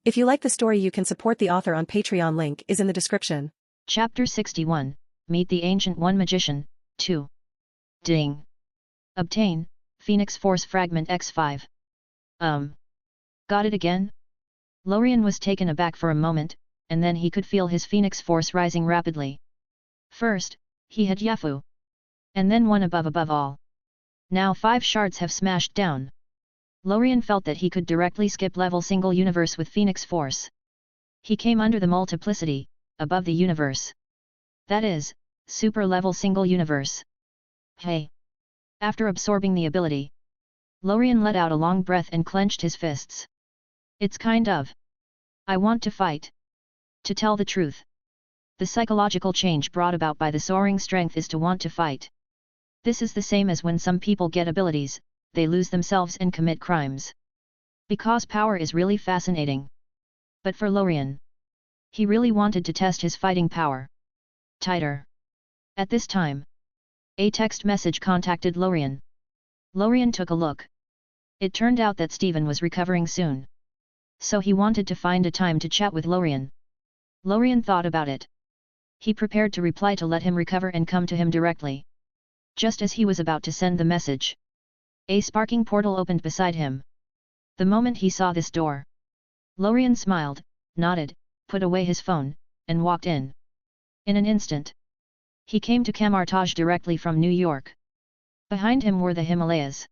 If you like the story, you can support the author on Patreon. Link is in the description. Chapter 61, Meet the Ancient One Magician, 2. Ding. Obtain, Phoenix Force Fragment X5. Got it again? Lorien was taken aback for a moment, and then he could feel his Phoenix Force rising rapidly. First, he had Yafu. And then one above all. Now 5 shards have smashed down. Lorien felt that he could directly skip level single universe with Phoenix Force. He came under the multiplicity, above the universe. That is, super level single universe. Hey! After absorbing the ability, Lorien let out a long breath and clenched his fists. It's kind of. I want to fight. To tell the truth. The psychological change brought about by the soaring strength is to want to fight. This is the same as when some people get abilities, they lose themselves and commit crimes. Because power is really fascinating. But for Lorien, he really wanted to test his fighting power. Tighter. At this time, a text message contacted Lorien. Lorien took a look. It turned out that Steven was recovering soon. So he wanted to find a time to chat with Lorien. Lorien thought about it. He prepared to reply to let him recover and come to him directly. Just as he was about to send the message, a sparking portal opened beside him. The moment he saw this door, Lorien smiled, nodded, put away his phone, and walked in. In an instant, he came to Camartage directly from New York. Behind him were the Himalayas.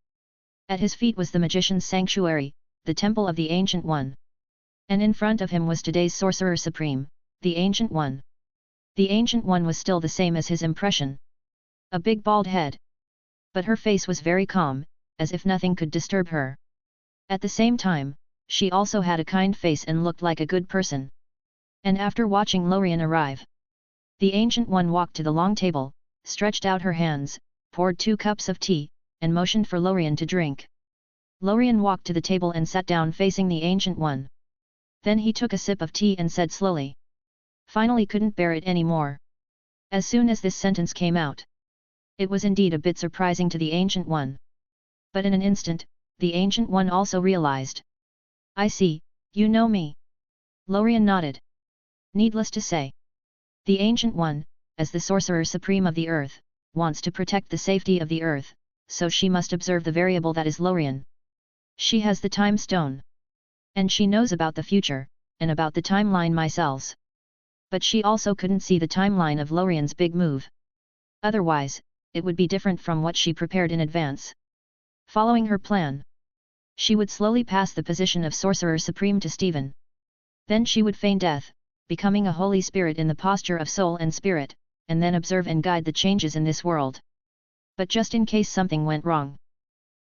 At his feet was the Magician's Sanctuary, the Temple of the Ancient One. And in front of him was today's Sorcerer Supreme, the Ancient One. The Ancient One was still the same as his impression. A big bald head. But her face was very calm, as if nothing could disturb her. At the same time, she also had a kind face and looked like a good person. And after watching Lorien arrive, the Ancient One walked to the long table, stretched out her hands, poured 2 cups of tea, and motioned for Lorien to drink. Lorien walked to the table and sat down facing the Ancient One. Then he took a sip of tea and said slowly. Finally couldn't bear it anymore. As soon as this sentence came out, it was indeed a bit surprising to the Ancient One. But in an instant, the Ancient One also realized. I see, you know me. Lorien nodded. Needless to say, the Ancient One, as the Sorcerer Supreme of the Earth, wants to protect the safety of the Earth, so she must observe the variable that is Lorien. She has the Time Stone. And she knows about the future, and about the timeline mycells. But she also couldn't see the timeline of Lorien's big move. Otherwise, it would be different from what she prepared in advance. Following her plan, she would slowly pass the position of Sorcerer Supreme to Steven. Then she would feign death, becoming a holy spirit in the posture of soul and spirit, and then observe and guide the changes in this world. But just in case something went wrong,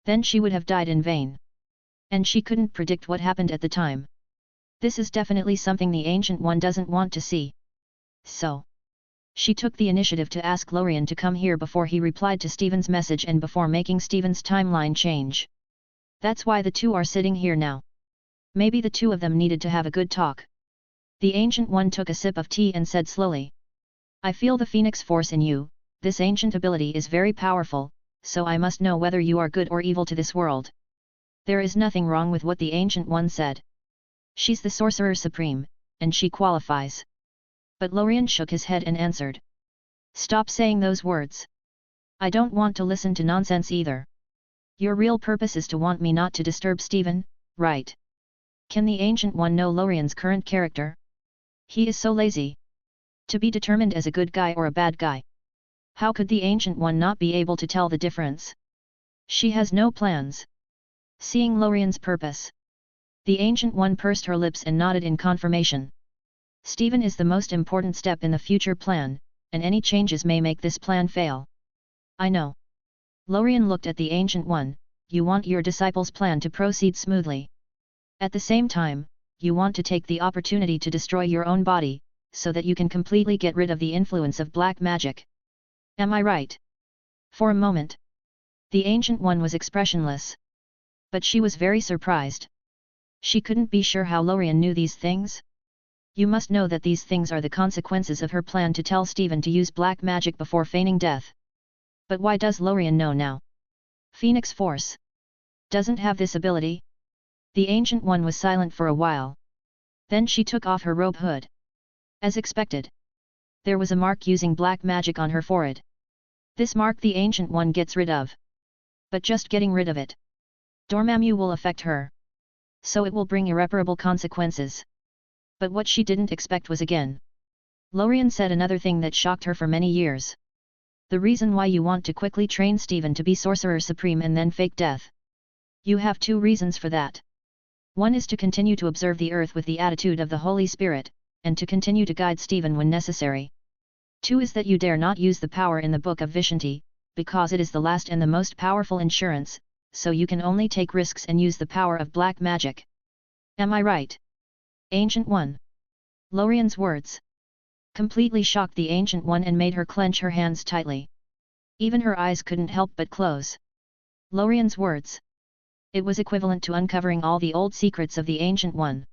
then she would have died in vain. And she couldn't predict what happened at the time. This is definitely something the Ancient One doesn't want to see. So, she took the initiative to ask Lorien to come here before he replied to Steven's message and before making Steven's timeline change. That's why the two are sitting here now. Maybe the two of them needed to have a good talk. The Ancient One took a sip of tea and said slowly. I feel the Phoenix Force in you, this ancient ability is very powerful, so I must know whether you are good or evil to this world. There is nothing wrong with what the Ancient One said. She's the Sorcerer Supreme, and she qualifies. But Lorien shook his head and answered. Stop saying those words. I don't want to listen to nonsense either. Your real purpose is to want me not to disturb Steven, right? Can the Ancient One know Lorien's current character? He is so lazy. To be determined as a good guy or a bad guy. How could the Ancient One not be able to tell the difference? She has no plans. Seeing Lorien's purpose, the Ancient One pursed her lips and nodded in confirmation. Steven is the most important step in the future plan, and any changes may make this plan fail. I know. Lorien looked at the Ancient One, you want your disciple's plan to proceed smoothly. At the same time, you want to take the opportunity to destroy your own body, so that you can completely get rid of the influence of black magic. Am I right? For a moment, the Ancient One was expressionless. But she was very surprised. She couldn't be sure how Lorien knew these things. You must know that these things are the consequences of her plan to tell Steven to use black magic before feigning death. But why does Lorien know now? Phoenix Force doesn't have this ability? The Ancient One was silent for a while. Then she took off her robe hood. As expected. There was a mark using black magic on her forehead. This mark the Ancient One gets rid of. But just getting rid of it, Dormammu will affect her. So it will bring irreparable consequences. But what she didn't expect was again. Lorien said another thing that shocked her for many years. The reason why you want to quickly train Stephen to be Sorcerer Supreme and then fake death. You have two reasons for that. One is to continue to observe the earth with the attitude of the Holy Spirit, and to continue to guide Stephen when necessary. Two is that you dare not use the power in the Book of Vishanti, because it is the last and the most powerful insurance, so you can only take risks and use the power of black magic. Am I right? Ancient One. Lorien's words completely shocked the Ancient One and made her clench her hands tightly. Even her eyes couldn't help but close. Lorien's words. It was equivalent to uncovering all the old secrets of the Ancient One.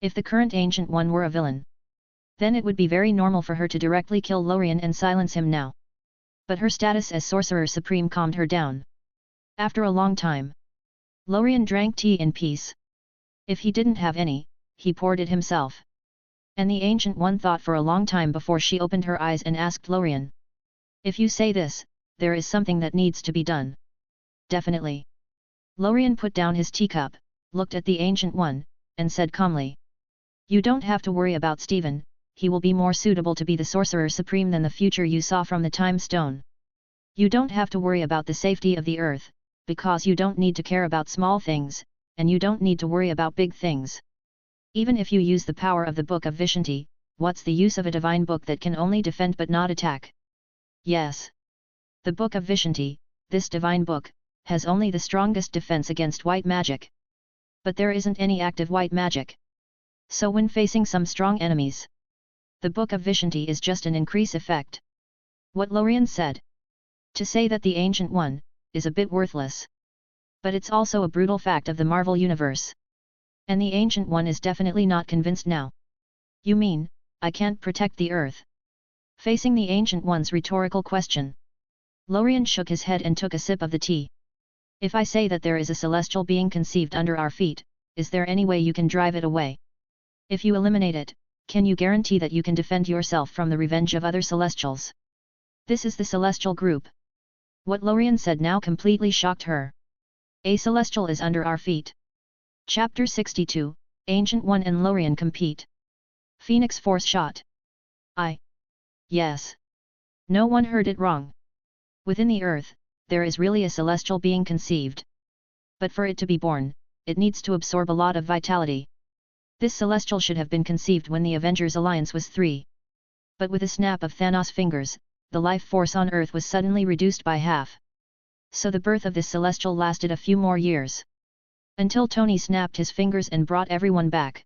If the current Ancient One were a villain, then it would be very normal for her to directly kill Lorien and silence him now. But her status as Sorcerer Supreme calmed her down. After a long time, Lorien drank tea in peace. If he didn't have any, he poured it himself. And the Ancient One thought for a long time before she opened her eyes and asked Lorien. If you say this, there is something that needs to be done. Definitely. Lorien put down his teacup, looked at the Ancient One, and said calmly. You don't have to worry about Stephen, he will be more suitable to be the Sorcerer Supreme than the future you saw from the Time Stone. You don't have to worry about the safety of the earth, because you don't need to care about small things, and you don't need to worry about big things. Even if you use the power of the Book of Vishanti, what's the use of a divine book that can only defend but not attack? Yes. The Book of Vishanti, this divine book, has only the strongest defense against white magic. But there isn't any active white magic. So when facing some strong enemies, the Book of Vishanti is just an increase effect. What Lorien said. To say that the Ancient One is a bit worthless. But it's also a brutal fact of the Marvel Universe. And the Ancient One is definitely not convinced now. You mean, I can't protect the Earth? Facing the Ancient One's rhetorical question, Lorien shook his head and took a sip of the tea. If I say that there is a celestial being conceived under our feet, is there any way you can drive it away? If you eliminate it, can you guarantee that you can defend yourself from the revenge of other Celestials? This is the Celestial group. What Lorien said now completely shocked her. A Celestial is under our feet. Chapter 62, Ancient One and Lorien compete. Phoenix Force shot. Yes. No one heard it wrong. Within the earth, there is really a celestial being conceived. But for it to be born, it needs to absorb a lot of vitality. This celestial should have been conceived when the Avengers Alliance was 3. But with a snap of Thanos' fingers, the life force on Earth was suddenly reduced by half. So the birth of this celestial lasted a few more years. Until Tony snapped his fingers and brought everyone back.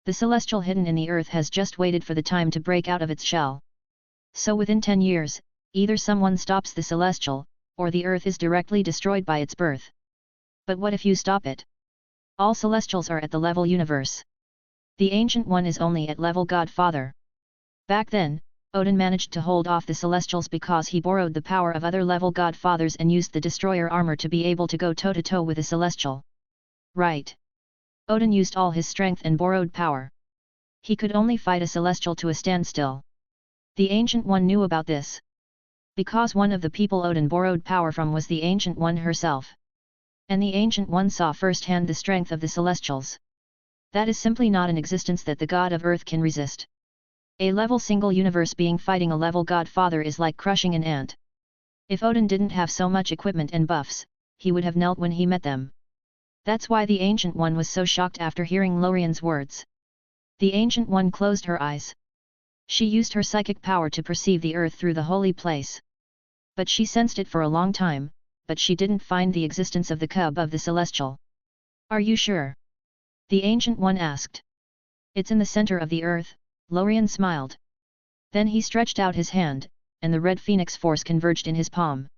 The celestial hidden in the Earth has just waited for the time to break out of its shell. So within 10 years, either someone stops the celestial, or the Earth is directly destroyed by its birth. But what if you stop it? All celestials are at the level universe. The Ancient One is only at level Godfather. Back then, Odin managed to hold off the Celestials because he borrowed the power of other level Godfathers and used the Destroyer armor to be able to go toe-to-toe with a Celestial. Right. Odin used all his strength and borrowed power. He could only fight a Celestial to a standstill. The Ancient One knew about this. Because one of the people Odin borrowed power from was the Ancient One herself. And the Ancient One saw firsthand the strength of the Celestials. That is simply not an existence that the God of Earth can resist. A level single universe being fighting a level Godfather is like crushing an ant. If Odin didn't have so much equipment and buffs, he would have knelt when he met them. That's why the Ancient One was so shocked after hearing Lorien's words. The Ancient One closed her eyes. She used her psychic power to perceive the earth through the holy place. But she sensed it for a long time, but she didn't find the existence of the cub of the Celestial. Are you sure? The Ancient One asked. It's in the center of the earth, Lorien smiled. Then he stretched out his hand, and the red phoenix force converged in his palm.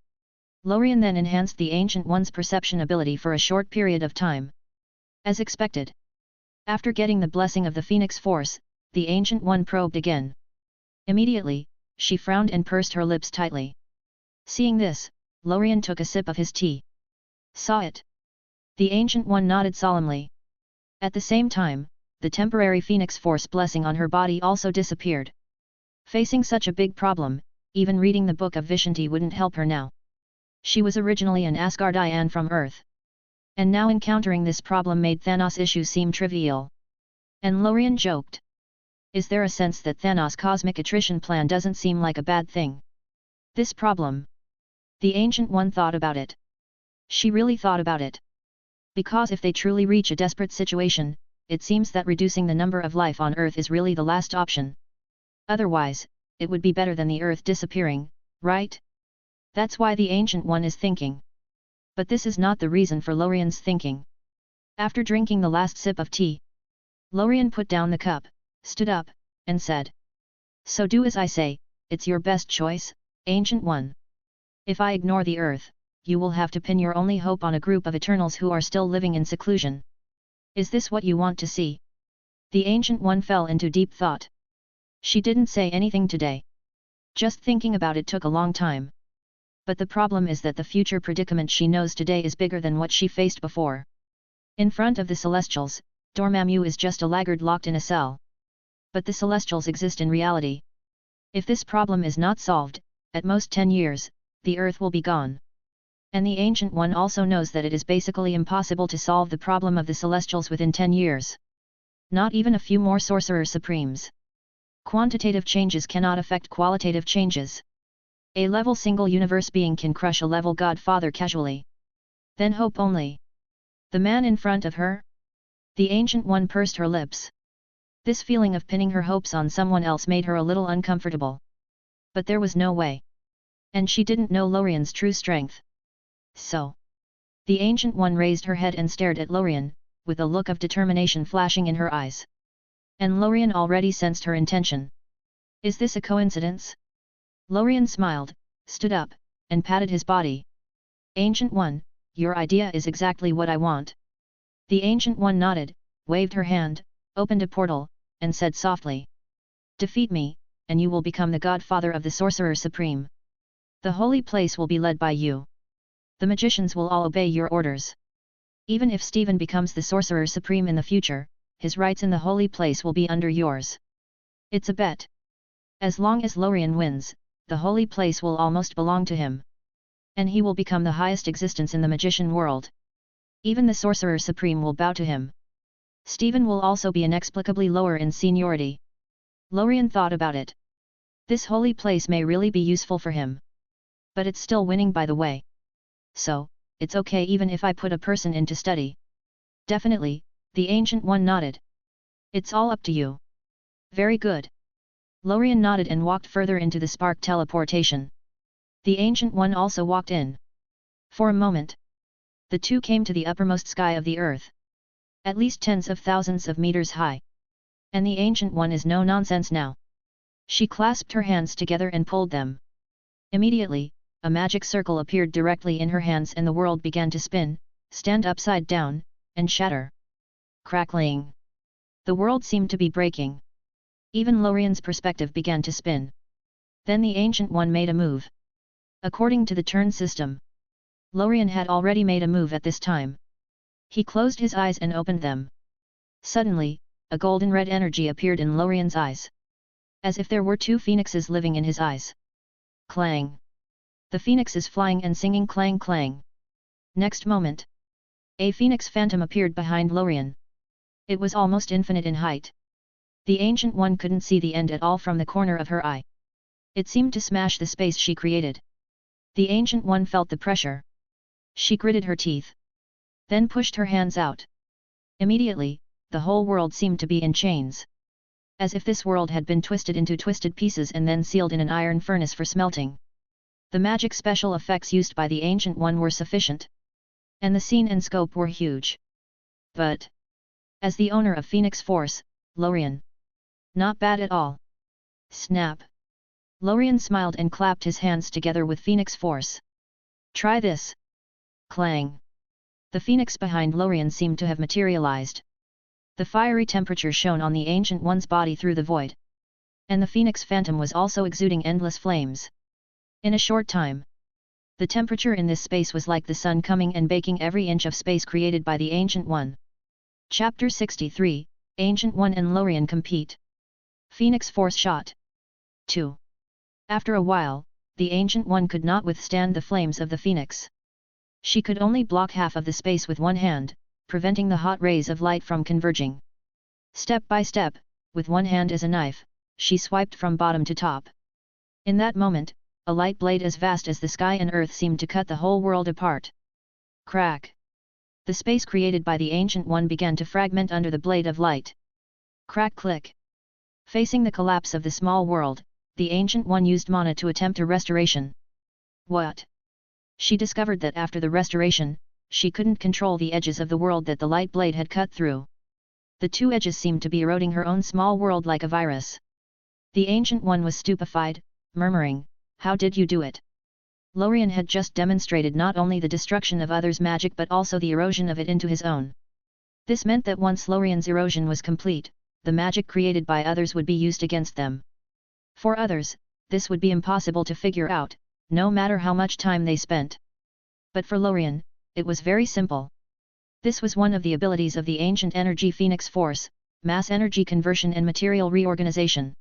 Lorien then enhanced the Ancient One's perception ability for a short period of time. As expected. After getting the blessing of the phoenix force, the Ancient One probed again. Immediately, she frowned and pursed her lips tightly. Seeing this, Lorien took a sip of his tea. Saw it. The Ancient One nodded solemnly. At the same time, the temporary Phoenix Force blessing on her body also disappeared. Facing such a big problem, even reading the Book of Vishanti wouldn't help her now. She was originally an Asgardian from Earth. And now encountering this problem made Thanos' issue seem trivial. And Lorien joked. Is there a sense that Thanos' cosmic attrition plan doesn't seem like a bad thing? This problem. The Ancient One thought about it. She really thought about it. Because if they truly reach a desperate situation, it seems that reducing the number of life on Earth is really the last option. Otherwise, it would be better than the Earth disappearing, right? That's why the Ancient One is thinking. But this is not the reason for Lorien's thinking. After drinking the last sip of tea, Lorien put down the cup, stood up, and said. So do as I say, it's your best choice, Ancient One. If I ignore the Earth, you will have to pin your only hope on a group of Eternals who are still living in seclusion. Is this what you want to see? The Ancient One fell into deep thought. She didn't say anything today. Just thinking about it took a long time. But the problem is that the future predicament she knows today is bigger than what she faced before. In front of the Celestials, Dormammu is just a laggard locked in a cell. But the Celestials exist in reality. If this problem is not solved, at most 10 years, the Earth will be gone. And the Ancient One also knows that it is basically impossible to solve the problem of the Celestials within 10 years. Not even a few more Sorcerer Supremes. Quantitative changes cannot affect qualitative changes. A level single universe being can crush a level Godfather casually. Then hope only. The man in front of her? The Ancient One pursed her lips. This feeling of pinning her hopes on someone else made her a little uncomfortable. But there was no way. And she didn't know Lorien's true strength. So. The Ancient One raised her head and stared at Lorien, with a look of determination flashing in her eyes. And Lorien already sensed her intention. Is this a coincidence? Lorien smiled, stood up, and patted his body. Ancient One, your idea is exactly what I want. The Ancient One nodded, waved her hand, opened a portal, and said softly. Defeat me, and you will become the Godfather of the Sorcerer Supreme. The holy place will be led by you. The magicians will all obey your orders. Even if Stephen becomes the Sorcerer Supreme in the future, his rights in the holy place will be under yours. It's a bet. As long as Lorien wins, the holy place will almost belong to him. And he will become the highest existence in the magician world. Even the Sorcerer Supreme will bow to him. Stephen will also be inexplicably lower in seniority. Lorien thought about it. This holy place may really be useful for him. But it's still winning by the way. So, it's okay even if I put a person into study. Definitely, the Ancient One nodded. It's all up to you. Very good. Lorien nodded and walked further into the spark teleportation. The Ancient One also walked in. For a moment, the two came to the uppermost sky of the Earth. At least tens of thousands of meters high. And the Ancient One is no nonsense now. She clasped her hands together and pulled them. Immediately, a magic circle appeared directly in her hands and the world began to spin, stand upside down, and shatter. Crackling. The world seemed to be breaking. Even Lorien's perspective began to spin. Then the Ancient One made a move. According to the turn system, Lorien had already made a move at this time. He closed his eyes and opened them. Suddenly, a golden red energy appeared in Lorien's eyes. As if there were two phoenixes living in his eyes. Clang. The phoenix is flying and singing clang clang. Next moment, a phoenix phantom appeared behind Lorien. It was almost infinite in height. The Ancient One couldn't see the end at all from the corner of her eye. It seemed to smash the space she created. The Ancient One felt the pressure. She gritted her teeth. Then pushed her hands out. Immediately, the whole world seemed to be in chains. As if this world had been twisted into twisted pieces and then sealed in an iron furnace for smelting. The magic special effects used by the Ancient One were sufficient. And the scene and scope were huge. But, as the owner of Phoenix Force, Lorien. Not bad at all. Snap. Lorien smiled and clapped his hands together with Phoenix Force. Try this. Clang. The phoenix behind Lorien seemed to have materialized. The fiery temperature shone on the Ancient One's body through the void. And the phoenix phantom was also exuding endless flames. In a short time, the temperature in this space was like the sun coming and baking every inch of space created by the Ancient One. Chapter 63, Ancient One and Lorien compete. Phoenix Force Shot. 2. After a while, the Ancient One could not withstand the flames of the Phoenix. She could only block half of the space with one hand, preventing the hot rays of light from converging. Step by step, with one hand as a knife, she swiped from bottom to top. In that moment, a light blade as vast as the sky and earth seemed to cut the whole world apart. Crack! The space created by the Ancient One began to fragment under the blade of light. Crack-click! Facing the collapse of the small world, the Ancient One used mana to attempt a restoration. What? She discovered that after the restoration, she couldn't control the edges of the world that the light blade had cut through. The two edges seemed to be eroding her own small world like a virus. The Ancient One was stupefied, murmuring, "How did you do it?" Lorien had just demonstrated not only the destruction of others' magic but also the erosion of it into his own. This meant that once Lorien's erosion was complete, the magic created by others would be used against them. For others, this would be impossible to figure out, no matter how much time they spent. But for Lorien, it was very simple. This was one of the abilities of the ancient energy Phoenix Force, mass energy conversion and material reorganization.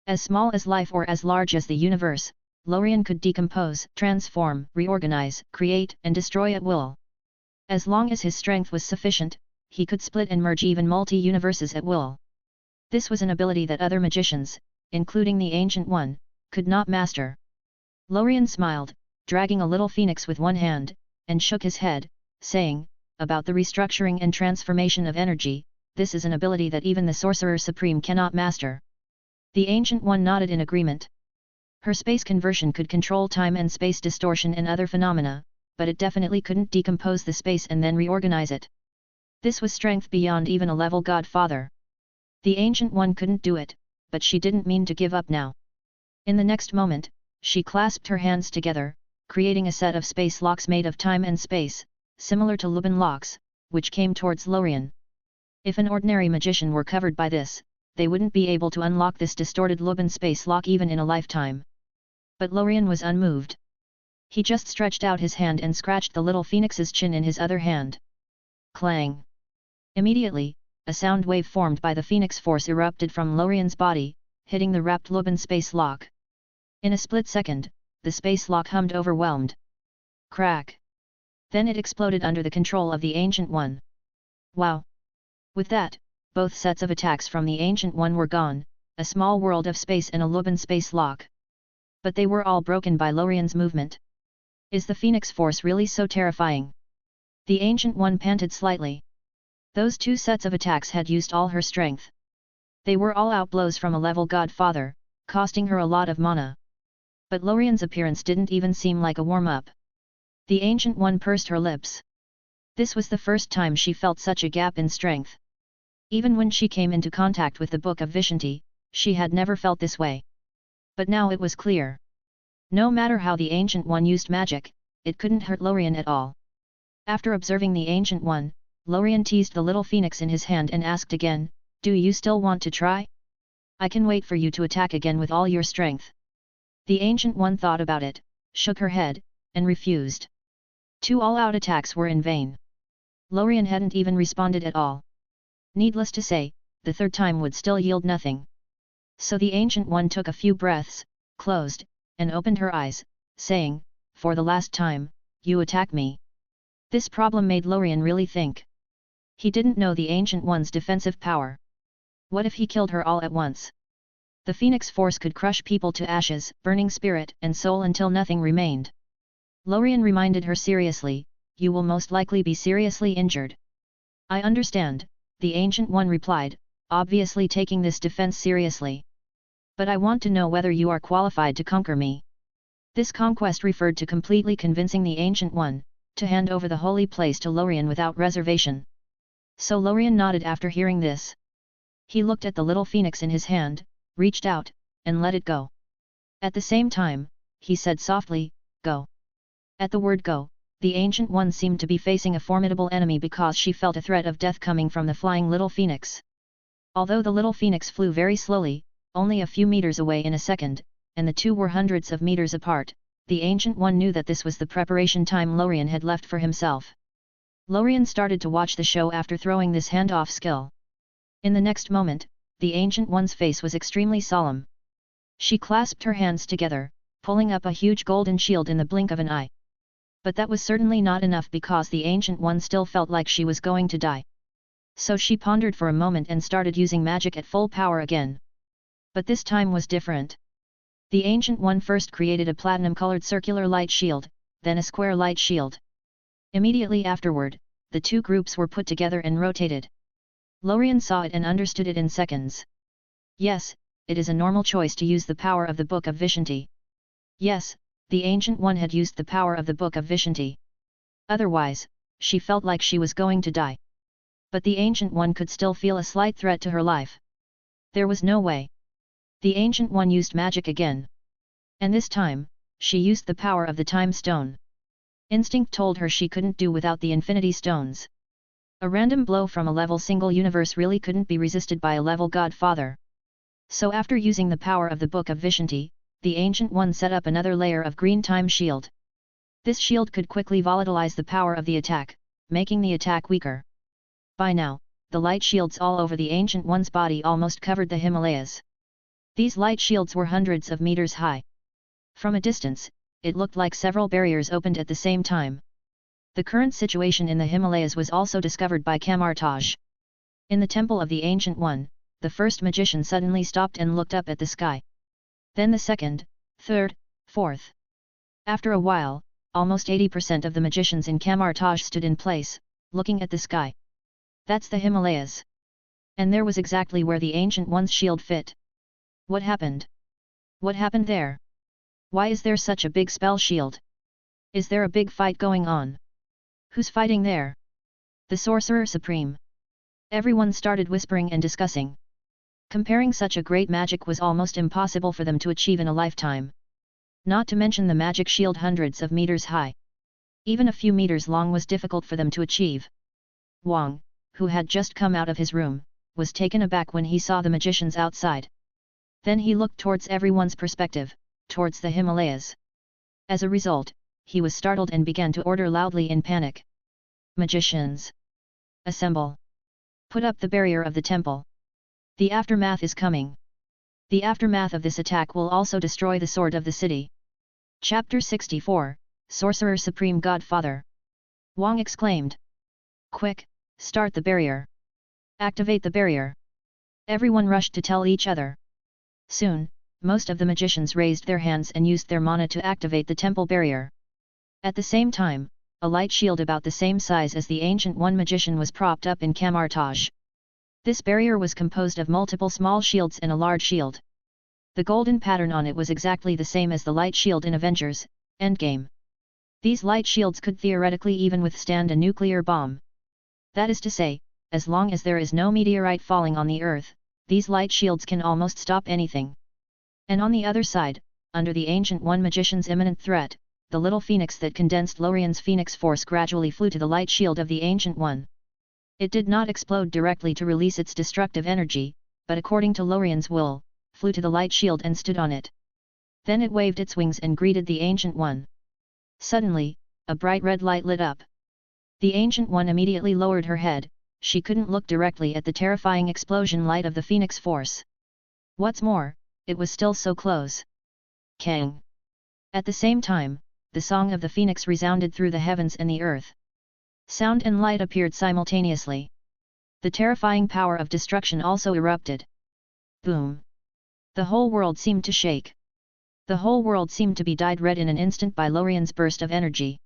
As small as life or as large as the universe, Lorien could decompose, transform, reorganize, create and destroy at will. As long as his strength was sufficient, he could split and merge even multi-universes at will. This was an ability that other magicians, including the Ancient One, could not master. Lorien smiled, dragging a little phoenix with one hand, and shook his head, saying, "About the restructuring and transformation of energy, this is an ability that even the Sorcerer Supreme cannot master." The Ancient One nodded in agreement. Her space conversion could control time and space distortion and other phenomena, but it definitely couldn't decompose the space and then reorganize it. This was strength beyond even a level godfather. The Ancient One couldn't do it, but she didn't mean to give up now. In the next moment, she clasped her hands together, creating a set of space locks made of time and space, similar to Lubin locks, which came towards Lorien. If an ordinary magician were covered by this, they wouldn't be able to unlock this distorted Lubin space lock even in a lifetime. But Lorien was unmoved. He just stretched out his hand and scratched the little phoenix's chin in his other hand. Clang! Immediately, a sound wave formed by the Phoenix Force erupted from Lorien's body, hitting the wrapped Lubin space lock. In a split second, the space lock hummed overwhelmed. Crack! Then it exploded under the control of the Ancient One. Wow! With that, both sets of attacks from the Ancient One were gone, a small world of space and a Lubin space lock. But they were all broken by Lorien's movement. Is the Phoenix Force really so terrifying? The Ancient One panted slightly. Those two sets of attacks had used all her strength. They were all out blows from a level godfather, costing her a lot of mana. But Lorien's appearance didn't even seem like a warm-up. The Ancient One pursed her lips. This was the first time she felt such a gap in strength. Even when she came into contact with the Book of Vishanti, she had never felt this way. But now it was clear. No matter how the Ancient One used magic, it couldn't hurt Lorien at all. After observing the Ancient One, Lorien teased the little phoenix in his hand and asked again, "Do you still want to try? I can wait for you to attack again with all your strength." The Ancient One thought about it, shook her head, and refused. Two all-out attacks were in vain. Lorien hadn't even responded at all. Needless to say, the third time would still yield nothing. So the Ancient One took a few breaths, closed, and opened her eyes, saying, "For the last time, you attack me." This problem made Lorien really think. He didn't know the Ancient One's defensive power. What if he killed her all at once? The Phoenix Force could crush people to ashes, burning spirit and soul until nothing remained. Lorien reminded her seriously, "You will most likely be seriously injured." "I understand," the Ancient One replied, obviously taking this defense seriously. "But I want to know whether you are qualified to conquer me." This conquest referred to completely convincing the Ancient One to hand over the holy place to Lorien without reservation. So Lorien nodded after hearing this. He looked at the little phoenix in his hand, reached out, and let it go. At the same time, he said softly, "Go." At the word go, the Ancient One seemed to be facing a formidable enemy because she felt a threat of death coming from the flying little phoenix. Although the little phoenix flew very slowly, only a few meters away in a second, and the two were hundreds of meters apart, the Ancient One knew that this was the preparation time Lorien had left for himself. Lorien started to watch the show after throwing this handoff skill. In the next moment, the Ancient One's face was extremely solemn. She clasped her hands together, pulling up a huge golden shield in the blink of an eye. But that was certainly not enough because the Ancient One still felt like she was going to die. So she pondered for a moment and started using magic at full power again. But this time was different. The Ancient One first created a platinum-colored circular light shield, then a square light shield. Immediately afterward, the two groups were put together and rotated. Lorien saw it and understood it in seconds. Yes, it is a normal choice to use the power of the Book of Vishanti. Yes, the Ancient One had used the power of the Book of Vishanti. Otherwise, she felt like she was going to die. But the Ancient One could still feel a slight threat to her life. There was no way. The Ancient One used magic again. And this time, she used the power of the Time Stone. Instinct told her she couldn't do without the Infinity Stones. A random blow from a level single universe really couldn't be resisted by a level Godfather. So after using the power of the Book of Vishanti, the Ancient One set up another layer of green time shield. This shield could quickly volatilize the power of the attack, making the attack weaker. By now, the light shields all over the Ancient One's body almost covered the Himalayas. These light shields were hundreds of meters high. From a distance, it looked like several barriers opened at the same time. The current situation in the Himalayas was also discovered by Kamartaj. In the temple of the Ancient One, the first magician suddenly stopped and looked up at the sky. Then the second, third, fourth. After a while, almost 80% of the magicians in Kamartaj stood in place, looking at the sky. That's the Himalayas. And there was exactly where the Ancient One's shield fit. What happened? What happened there? Why is there such a big spell shield? Is there a big fight going on? Who's fighting there? The Sorcerer Supreme. Everyone started whispering and discussing. Comparing such a great magic was almost impossible for them to achieve in a lifetime. Not to mention the magic shield hundreds of meters high. Even a few meters long was difficult for them to achieve. Wang, who had just come out of his room, was taken aback when he saw the magicians outside. Then he looked towards everyone's perspective, towards the Himalayas. As a result, he was startled and began to order loudly in panic. Magicians! Assemble! Put up the barrier of the temple. The aftermath is coming. The aftermath of this attack will also destroy the sword of the city. Chapter 64, Sorcerer Supreme Godfather. Wang exclaimed. Quick, start the barrier. Activate the barrier. Everyone rushed to tell each other. Soon, most of the magicians raised their hands and used their mana to activate the temple barrier. At the same time, a light shield about the same size as the Ancient One magician was propped up in Kamartaj. This barrier was composed of multiple small shields and a large shield. The golden pattern on it was exactly the same as the light shield in Avengers Endgame. These light shields could theoretically even withstand a nuclear bomb. That is to say, as long as there is no meteorite falling on the Earth, these light shields can almost stop anything. And on the other side, under the Ancient One magician's imminent threat, the little phoenix that condensed Lorien's phoenix force gradually flew to the light shield of the Ancient One. It did not explode directly to release its destructive energy, but according to Lorien's will, flew to the light shield and stood on it. Then it waved its wings and greeted the Ancient One. Suddenly, a bright red light lit up. The Ancient One immediately lowered her head. She couldn't look directly at the terrifying explosion light of the phoenix force. What's more, it was still so close. Kang! At the same time, the song of the phoenix resounded through the heavens and the earth. Sound and light appeared simultaneously. The terrifying power of destruction also erupted. Boom! The whole world seemed to shake. The whole world seemed to be dyed red in an instant by Lorien's burst of energy.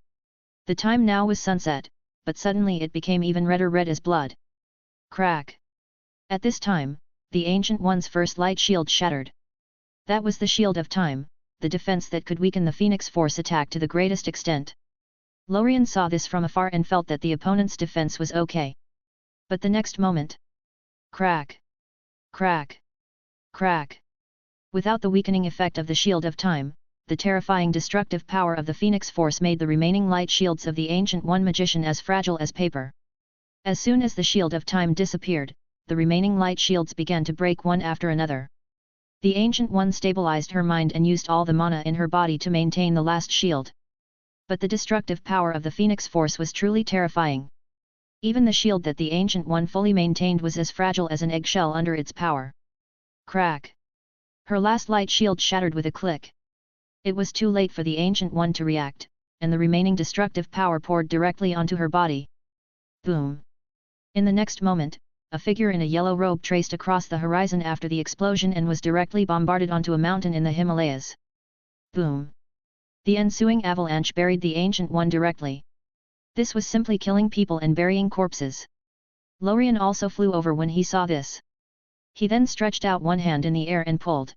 The time now was sunset, but suddenly it became even redder red as blood. Crack! At this time, the Ancient One's first light shield shattered. That was the shield of time, the defense that could weaken the Phoenix Force attack to the greatest extent. Lorien saw this from afar and felt that the opponent's defense was okay. But the next moment... Crack! Crack! Crack! Without the weakening effect of the shield of time, the terrifying destructive power of the Phoenix Force made the remaining light shields of the Ancient One magician as fragile as paper. As soon as the shield of time disappeared, the remaining light shields began to break one after another. The Ancient One stabilized her mind and used all the mana in her body to maintain the last shield. But the destructive power of the Phoenix Force was truly terrifying. Even the shield that the Ancient One fully maintained was as fragile as an eggshell under its power. Crack! Her last light shield shattered with a click. It was too late for the Ancient One to react, and the remaining destructive power poured directly onto her body. Boom! In the next moment, a figure in a yellow robe traced across the horizon after the explosion and was directly bombarded onto a mountain in the Himalayas. Boom! The ensuing avalanche buried the Ancient One directly. This was simply killing people and burying corpses. Lorien also flew over when he saw this. He then stretched out one hand in the air and pulled.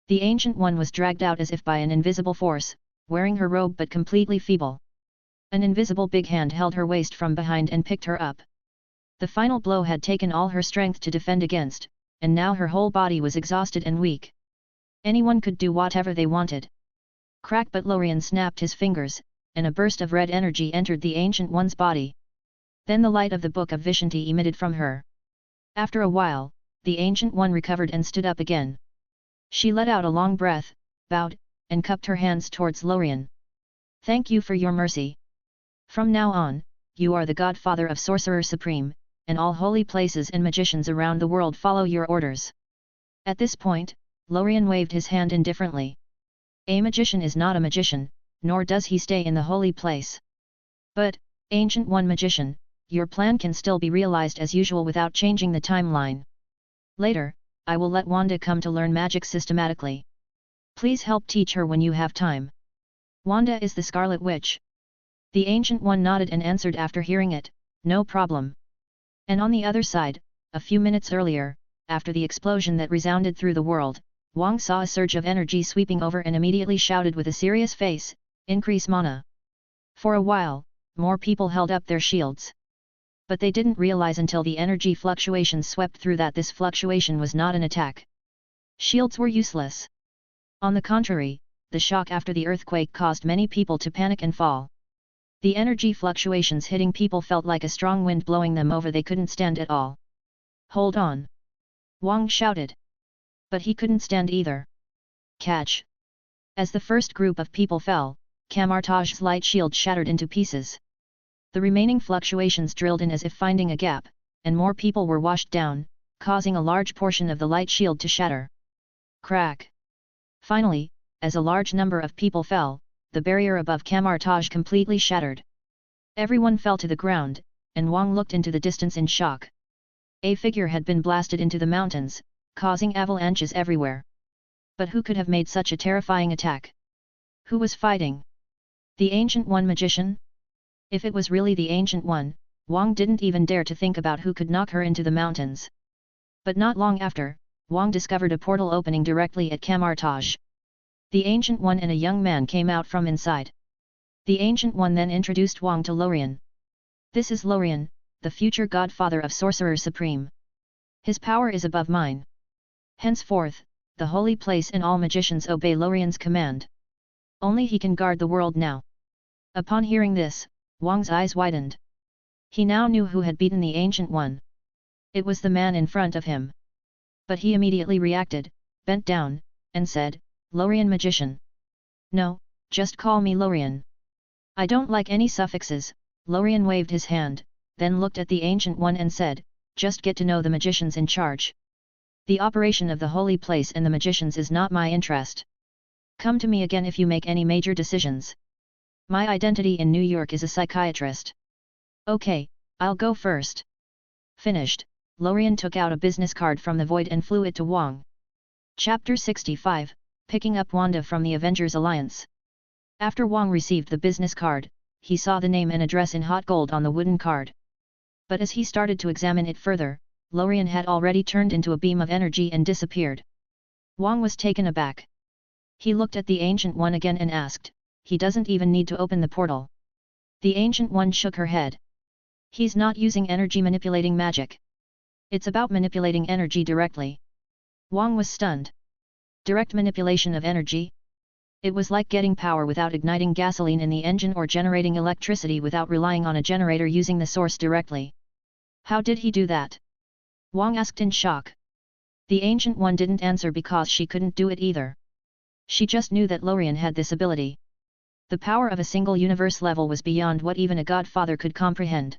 The Ancient One was dragged out as if by an invisible force, wearing her robe but completely feeble. An invisible big hand held her waist from behind and picked her up. The final blow had taken all her strength to defend against, and now her whole body was exhausted and weak. Anyone could do whatever they wanted. Crack! But Lorien snapped his fingers, and a burst of red energy entered the Ancient One's body. Then the light of the Book of Vishanti emitted from her. After a while, the Ancient One recovered and stood up again. She let out a long breath, bowed, and cupped her hands towards Lorien. "Thank you for your mercy. From now on, you are the Godfather of Sorcerer Supreme, and all holy places and magicians around the world follow your orders." At this point, Lorien waved his hand indifferently. A magician is not a magician, nor does he stay in the holy place. But, Ancient One Magician, your plan can still be realized as usual without changing the timeline. Later, I will let Wanda come to learn magic systematically. Please help teach her when you have time. Wanda is the Scarlet Witch. The Ancient One nodded and answered after hearing it, "No problem." And on the other side, a few minutes earlier, after the explosion that resounded through the world, Wang saw a surge of energy sweeping over and immediately shouted with a serious face, "Increase mana." For a while, more people held up their shields. But they didn't realize until the energy fluctuations swept through that this fluctuation was not an attack. Shields were useless. On the contrary, the shock after the earthquake caused many people to panic and fall. The energy fluctuations hitting people felt like a strong wind blowing them over. They couldn't stand it all. "Hold on!" Wang shouted. But he couldn't stand either. Catch! As the first group of people fell, Kamartaj's light shield shattered into pieces. The remaining fluctuations drilled in as if finding a gap, and more people were washed down, causing a large portion of the light shield to shatter. Crack! Finally, as a large number of people fell, the barrier above Kamartaj completely shattered. Everyone fell to the ground, and Wang looked into the distance in shock. A figure had been blasted into the mountains, causing avalanches everywhere. But who could have made such a terrifying attack? Who was fighting? The Ancient One Magician? If it was really the Ancient One, Wang didn't even dare to think about who could knock her into the mountains. But not long after, Wang discovered a portal opening directly at Kamartaj. The Ancient One and a young man came out from inside. The Ancient One then introduced Wang to Lorien. "This is Lorien, the future godfather of Sorcerer Supreme. His power is above mine. Henceforth, the holy place and all magicians obey Lorien's command. Only he can guard the world now." Upon hearing this, Wang's eyes widened. He now knew who had beaten the Ancient One. It was the man in front of him. But he immediately reacted, bent down, and said, "Lorien Magician." "No, just call me Lorien. I don't like any suffixes." Lorien waved his hand, then looked at the Ancient One and said, "Just get to know the magicians in charge. The operation of the holy place and the magicians is not my interest. Come to me again if you make any major decisions. My identity in New York is a psychiatrist." "Okay, I'll go first." Finished, Lorien took out a business card from the void and flew it to Wang. Chapter 65, Picking up Wanda from the Avengers Alliance. After Wang received the business card, he saw the name and address in hot gold on the wooden card. But as he started to examine it further, Lorien had already turned into a beam of energy and disappeared. Wang was taken aback. He looked at the Ancient One again and asked, "He doesn't even need to open the portal." The Ancient One shook her head. "He's not using energy manipulating magic. It's about manipulating energy directly." Wang was stunned. Direct manipulation of energy? It was like getting power without igniting gasoline in the engine or generating electricity without relying on a generator using the source directly. How did he do that? Wang asked in shock. The Ancient One didn't answer because she couldn't do it either. She just knew that Lorien had this ability. The power of a single universe level was beyond what even a godfather could comprehend.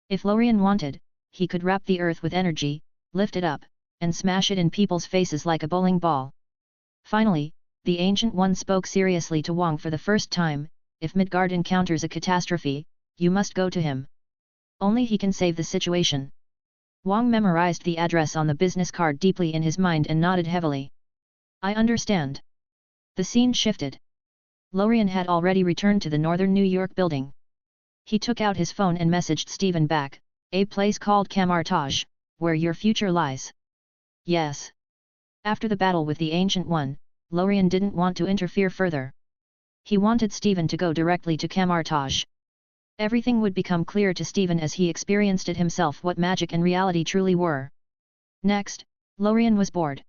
If Lorien wanted, he could wrap the earth with energy, lift it up, and smash it in people's faces like a bowling ball. Finally, the Ancient One spoke seriously to Wong for the first time, if Midgard encounters a catastrophe, you must go to him. Only he can save the situation. Wong memorized the address on the business card deeply in his mind and nodded heavily. I understand. The scene shifted. Lorien had already returned to the Northern New York building. He took out his phone and messaged Stephen back, a place called Camartage, where your future lies. Yes. After the battle with the Ancient One, Lorien didn't want to interfere further. He wanted Stephen to go directly to Camartage. Everything would become clear to Stephen as he experienced it himself what magic and reality truly were. Next, Lorien was bored.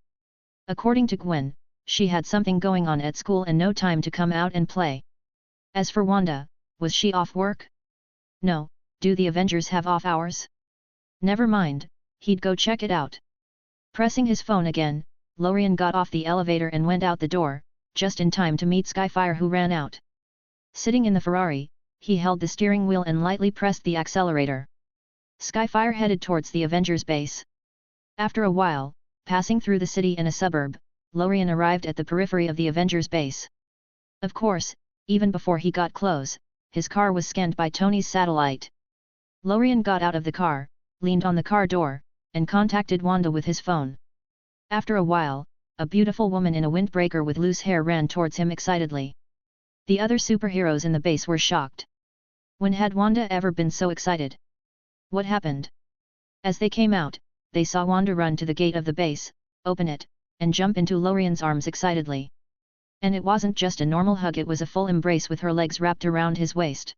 According to Gwen, she had something going on at school and no time to come out and play. As for Wanda, was she off work? No, do the Avengers have off hours? Never mind, he'd go check it out. Pressing his phone again, Lorien got off the elevator and went out the door, just in time to meet Skyfire who ran out. Sitting in the Ferrari, he held the steering wheel and lightly pressed the accelerator. Skyfire headed towards the Avengers base. After a while, passing through the city and a suburb, Lorien arrived at the periphery of the Avengers base. Of course, even before he got close, his car was scanned by Tony's satellite. Lorien got out of the car, leaned on the car door, and contacted Wanda with his phone. After a while, a beautiful woman in a windbreaker with loose hair ran towards him excitedly. The other superheroes in the base were shocked. When had Wanda ever been so excited? What happened? As they came out, they saw Wanda run to the gate of the base, open it, and jump into Lorien's arms excitedly. And it wasn't just a normal hug, it was a full embrace with her legs wrapped around his waist.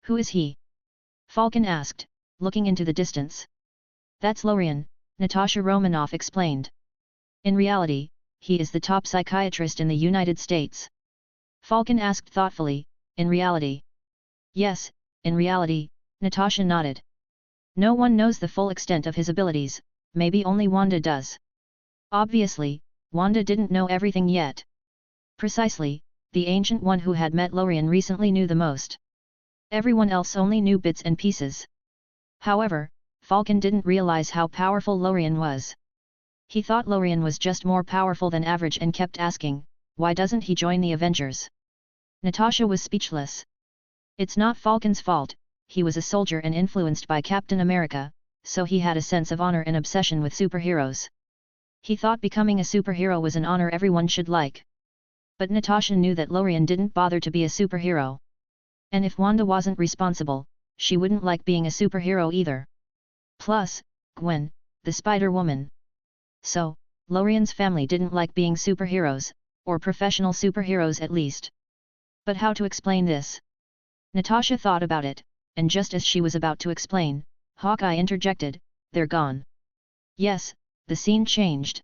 Who is he? Falcon asked, looking into the distance. That's Lorien, Natasha Romanoff explained. In reality, he is the top psychiatrist in the United States. Falcon asked thoughtfully, in reality? Yes, in reality, Natasha nodded. No one knows the full extent of his abilities, maybe only Wanda does. Obviously, Wanda didn't know everything yet. Precisely, the Ancient One who had met Lorien recently knew the most. Everyone else only knew bits and pieces. However, Falcon didn't realize how powerful Lorien was. He thought Lorien was just more powerful than average and kept asking, why doesn't he join the Avengers? Natasha was speechless. It's not Falcon's fault, he was a soldier and influenced by Captain America, so he had a sense of honor and obsession with superheroes. He thought becoming a superhero was an honor everyone should like. But Natasha knew that Lorien didn't bother to be a superhero. And if Wanda wasn't responsible, she wouldn't like being a superhero either. Plus, Gwen, the Spider-Woman. So, Lorien's family didn't like being superheroes, or professional superheroes at least. But how to explain this? Natasha thought about it, and just as she was about to explain, Hawkeye interjected, they're gone. Yes, the scene changed.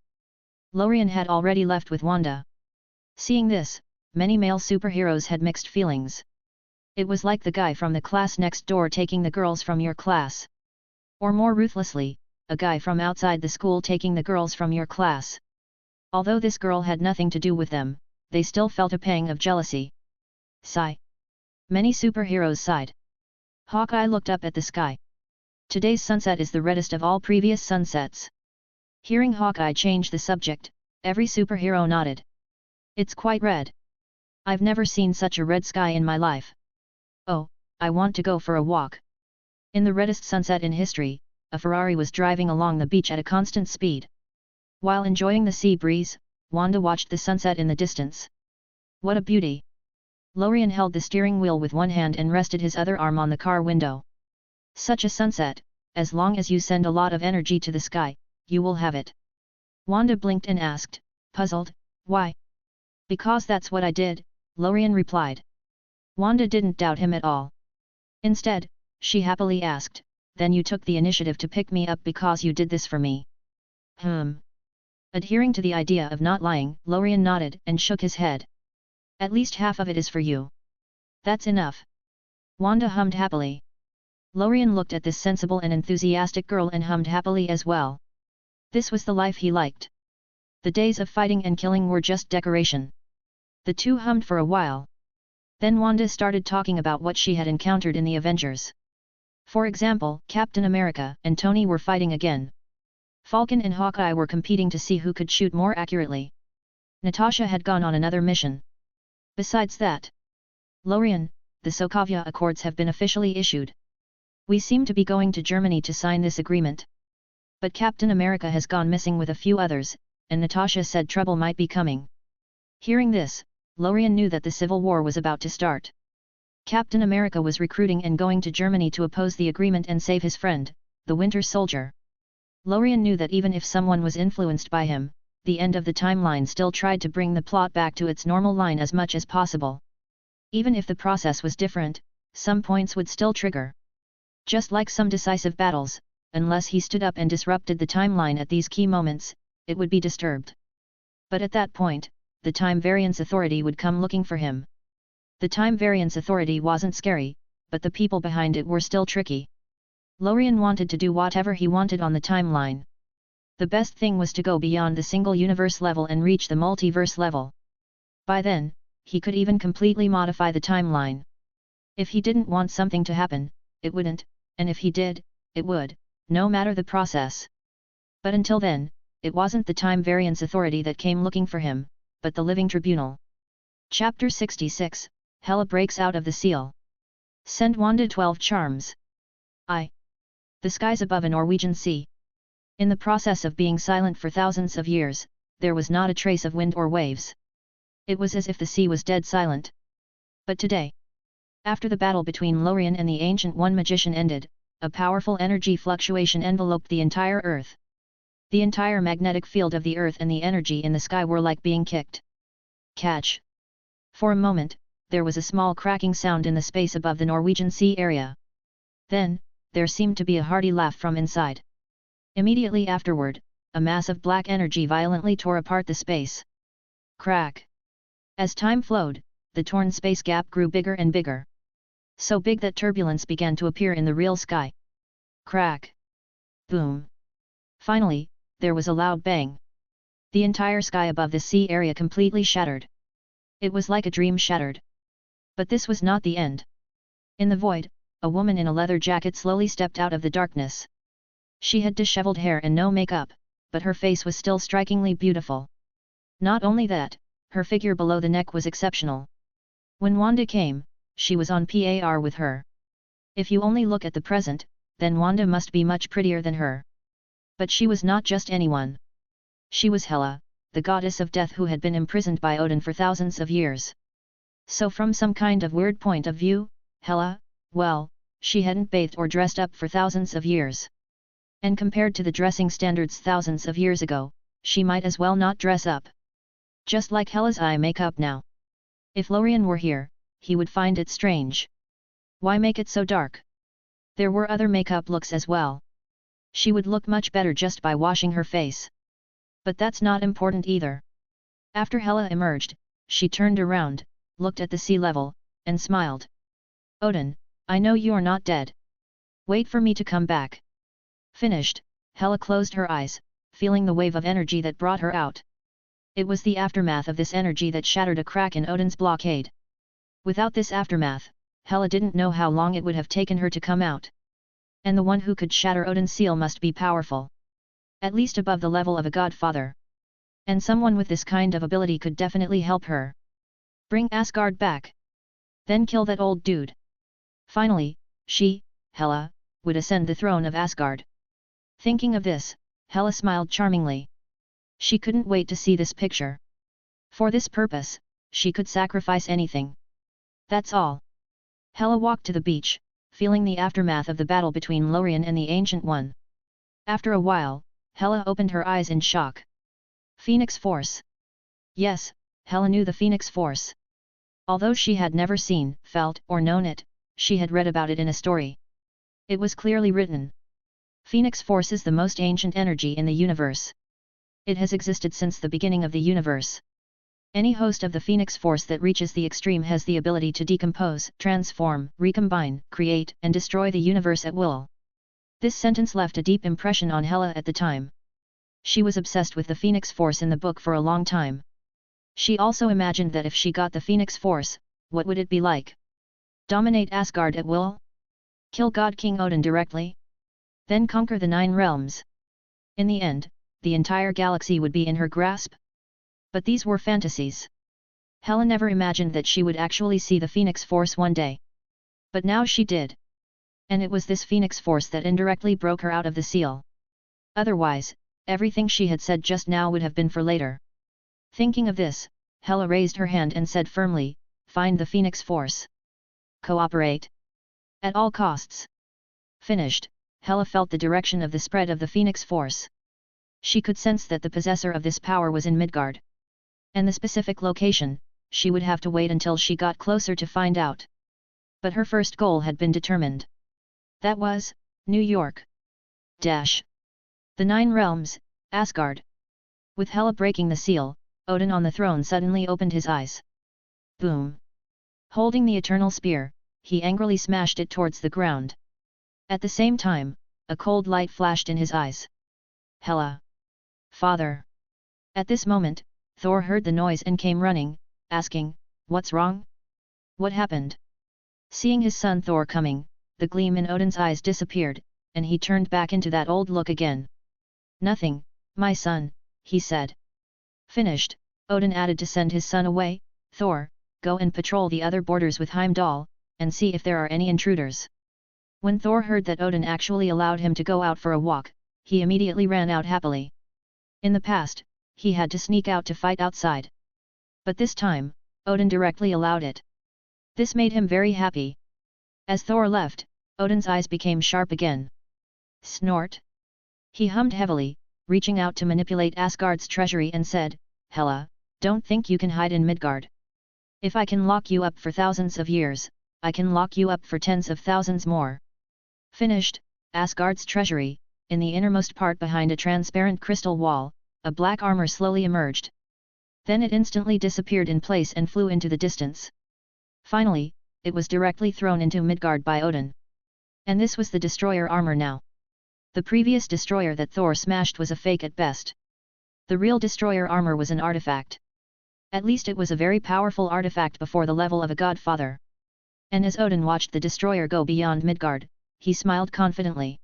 Lorien had already left with Wanda. Seeing this, many male superheroes had mixed feelings. It was like the guy from the class next door taking the girls from your class. Or more ruthlessly, a guy from outside the school taking the girls from your class. Although this girl had nothing to do with them, they still felt a pang of jealousy. Sigh. Many superheroes sighed. Hawkeye looked up at the sky. Today's sunset is the reddest of all previous sunsets. Hearing Hawkeye change the subject, every superhero nodded. It's quite red. I've never seen such a red sky in my life. Oh, I want to go for a walk. In the reddest sunset in history, a Ferrari was driving along the beach at a constant speed. While enjoying the sea breeze, Wanda watched the sunset in the distance. What a beauty! Lorien held the steering wheel with one hand and rested his other arm on the car window. Such a sunset, as long as you send a lot of energy to the sky, you will have it. Wanda blinked and asked, puzzled, why? Because that's what I did, Lorien replied. Wanda didn't doubt him at all. Instead, she happily asked, then you took the initiative to pick me up because you did this for me. Adhering to the idea of not lying, Lorien nodded and shook his head. At least half of it is for you. That's enough. Wanda hummed happily. Lorien looked at this sensible and enthusiastic girl and hummed happily as well. This was the life he liked. The days of fighting and killing were just decoration. The two hummed for a while. Then Wanda started talking about what she had encountered in the Avengers. For example, Captain America and Tony were fighting again. Falcon and Hawkeye were competing to see who could shoot more accurately. Natasha had gone on another mission. Besides that, Lorien, the Sokovia Accords have been officially issued. We seem to be going to Germany to sign this agreement. But Captain America has gone missing with a few others, and Natasha said trouble might be coming. Hearing this, Lorien knew that the civil war was about to start. Captain America was recruiting and going to Germany to oppose the agreement and save his friend, the Winter Soldier. Lorien knew that even if someone was influenced by him, the end of the timeline still tried to bring the plot back to its normal line as much as possible. Even if the process was different, some points would still trigger. Just like some decisive battles, unless he stood up and disrupted the timeline at these key moments, it would be disturbed. But at that point, the Time Variance Authority would come looking for him. The Time Variance Authority wasn't scary, but the people behind it were still tricky. Lorien wanted to do whatever he wanted on the timeline. The best thing was to go beyond the single universe level and reach the multiverse level. By then, he could even completely modify the timeline. If he didn't want something to happen, it wouldn't, and if he did, it would, no matter the process. But until then, it wasn't the Time Variance Authority that came looking for him, but the Living Tribunal. Chapter 66, Hela breaks out of the seal. Send Wanda 12 charms. The skies above a Norwegian sea. In the process of being silent for thousands of years, there was not a trace of wind or waves. It was as if the sea was dead silent. But today, after the battle between Lorien and the Ancient One magician ended, a powerful energy fluctuation enveloped the entire Earth. The entire magnetic field of the Earth and the energy in the sky were like being kicked. Catch! For a moment, there was a small cracking sound in the space above the Norwegian Sea area. Then, there seemed to be a hearty laugh from inside. Immediately afterward, a mass of black energy violently tore apart the space. Crack! As time flowed, the torn space gap grew bigger and bigger. So big that turbulence began to appear in the real sky. Crack! Boom! Finally, there was a loud bang. The entire sky above the sea area completely shattered. It was like a dream shattered. But this was not the end. In the void, a woman in a leather jacket slowly stepped out of the darkness. She had disheveled hair and no makeup, but her face was still strikingly beautiful. Not only that, her figure below the neck was exceptional. When Wanda came, she was on par with her. If you only look at the present, then Wanda must be much prettier than her. But she was not just anyone. She was Hela, the goddess of death who had been imprisoned by Odin for thousands of years. So from some kind of weird point of view, Hela, well, she hadn't bathed or dressed up for thousands of years. And compared to the dressing standards thousands of years ago, she might as well not dress up. Just like Hela's eye makeup now. If Lorien were here, he would find it strange. Why make it so dark? There were other makeup looks as well. She would look much better just by washing her face. But that's not important either. After Hela emerged, she turned around, looked at the sea level, and smiled. Odin, I know you are not dead. Wait for me to come back. Finished, Hela closed her eyes, feeling the wave of energy that brought her out. It was the aftermath of this energy that shattered a crack in Odin's blockade. Without this aftermath, Hela didn't know how long it would have taken her to come out. And the one who could shatter Odin's seal must be powerful. At least above the level of a godfather. And someone with this kind of ability could definitely help her. Bring Asgard back. Then kill that old dude. Finally, she, Hela, would ascend the throne of Asgard. Thinking of this, Hela smiled charmingly. She couldn't wait to see this picture. For this purpose, she could sacrifice anything. That's all. Hela walked to the beach, feeling the aftermath of the battle between Lorien and the Ancient One. After a while, Hela opened her eyes in shock. Phoenix Force. Yes, Hela knew the Phoenix Force. Although she had never seen, felt, or known it, she had read about it in a story. It was clearly written. Phoenix Force is the most ancient energy in the universe. It has existed since the beginning of the universe. Any host of the Phoenix Force that reaches the extreme has the ability to decompose, transform, recombine, create, and destroy the universe at will. This sentence left a deep impression on Hela at the time. She was obsessed with the Phoenix Force in the book for a long time. She also imagined that if she got the Phoenix Force, what would it be like? Dominate Asgard at will? Kill God King Odin directly? Then conquer the 9 realms. In the end, the entire galaxy would be in her grasp? But these were fantasies. Hela never imagined that she would actually see the Phoenix Force one day. But now she did. And it was this Phoenix Force that indirectly broke her out of the seal. Otherwise, everything she had said just now would have been for later. Thinking of this, Hela raised her hand and said firmly, "Find the Phoenix Force. Cooperate. At all costs." Finished, Hela felt the direction of the spread of the Phoenix Force. She could sense that the possessor of this power was in Midgard. And the specific location, she would have to wait until she got closer to find out. But her first goal had been determined. That was, New York. The 9 realms, Asgard. With Hela breaking the seal, Odin on the throne suddenly opened his eyes. Boom! Holding the eternal spear, he angrily smashed it towards the ground. At the same time, a cold light flashed in his eyes. Hela! Father! At this moment, Thor heard the noise and came running, asking, "What's wrong? What happened?" Seeing his son Thor coming, the gleam in Odin's eyes disappeared, and he turned back into that old look again. "Nothing, my son," he said. Finished, Odin added to send his son away, "Thor, go and patrol the other borders with Heimdall, and see if there are any intruders." When Thor heard that Odin actually allowed him to go out for a walk, he immediately ran out happily. In the past, he had to sneak out to fight outside. But this time, Odin directly allowed it. This made him very happy. As Thor left, Odin's eyes became sharp again. Snort! He hummed heavily, reaching out to manipulate Asgard's treasury and said, "Hela, don't think you can hide in Midgard. If I can lock you up for thousands of years, I can lock you up for tens of thousands more." Finished, Asgard's treasury, in the innermost part behind a transparent crystal wall, a black armor slowly emerged. Then it instantly disappeared in place and flew into the distance. Finally, it was directly thrown into Midgard by Odin. And this was the destroyer armor now. The previous destroyer that Thor smashed was a fake at best. The real destroyer armor was an artifact. At least it was a very powerful artifact before the level of a godfather. And as Odin watched the destroyer go beyond Midgard, he smiled confidently.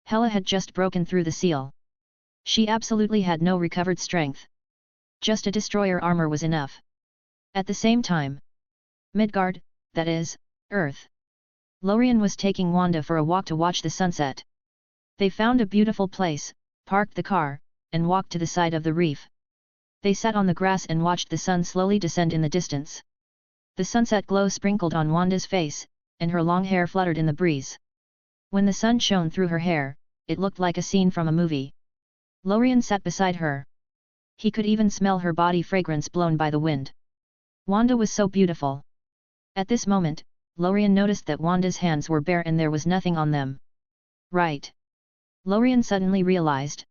Hela had just broken through the seal. She absolutely had no recovered strength. Just a destroyer armor was enough. At the same time, Midgard, that is, Earth. Lorien was taking Wanda for a walk to watch the sunset. They found a beautiful place, parked the car, and walked to the side of the reef. They sat on the grass and watched the sun slowly descend in the distance. The sunset glow sprinkled on Wanda's face, and her long hair fluttered in the breeze. When the sun shone through her hair, it looked like a scene from a movie. Lorien sat beside her. He could even smell her body fragrance blown by the wind. Wanda was so beautiful. At this moment, Lorien noticed that Wanda's hands were bare and there was nothing on them. Right. Lorien suddenly realized.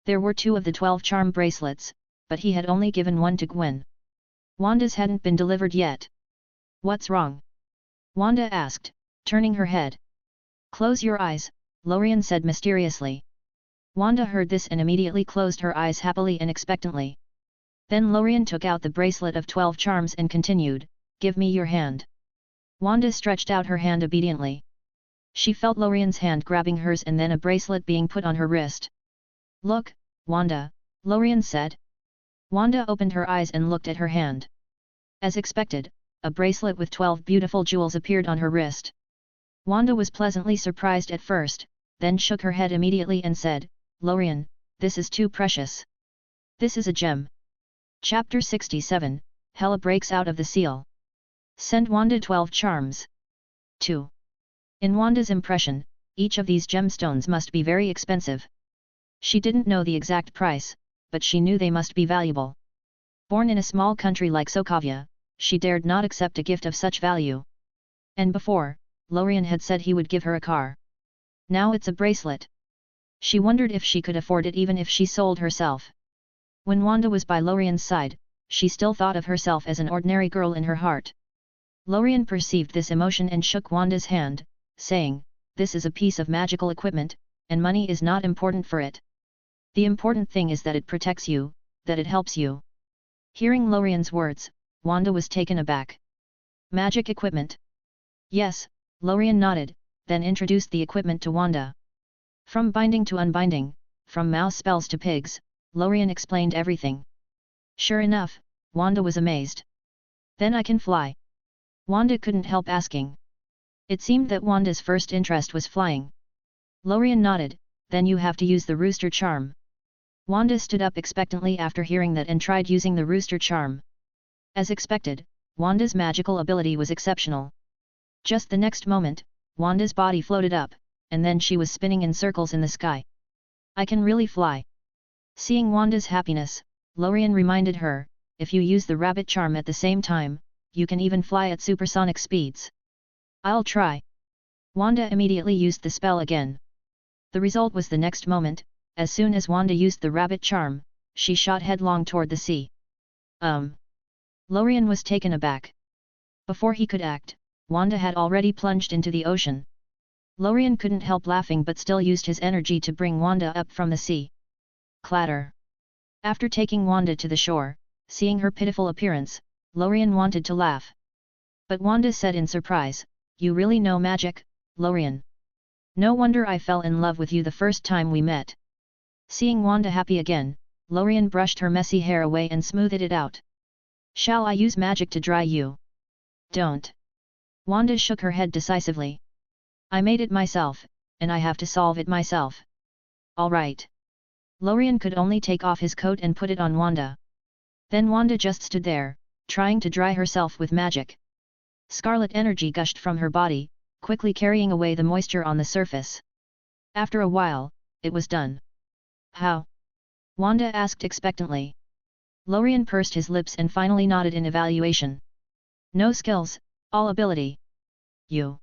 There were 2 of the 12 charm bracelets, but he had only given one to Gwen. Wanda's hadn't been delivered yet. "What's wrong?" Wanda asked, turning her head. "Close your eyes," Lorien said mysteriously. Wanda heard this and immediately closed her eyes happily and expectantly. Then Lorien took out the bracelet of 12 charms and continued, "Give me your hand." Wanda stretched out her hand obediently. She felt Lorien's hand grabbing hers and then a bracelet being put on her wrist. "Look, Wanda," Lorien said. Wanda opened her eyes and looked at her hand. As expected, a bracelet with 12 beautiful jewels appeared on her wrist. Wanda was pleasantly surprised at first, then shook her head immediately and said, "Lorien, this is too precious. This is a gem." Chapter 67, Hela breaks out of the seal. Send Wanda 12 charms. 2. In Wanda's impression, each of these gemstones must be very expensive. She didn't know the exact price, but she knew they must be valuable. Born in a small country like Sokovia, she dared not accept a gift of such value. And before, Lorien had said he would give her a car. Now it's a bracelet. She wondered if she could afford it even if she sold herself. When Wanda was by Lorien's side, she still thought of herself as an ordinary girl in her heart. Lorien perceived this emotion and shook Wanda's hand, saying, "This is a piece of magical equipment, and money is not important for it. The important thing is that it protects you, that it helps you." Hearing Lorien's words, Wanda was taken aback. "Magic equipment?" "Yes," Lorien nodded, then introduced the equipment to Wanda. From binding to unbinding, from mouse spells to pigs, Lorien explained everything. Sure enough, Wanda was amazed. Then I can fly? Wanda couldn't help asking. It seemed that Wanda's first interest was flying. Lorien nodded, then you have to use the rooster charm. Wanda stood up expectantly after hearing that and tried using the rooster charm. As expected, Wanda's magical ability was exceptional. Just the next moment, Wanda's body floated up, and then she was spinning in circles in the sky. I can really fly. Seeing Wanda's happiness, Lorien reminded her, if you use the rabbit charm at the same time, you can even fly at supersonic speeds. I'll try. Wanda immediately used the spell again. The result was the next moment, as soon as Wanda used the rabbit charm, she shot headlong toward the sea. Lorien was taken aback. Before he could act, Wanda had already plunged into the ocean. Lorien couldn't help laughing but still used his energy to bring Wanda up from the sea. Clatter. After taking Wanda to the shore, seeing her pitiful appearance, Lorien wanted to laugh. But Wanda said in surprise, "You really know magic, Lorien? No wonder I fell in love with you the first time we met." Seeing Wanda happy again, Lorien brushed her messy hair away and smoothed it out. "Shall I use magic to dry you?" "Don't." Wanda shook her head decisively. "I made it myself, and I have to solve it myself." "All right." Lorien could only take off his coat and put it on Wanda. Then Wanda just stood there, trying to dry herself with magic. Scarlet energy gushed from her body, quickly carrying away the moisture on the surface. After a while, it was done. "How?" Wanda asked expectantly. Lorien pursed his lips and finally nodded in evaluation. "No skills, all ability." "You?"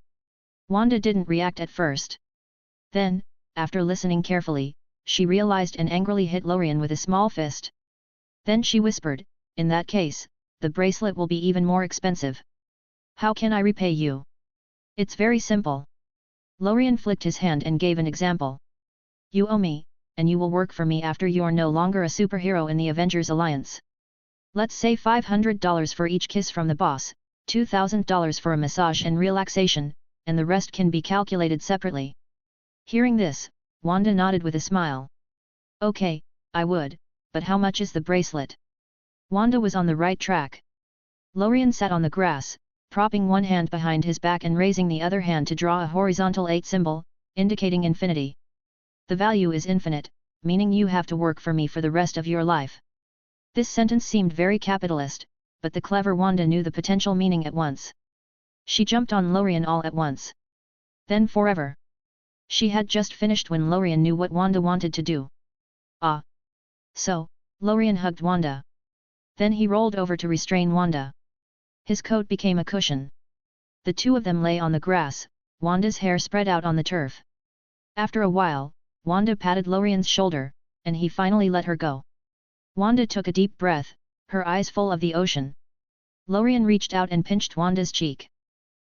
Wanda didn't react at first. Then, after listening carefully, she realized and angrily hit Lorien with a small fist. Then she whispered, "In that case, the bracelet will be even more expensive. How can I repay you?" "It's very simple." Lorien flicked his hand and gave an example. "You owe me, and you will work for me after you're no longer a superhero in the Avengers Alliance. Let's say $500 for each kiss from the boss, $2,000 for a massage and relaxation, and the rest can be calculated separately." Hearing this, Wanda nodded with a smile. "Okay, I would, but how much is the bracelet?" Wanda was on the right track. Lorien sat on the grass, propping one hand behind his back and raising the other hand to draw a horizontal 8 symbol, indicating infinity. "The value is infinite, meaning you have to work for me for the rest of your life." This sentence seemed very capitalist, but the clever Wanda knew the potential meaning at once. She jumped on Lorien all at once. Then forever. She had just finished when Lorien knew what Wanda wanted to do. "Ah!" So, Lorien hugged Wanda. Then he rolled over to restrain Wanda. His coat became a cushion. The two of them lay on the grass, Wanda's hair spread out on the turf. After a while, Wanda patted Lorien's shoulder, and he finally let her go. Wanda took a deep breath, her eyes full of the ocean. Lorien reached out and pinched Wanda's cheek.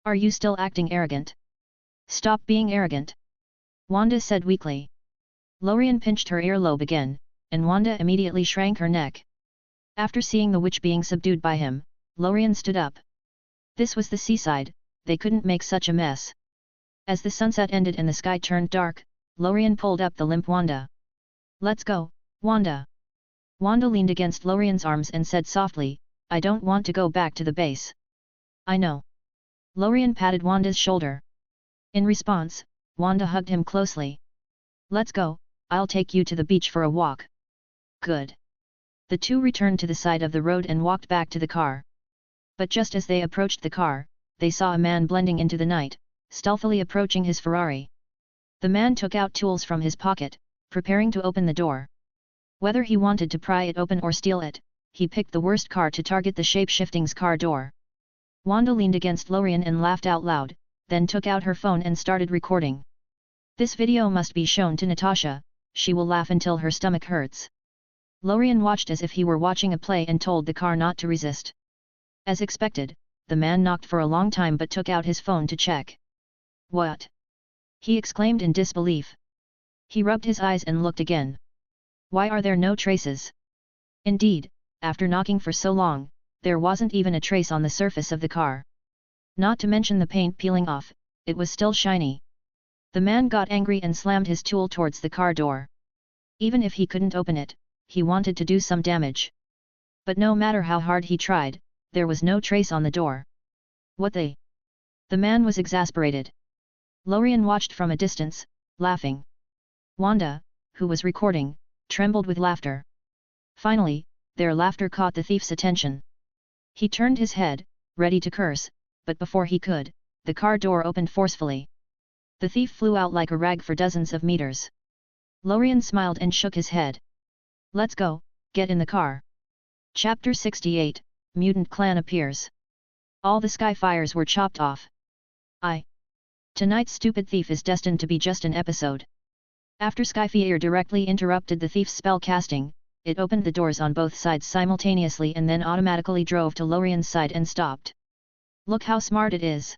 "Are you still acting arrogant? Stop being arrogant," Wanda said weakly. Lorien pinched her earlobe again, and Wanda immediately shrank her neck. After seeing the witch being subdued by him, Lorien stood up. This was the seaside, they couldn't make such a mess. As the sunset ended and the sky turned dark, Lorien pulled up the limp Wanda. "Let's go, Wanda." Wanda leaned against Lorien's arms and said softly, "I don't want to go back to the base." "I know." Lorien patted Wanda's shoulder. In response, Wanda hugged him closely. "Let's go, I'll take you to the beach for a walk." "Good." The two returned to the side of the road and walked back to the car. But just as they approached the car, they saw a man blending into the night, stealthily approaching his Ferrari. The man took out tools from his pocket, preparing to open the door. Whether he wanted to pry it open or steal it, he picked the worst car to target the shape-shifting's car door. Wanda leaned against Lorien and laughed out loud, then took out her phone and started recording. "This video must be shown to Natasha, she will laugh until her stomach hurts." Lorien watched as if he were watching a play and told the car not to resist. As expected, the man knocked for a long time but took out his phone to check. "What?" he exclaimed in disbelief. He rubbed his eyes and looked again. "Why are there no traces?" Indeed, after knocking for so long, there wasn't even a trace on the surface of the car. Not to mention the paint peeling off, it was still shiny. The man got angry and slammed his tool towards the car door. Even if he couldn't open it, he wanted to do some damage. But no matter how hard he tried, there was no trace on the door. What the? The man was exasperated. Lorien watched from a distance, laughing. Wanda, who was recording, trembled with laughter. Finally, their laughter caught the thief's attention. He turned his head, ready to curse, but before he could, the car door opened forcefully. The thief flew out like a rag for dozens of meters. Lorien smiled and shook his head. Let's go, get in the car. Chapter 68, Mutant Clan appears. All the Skyfires were chopped off. Tonight's stupid thief is destined to be just an episode. After Skyfire directly interrupted the thief's spell casting, it opened the doors on both sides simultaneously and then automatically drove to Lorien's side and stopped. Look how smart it is.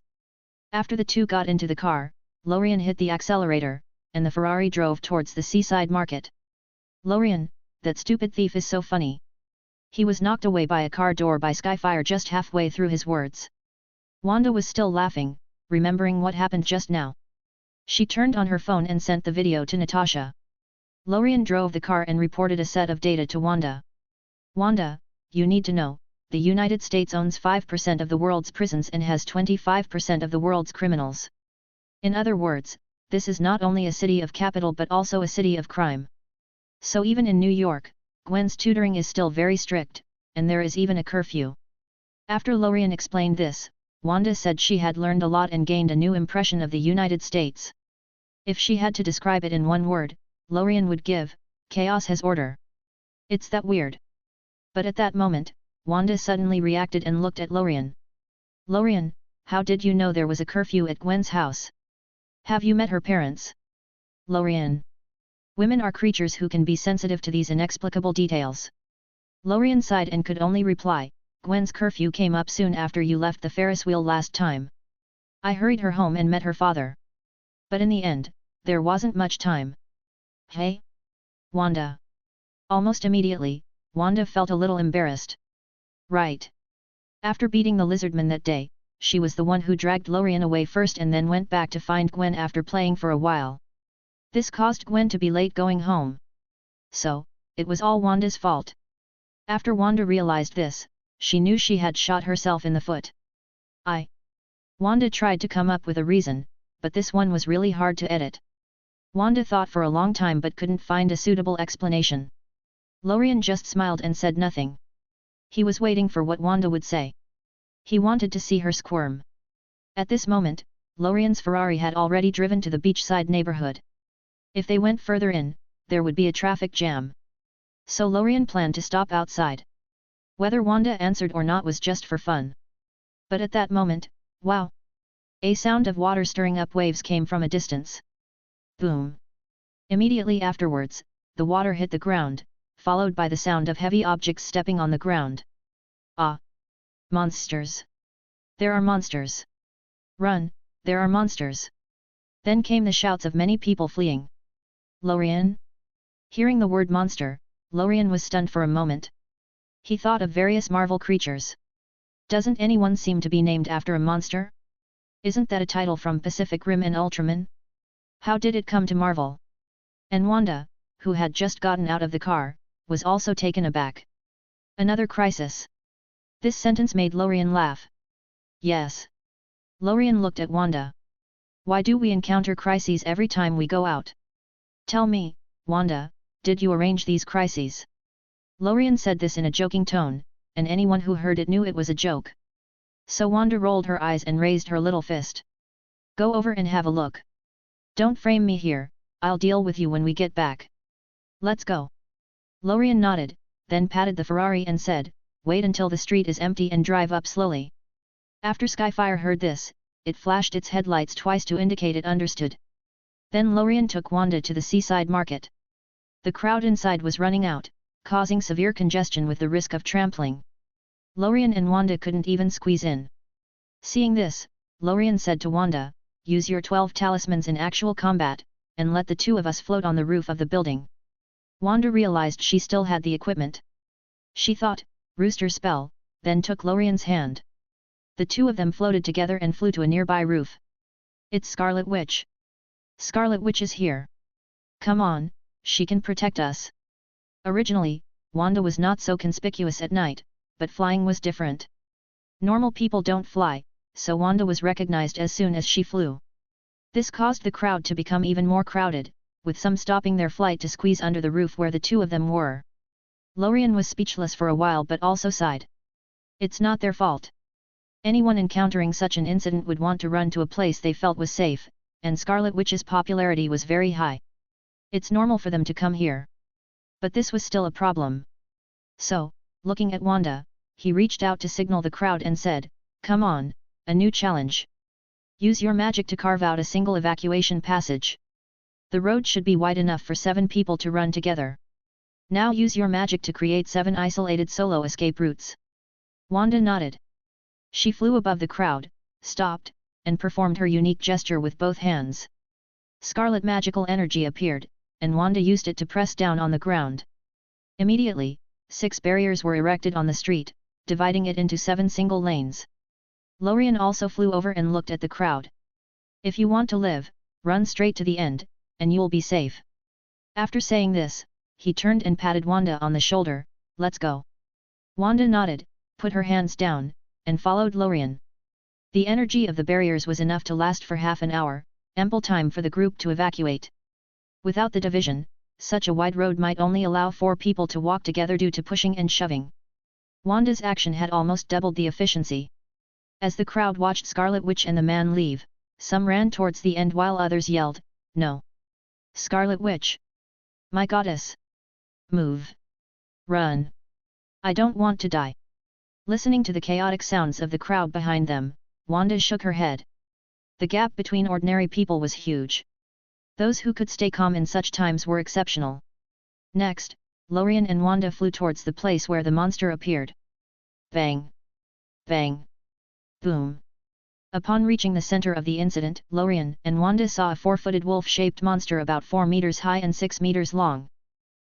After the two got into the car, Lorien hit the accelerator, and the Ferrari drove towards the seaside market. Lorien, that stupid thief is so funny. He was knocked away by a car door by Skyfire just halfway through his words. Wanda was still laughing, remembering what happened just now. She turned on her phone and sent the video to Natasha. Lorien drove the car and reported a set of data to Wanda. Wanda, you need to know, the United States owns 5% of the world's prisons and has 25% of the world's criminals. In other words, this is not only a city of capital but also a city of crime. So even in New York, Gwen's tutoring is still very strict, and there is even a curfew. After Lorien explained this, Wanda said she had learned a lot and gained a new impression of the United States. If she had to describe it in one word, Lorien would give, chaos has order. It's that weird. But at that moment, Wanda suddenly reacted and looked at Lorien. Lorien, how did you know there was a curfew at Gwen's house? Have you met her parents? Lorien. Women are creatures who can be sensitive to these inexplicable details. Lorien sighed and could only reply, Gwen's curfew came up soon after you left the Ferris wheel last time. I hurried her home and met her father. But in the end, there wasn't much time. Hey? Wanda. Almost immediately, Wanda felt a little embarrassed. Right. After beating the lizardman that day, she was the one who dragged Lorien away first and then went back to find Gwen after playing for a while. This caused Gwen to be late going home. So, it was all Wanda's fault. After Wanda realized this, she knew she had shot herself in the foot. Wanda tried to come up with a reason, but this one was really hard to edit. Wanda thought for a long time but couldn't find a suitable explanation. Lorien just smiled and said nothing. He was waiting for what Wanda would say. He wanted to see her squirm. At this moment, Lorien's Ferrari had already driven to the beachside neighborhood. If they went further in, there would be a traffic jam. So Lorien planned to stop outside. Whether Wanda answered or not was just for fun. But at that moment, wow! A sound of water stirring up waves came from a distance. Boom! Immediately afterwards, the water hit the ground, followed by the sound of heavy objects stepping on the ground. Ah! Monsters! There are monsters! Run, there are monsters! Then came the shouts of many people fleeing. Lorien? Hearing the word monster, Lorien was stunned for a moment. He thought of various Marvel creatures. Doesn't anyone seem to be named after a monster? Isn't that a title from Pacific Rim and Ultraman? How did it come to Marvel? And Wanda, who had just gotten out of the car, was also taken aback. Another crisis. This sentence made Lorien laugh. Yes. Lorien looked at Wanda. Why do we encounter crises every time we go out? Tell me, Wanda, did you arrange these crises? Lorien said this in a joking tone, and anyone who heard it knew it was a joke. So Wanda rolled her eyes and raised her little fist. Go over and have a look. Don't frame me here, I'll deal with you when we get back. Let's go. Lorien nodded, then patted the Ferrari and said, wait until the street is empty and drive up slowly. After Skyfire heard this, it flashed its headlights twice to indicate it understood. Then Lorien took Wanda to the seaside market. The crowd inside was running out, causing severe congestion with the risk of trampling. Lorien and Wanda couldn't even squeeze in. Seeing this, Lorien said to Wanda, use your 12 talismans in actual combat, and let the two of us float on the roof of the building. Wanda realized she still had the equipment. She thought, rooster spell, then took Lorien's hand. The two of them floated together and flew to a nearby roof. It's Scarlet Witch. Scarlet Witch is here. Come on, she can protect us. Originally, Wanda was not so conspicuous at night, but flying was different. Normal people don't fly, so Wanda was recognized as soon as she flew. This caused the crowd to become even more crowded, with some stopping their flight to squeeze under the roof where the two of them were. Lorien was speechless for a while but also sighed. It's not their fault. Anyone encountering such an incident would want to run to a place they felt was safe, and Scarlet Witch's popularity was very high. It's normal for them to come here. But this was still a problem. So, looking at Wanda, he reached out to signal the crowd and said, "Come on, a new challenge. Use your magic to carve out a single evacuation passage. The road should be wide enough for 7 people to run together. Now use your magic to create 7 isolated solo escape routes." Wanda nodded. She flew above the crowd, stopped, and performed her unique gesture with both hands. Scarlet magical energy appeared, and Wanda used it to press down on the ground. Immediately, 6 barriers were erected on the street, dividing it into 7 single lanes. Lorien also flew over and looked at the crowd. "If you want to live, run straight to the end, and you'll be safe." After saying this, he turned and patted Wanda on the shoulder. "Let's go." Wanda nodded, put her hands down, and followed Lorien. The energy of the barriers was enough to last for half an hour, ample time for the group to evacuate. Without the division, such a wide road might only allow 4 people to walk together due to pushing and shoving. Wanda's action had almost doubled the efficiency. As the crowd watched Scarlet Witch and the man leave, some ran towards the end while others yelled, "No! Scarlet Witch! My goddess! Move! Run! I don't want to die!" Listening to the chaotic sounds of the crowd behind them, Wanda shook her head. The gap between ordinary people was huge. Those who could stay calm in such times were exceptional. Next, Lorien and Wanda flew towards the place where the monster appeared. Bang! Bang! Boom! Upon reaching the center of the incident, Lorien and Wanda saw a 4-footed wolf-shaped monster about 4 meters high and 6 meters long.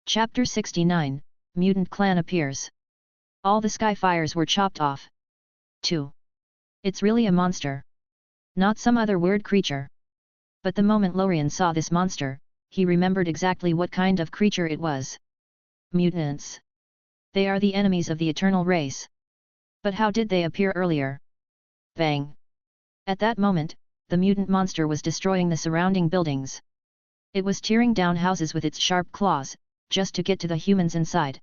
Chapter 69, Mutant Clan appears. All the skyfires were chopped off. 2. It's really a monster. Not some other weird creature. But the moment Lorien saw this monster, he remembered exactly what kind of creature it was. Mutants. They are the enemies of the eternal race. But how did they appear earlier? Bang! At that moment, the mutant monster was destroying the surrounding buildings. It was tearing down houses with its sharp claws, just to get to the humans inside.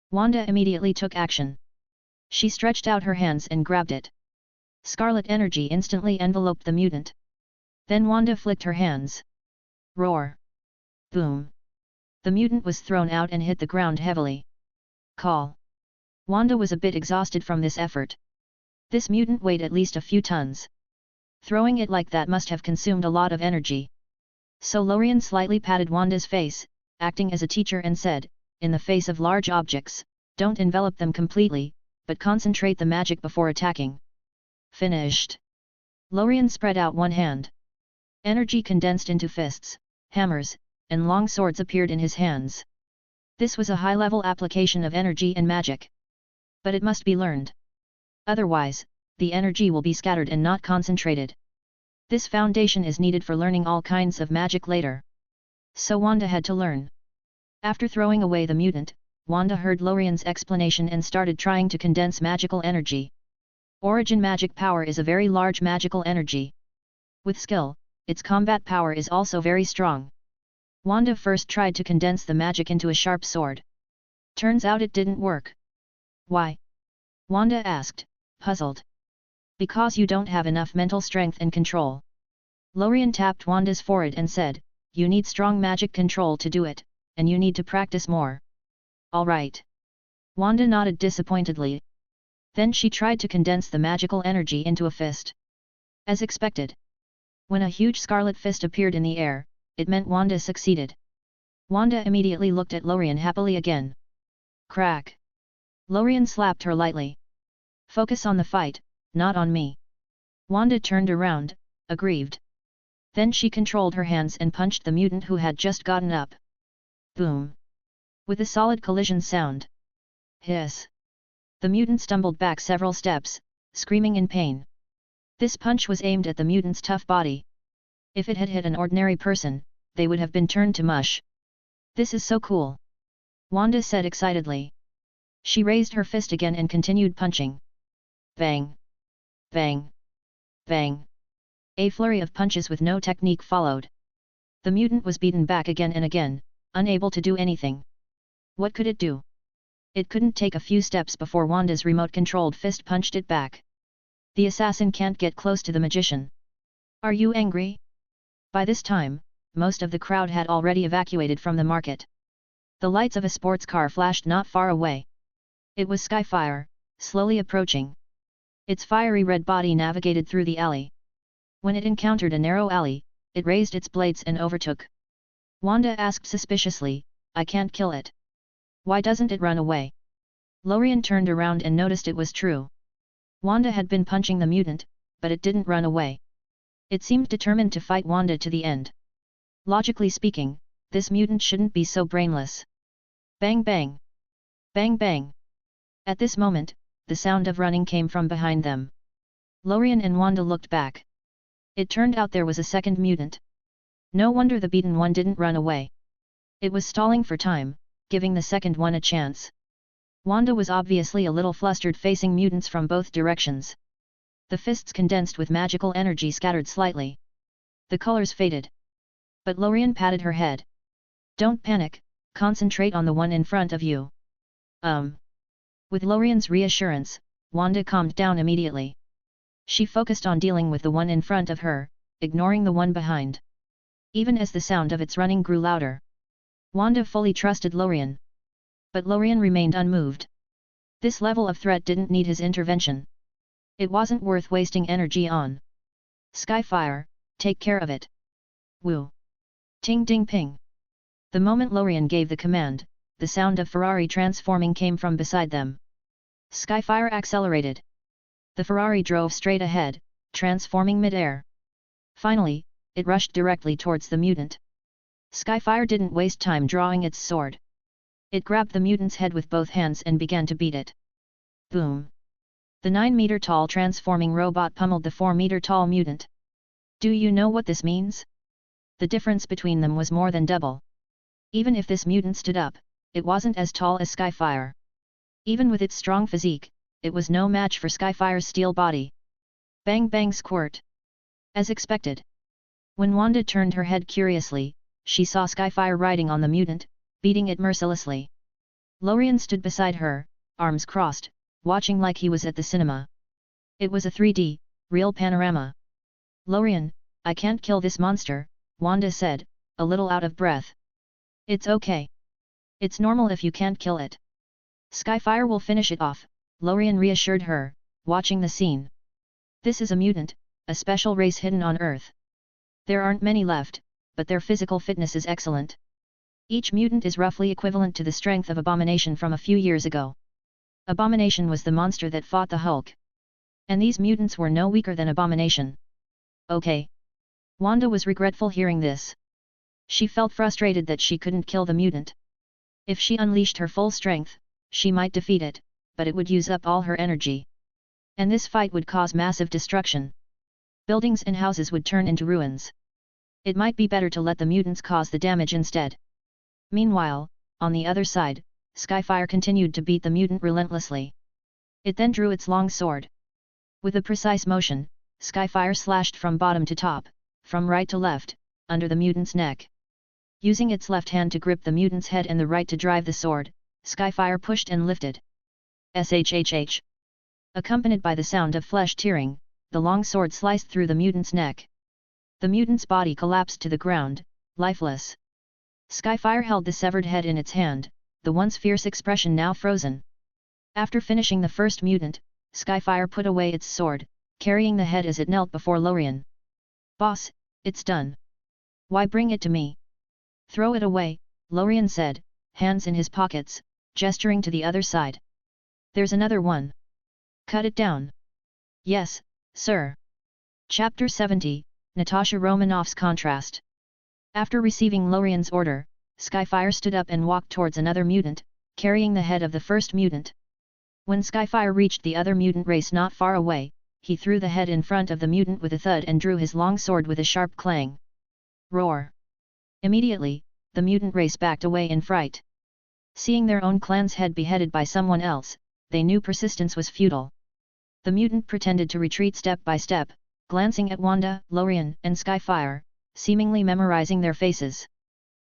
Wanda immediately took action. She stretched out her hands and grabbed it. Scarlet energy instantly enveloped the mutant. Then Wanda flicked her hands. Roar! Boom! The mutant was thrown out and hit the ground heavily. Call! Wanda was a bit exhausted from this effort. This mutant weighed at least a few tons. Throwing it like that must have consumed a lot of energy. So Lorien slightly patted Wanda's face, acting as a teacher, and said, "In the face of large objects, don't envelop them completely, but concentrate the magic before attacking." Finished. Lorien spread out one hand. Energy condensed into fists, hammers, and long swords appeared in his hands. This was a high-level application of energy and magic. But it must be learned. Otherwise, the energy will be scattered and not concentrated. This foundation is needed for learning all kinds of magic later. So Wanda had to learn. After throwing away the mutant, Wanda heard Lorien's explanation and started trying to condense magical energy. Origin magic power is a very large magical energy. With skill, its combat power is also very strong. Wanda first tried to condense the magic into a sharp sword. Turns out it didn't work. Why? Wanda asked, puzzled. Because you don't have enough mental strength and control. Lorien tapped Wanda's forehead and said, "You need strong magic control to do it, and you need to practice more." All right. Wanda nodded disappointedly. Then she tried to condense the magical energy into a fist. As expected. When a huge scarlet fist appeared in the air, it meant Wanda succeeded. Wanda immediately looked at Lorien happily again. Crack! Lorien slapped her lightly. Focus on the fight, not on me. Wanda turned around, aggrieved. Then she controlled her hands and punched the mutant who had just gotten up. Boom! With a solid collision sound. Hiss! The mutant stumbled back several steps, screaming in pain. This punch was aimed at the mutant's tough body. If it had hit an ordinary person, they would have been turned to mush. This is so cool! Wanda said excitedly. She raised her fist again and continued punching. Bang! Bang! Bang! A flurry of punches with no technique followed. The mutant was beaten back again and again, unable to do anything. What could it do? It couldn't take a few steps before Wanda's remote-controlled fist punched it back. The assassin can't get close to the magician. Are you angry? By this time, most of the crowd had already evacuated from the market. The lights of a sports car flashed not far away. It was Skyfire, slowly approaching. Its fiery red body navigated through the alley. When it encountered a narrow alley, it raised its blades and overtook. Wanda asked suspiciously, I can't kill it. Why doesn't it run away? Lorien turned around and noticed it was true. Wanda had been punching the mutant, but it didn't run away. It seemed determined to fight Wanda to the end. Logically speaking, this mutant shouldn't be so brainless. Bang bang! Bang bang! At this moment, the sound of running came from behind them. Lorien and Wanda looked back. It turned out there was a second mutant. No wonder the beaten one didn't run away. It was stalling for time, giving the second one a chance. Wanda was obviously a little flustered facing mutants from both directions. The fists condensed with magical energy scattered slightly. The colors faded. But Lorien patted her head. Don't panic, concentrate on the one in front of you. With Lorien's reassurance, Wanda calmed down immediately. She focused on dealing with the one in front of her, ignoring the one behind. Even as the sound of its running grew louder, Wanda fully trusted Lorien. But Lorien remained unmoved. This level of threat didn't need his intervention. It wasn't worth wasting energy on. Skyfire, take care of it. Woo! Ting ding ping! The moment Lorien gave the command, the sound of Ferrari transforming came from beside them. Skyfire accelerated. The Ferrari drove straight ahead, transforming mid-air. Finally, it rushed directly towards the mutant. Skyfire didn't waste time drawing its sword. It grabbed the mutant's head with both hands and began to beat it. Boom! The 9-meter-tall transforming robot pummeled the 4-meter-tall mutant. Do you know what this means? The difference between them was more than double. Even if this mutant stood up, it wasn't as tall as Skyfire. Even with its strong physique, it was no match for Skyfire's steel body. Bang bang squirt! As expected. When Wanda turned her head curiously, she saw Skyfire riding on the mutant, beating it mercilessly. Lorien stood beside her, arms crossed, watching like he was at the cinema. It was a 3D, real panorama. Lorien, I can't kill this monster, Wanda said, a little out of breath. It's okay. It's normal if you can't kill it. Skyfire will finish it off, Lorien reassured her, watching the scene. This is a mutant, a special race hidden on Earth. There aren't many left, but their physical fitness is excellent. Each mutant is roughly equivalent to the strength of Abomination from a few years ago. Abomination was the monster that fought the Hulk. And these mutants were no weaker than Abomination. Okay. Wanda was regretful hearing this. She felt frustrated that she couldn't kill the mutant. If she unleashed her full strength, she might defeat it, but it would use up all her energy. And this fight would cause massive destruction. Buildings and houses would turn into ruins. It might be better to let the mutants cause the damage instead. Meanwhile, on the other side, Skyfire continued to beat the mutant relentlessly. It then drew its long sword. With a precise motion, Skyfire slashed from bottom to top, from right to left, under the mutant's neck. Using its left hand to grip the mutant's head and the right to drive the sword, Skyfire pushed and lifted. SHHH. Accompanied by the sound of flesh tearing, the long sword sliced through the mutant's neck. The mutant's body collapsed to the ground, lifeless. Skyfire held the severed head in its hand, the once fierce expression now frozen. After finishing the first mutant, Skyfire put away its sword, carrying the head as it knelt before Lorien. Boss, it's done. Why bring it to me? Throw it away, Lorien said, hands in his pockets, gesturing to the other side. There's another one. Cut it down. Yes, sir. Chapter 70, Natasha Romanoff's Contrast. After receiving Lorien's order, Skyfire stood up and walked towards another mutant, carrying the head of the first mutant. When Skyfire reached the other mutant race not far away, he threw the head in front of the mutant with a thud and drew his long sword with a sharp clang. Roar! Immediately, the mutant race backed away in fright. Seeing their own clan's head beheaded by someone else, they knew persistence was futile. The mutant pretended to retreat step by step, glancing at Wanda, Lorien, and Skyfire, seemingly memorizing their faces.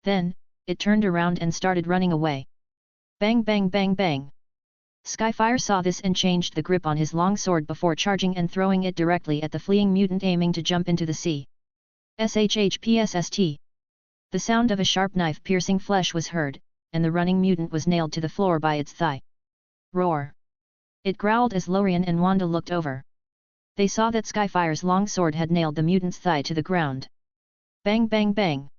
Then, it turned around and started running away. Bang bang bang bang! Skyfire saw this and changed the grip on his long sword before charging and throwing it directly at the fleeing mutant aiming to jump into the sea. SHHPSST! The sound of a sharp knife piercing flesh was heard, and the running mutant was nailed to the floor by its thigh. Roar! It growled as Lorien and Wanda looked over. They saw that Skyfire's long sword had nailed the mutant's thigh to the ground. Bang bang bang!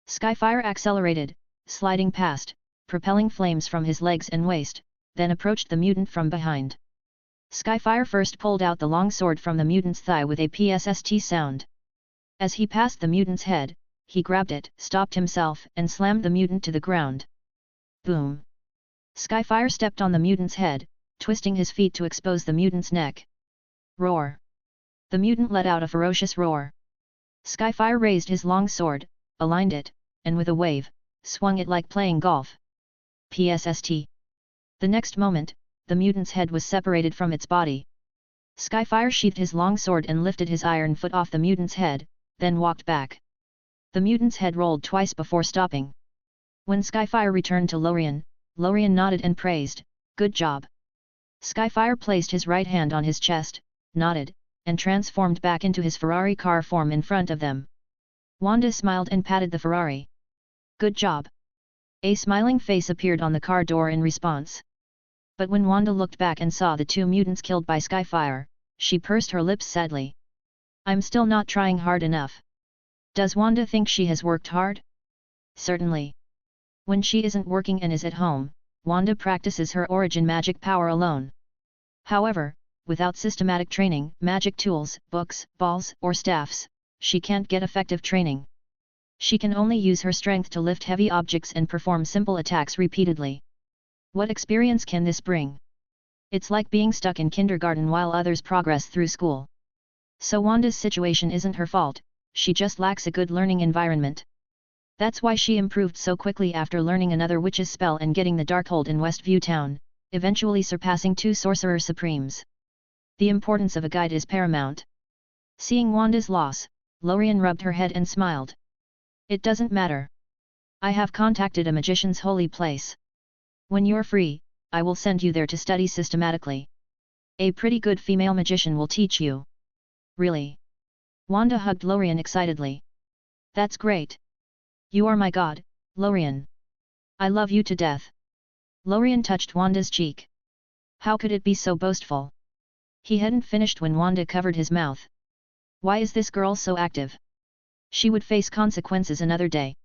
Skyfire accelerated, sliding past, propelling flames from his legs and waist, then approached the mutant from behind. Skyfire first pulled out the long sword from the mutant's thigh with a PSST sound. As he passed the mutant's head, he grabbed it, stopped himself, and slammed the mutant to the ground. Boom! Skyfire stepped on the mutant's head, twisting his feet to expose the mutant's neck. Roar! The mutant let out a ferocious roar. Skyfire raised his long sword, aligned it, and with a wave, swung it like playing golf. PSST! The next moment, the mutant's head was separated from its body. Skyfire sheathed his long sword and lifted his iron foot off the mutant's head, then walked back. The mutant's head rolled twice before stopping. When Skyfire returned to Lorien, Lorien nodded and praised, "Good job." Skyfire placed his right hand on his chest, nodded, and transformed back into his Ferrari car form in front of them. Wanda smiled and patted the Ferrari. "Good job." A smiling face appeared on the car door in response. But when Wanda looked back and saw the two mutants killed by Skyfire, she pursed her lips sadly. "I'm still not trying hard enough." Does Wanda think she has worked hard? Certainly. When she isn't working and is at home, Wanda practices her origin magic power alone. However, without systematic training, magic tools, books, balls, or staffs, she can't get effective training. She can only use her strength to lift heavy objects and perform simple attacks repeatedly. What experience can this bring? It's like being stuck in kindergarten while others progress through school. So Wanda's situation isn't her fault, she just lacks a good learning environment. That's why she improved so quickly after learning another witch's spell and getting the Darkhold in Westview Town, eventually surpassing 2 Sorcerer Supremes. The importance of a guide is paramount. Seeing Wanda's loss, Lorien rubbed her head and smiled. "It doesn't matter. I have contacted a magician's holy place. When you're free, I will send you there to study systematically. A pretty good female magician will teach you." "Really?" Wanda hugged Lorien excitedly. "That's great. You are my god, Lorien. I love you to death." Lorien touched Wanda's cheek. How could it be so boastful? He hadn't finished when Wanda covered his mouth. Why is this girl so active? She would face consequences another day.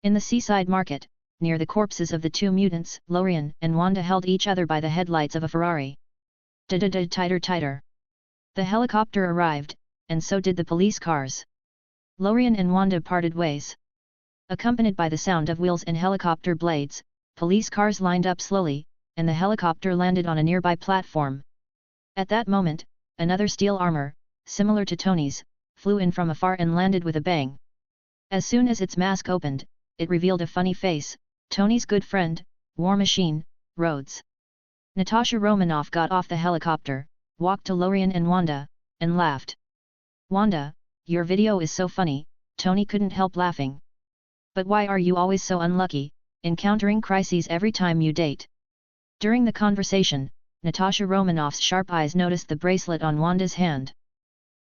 In the seaside market, near the corpses of the two mutants, Lorien and Wanda held each other by the headlights of a Ferrari. Tighter tighter. The helicopter arrived, and so did the police cars. Lorien and Wanda parted ways. Accompanied by the sound of wheels and helicopter blades, police cars lined up slowly, and the helicopter landed on a nearby platform. At that moment, another steel armor, similar to Tony's, flew in from afar and landed with a bang. As soon as its mask opened, it revealed a funny face, Tony's good friend, War Machine, Rhodes. Natasha Romanoff got off the helicopter, walked to Lorien and Wanda, and laughed. "Wanda, your video is so funny," Tony couldn't help laughing. "But why are you always so unlucky, encountering crises every time you date?" During the conversation, Natasha Romanoff's sharp eyes noticed the bracelet on Wanda's hand.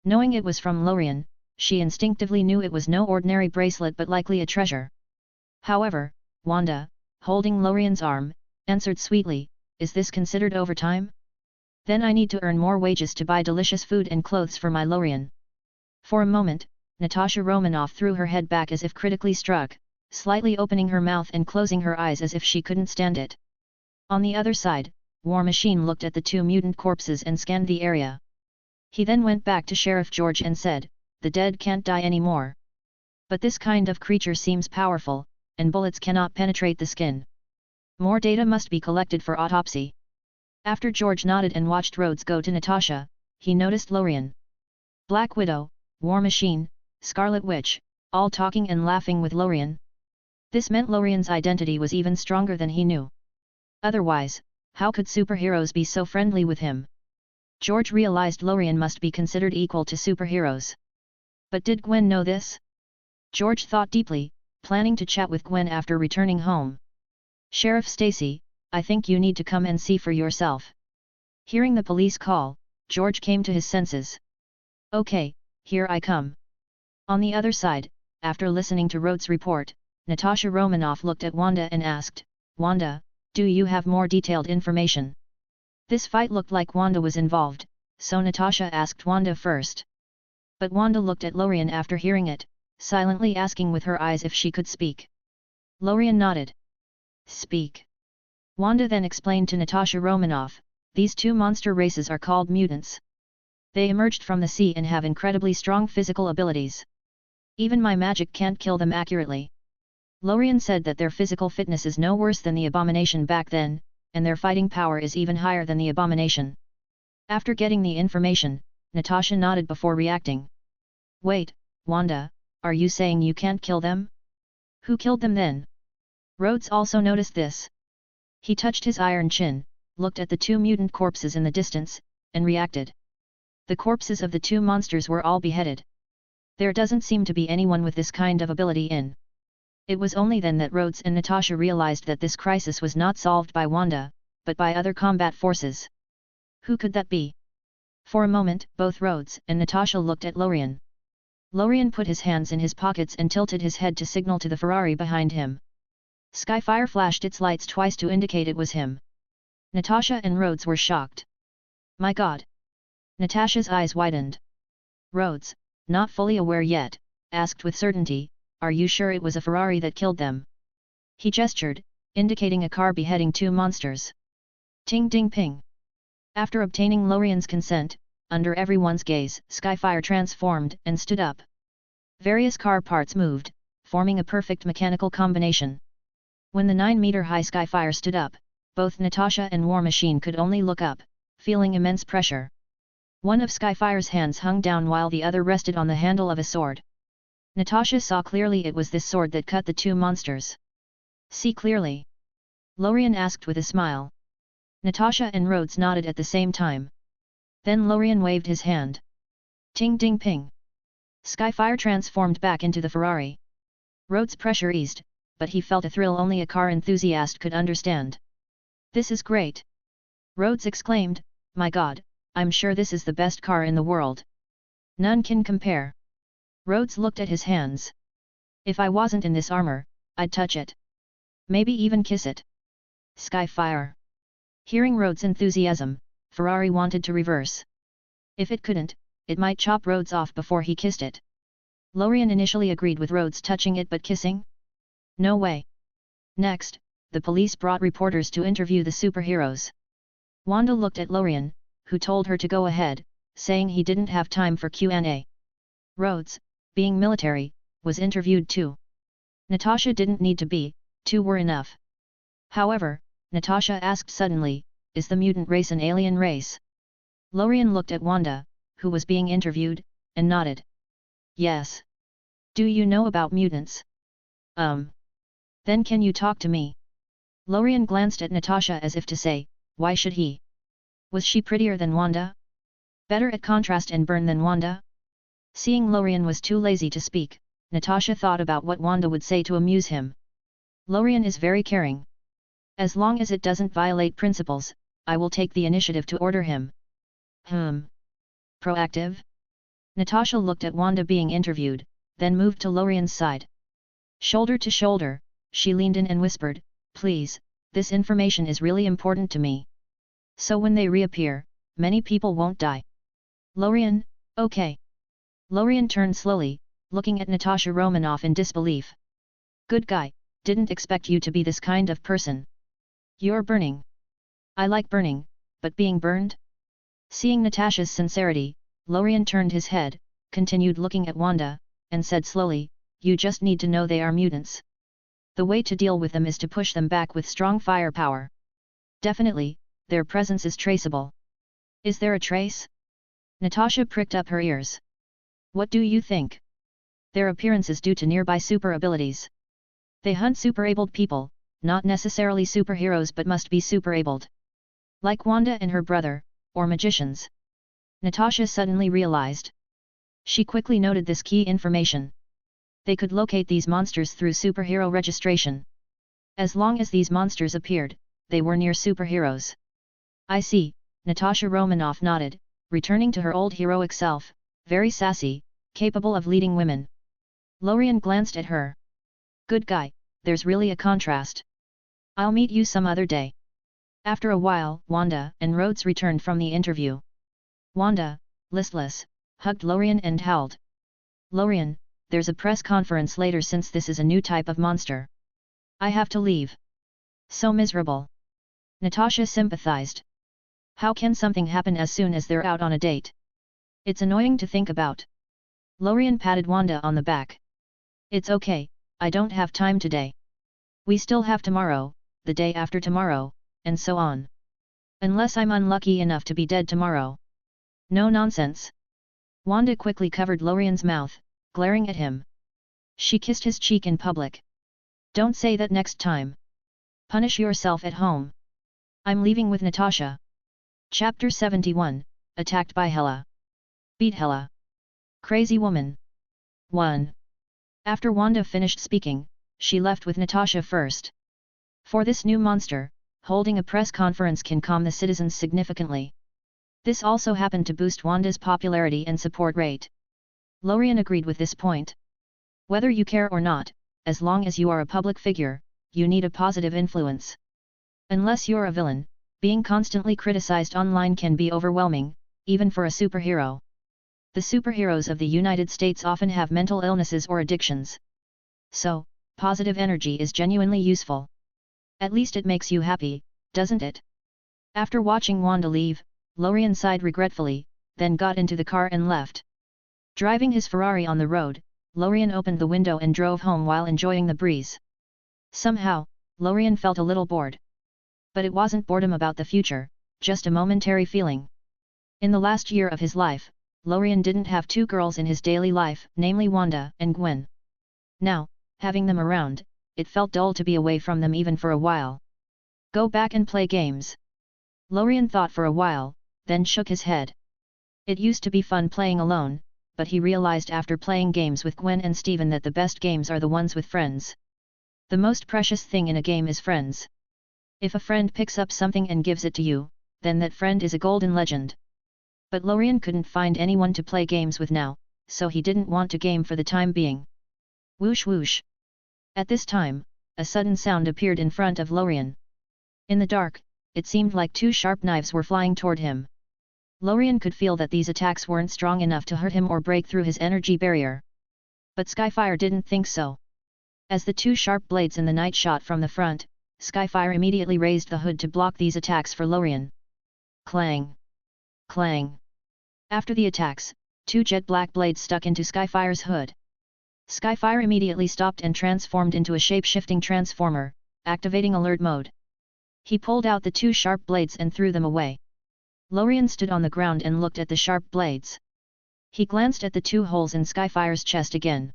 Knowing it was from Lorien, she instinctively knew it was no ordinary bracelet but likely a treasure. However, Wanda, holding Lorien's arm, answered sweetly, "Is this considered overtime? Then I need to earn more wages to buy delicious food and clothes for my Lorien." For a moment, Natasha Romanoff threw her head back as if critically struck, slightly opening her mouth and closing her eyes as if she couldn't stand it. On the other side, War Machine looked at the two mutant corpses and scanned the area. He then went back to Sheriff George and said, "The dead can't die anymore. But this kind of creature seems powerful, and bullets cannot penetrate the skin. More data must be collected for autopsy." After George nodded and watched Rhodes go to Natasha, he noticed Lorien. "Black Widow, War Machine, Scarlet Witch, all talking and laughing with Lorien. This meant Lorien's identity was even stronger than he knew. Otherwise, how could superheroes be so friendly with him? George realized Lorien must be considered equal to superheroes. But did Gwen know this? George thought deeply, planning to chat with Gwen after returning home. Sheriff Stacy, I think you need to come and see for yourself. Hearing the police call, George came to his senses. Okay, here I come. On the other side, after listening to Rhodes' report, Natasha Romanoff looked at Wanda and asked, Wanda, do you have more detailed information? This fight looked like Wanda was involved, so Natasha asked Wanda first. But Wanda looked at Lorien after hearing it, silently asking with her eyes if she could speak. Lorien nodded. Speak. Wanda then explained to Natasha Romanoff, these two monster races are called mutants. They emerged from the sea and have incredibly strong physical abilities. Even my magic can't kill them accurately. Lorien said that their physical fitness is no worse than the Abomination back then, and their fighting power is even higher than the Abomination. After getting the information, Natasha nodded before reacting. Wait, Wanda, are you saying you can't kill them? Who killed them then? Rhodes also noticed this. He touched his iron chin, looked at the two mutant corpses in the distance, and reacted. The corpses of the two monsters were all beheaded. There doesn't seem to be anyone with this kind of ability in. It was only then that Rhodes and Natasha realized that this crisis was not solved by Wanda, but by other combat forces. Who could that be? For a moment, both Rhodes and Natasha looked at Lorien. Lorien put his hands in his pockets and tilted his head to signal to the Ferrari behind him. Skyfire flashed its lights twice to indicate it was him. Natasha and Rhodes were shocked. My God! Natasha's eyes widened. Rhodes, not fully aware yet, asked with certainty, are you sure it was a Ferrari that killed them? He gestured, indicating a car beheading two monsters. Ting ding ping. After obtaining Lorien's consent, under everyone's gaze, Skyfire transformed and stood up. Various car parts moved, forming a perfect mechanical combination. When the 9-meter-high Skyfire stood up, both Natasha and War Machine could only look up, feeling immense pressure. One of Skyfire's hands hung down while the other rested on the handle of a sword. Natasha saw clearly it was this sword that cut the two monsters. See clearly? Lorien asked with a smile. Natasha and Rhodes nodded at the same time. Then Lorien waved his hand. Ting ding ping. Skyfire transformed back into the Ferrari. Rhodes' pressure eased, but he felt a thrill only a car enthusiast could understand. This is great! Rhodes exclaimed, my God, I'm sure this is the best car in the world. None can compare. Rhodes looked at his hands. If I wasn't in this armor, I'd touch it. Maybe even kiss it. Skyfire. Hearing Rhodes' enthusiasm, Ferrari wanted to reverse. If it couldn't, it might chop Rhodes off before he kissed it. Lorien initially agreed with Rhodes touching it, but kissing? No way. Next, the police brought reporters to interview the superheroes. Wanda looked at Lorien, who told her to go ahead, saying he didn't have time for Q&A. Rhodes, being military, was interviewed too. Natasha didn't need to be, two were enough. However, Natasha asked suddenly, is the mutant race an alien race? Lorien looked at Wanda, who was being interviewed, and nodded. Yes. Do you know about mutants? Then can you talk to me? Lorien glanced at Natasha as if to say, why should he? Was she prettier than Wanda? Better at contrast and burn than Wanda? Seeing Lorien was too lazy to speak, Natasha thought about what Wanda would say to amuse him. Lorien is very caring. As long as it doesn't violate principles, I will take the initiative to order him. Proactive? Natasha looked at Wanda being interviewed, then moved to Lorien's side. Shoulder to shoulder, she leaned in and whispered, please, this information is really important to me. So when they reappear, many people won't die. Lorien, okay. Lorien turned slowly, looking at Natasha Romanoff in disbelief. Good guy, didn't expect you to be this kind of person. You're burning. I like burning, but being burned? Seeing Natasha's sincerity, Lorien turned his head, continued looking at Wanda, and said slowly, you just need to know they are mutants. The way to deal with them is to push them back with strong firepower. Definitely, their presence is traceable. Is there a trace? Natasha pricked up her ears. What do you think? Their appearance is due to nearby super abilities. They hunt super-abled people, not necessarily superheroes but must be super-abled. Like Wanda and her brother, or magicians. Natasha suddenly realized. She quickly noted this key information. They could locate these monsters through superhero registration. As long as these monsters appeared, they were near superheroes. I see, Natasha Romanoff nodded, returning to her old heroic self, very sassy, capable of leading women. Lorien glanced at her. Good guy, there's really a contrast. I'll meet you some other day. After a while, Wanda and Rhodes returned from the interview. Wanda, listless, hugged Lorien and howled. Lorien, there's a press conference later since this is a new type of monster. I have to leave. So miserable. Natasha sympathized. How can something happen as soon as they're out on a date? It's annoying to think about. Lorien patted Wanda on the back. It's okay, I don't have time today. We still have tomorrow, the day after tomorrow, and so on. Unless I'm unlucky enough to be dead tomorrow. No nonsense. Wanda quickly covered Lorien's mouth, glaring at him. She kissed his cheek in public. Don't say that next time. Punish yourself at home. I'm leaving with Natasha. Chapter 71, Attacked by Hela. Beat Hela. Crazy woman. 1. After Wanda finished speaking, she left with Natasha first. For this new monster, holding a press conference can calm the citizens significantly. This also happened to boost Wanda's popularity and support rate. Lorien agreed with this point. Whether you care or not, as long as you are a public figure, you need a positive influence. Unless you're a villain, being constantly criticized online can be overwhelming, even for a superhero. The superheroes of the United States often have mental illnesses or addictions. So, positive energy is genuinely useful. At least it makes you happy, doesn't it? After watching Wanda leave, Lorien sighed regretfully, then got into the car and left. Driving his Ferrari on the road, Lorien opened the window and drove home while enjoying the breeze. Somehow, Lorien felt a little bored. But it wasn't boredom about the future, just a momentary feeling. In the last year of his life, Lorien didn't have two girls in his daily life, namely Wanda and Gwen. Now, having them around, it felt dull to be away from them even for a while. Go back and play games. Lorien thought for a while, then shook his head. It used to be fun playing alone, but he realized after playing games with Gwen and Steven that the best games are the ones with friends. The most precious thing in a game is friends. If a friend picks up something and gives it to you, then that friend is a golden legend. But Lorien couldn't find anyone to play games with now, so he didn't want to game for the time being. Whoosh whoosh. At this time, a sudden sound appeared in front of Lorien. In the dark, it seemed like two sharp knives were flying toward him. Lorien could feel that these attacks weren't strong enough to hurt him or break through his energy barrier. But Skyfire didn't think so. As the two sharp blades in the night shot from the front, Skyfire immediately raised the hood to block these attacks for Lorien. Clang! Clang! After the attacks, two jet black blades stuck into Skyfire's hood. Skyfire immediately stopped and transformed into a shape-shifting transformer, activating alert mode. He pulled out the two sharp blades and threw them away. Lorien stood on the ground and looked at the sharp blades. He glanced at the two holes in Skyfire's chest again.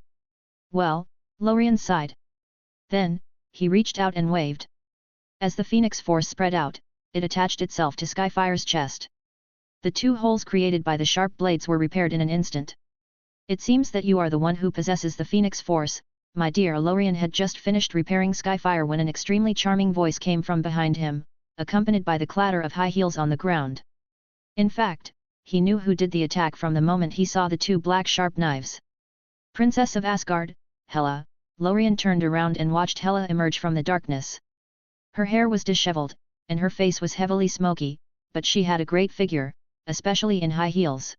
Well, Lorien sighed. Then, he reached out and waved. As the Phoenix Force spread out, it attached itself to Skyfire's chest. The two holes created by the sharp blades were repaired in an instant. It seems that you are the one who possesses the Phoenix Force, my dear. Lorien had just finished repairing Skyfire when an extremely charming voice came from behind him, accompanied by the clatter of high heels on the ground. In fact, he knew who did the attack from the moment he saw the two black sharp knives. Princess of Asgard, Hela. Lorien turned around and watched Hela emerge from the darkness. Her hair was disheveled, and her face was heavily smoky, but she had a great figure, especially in high heels.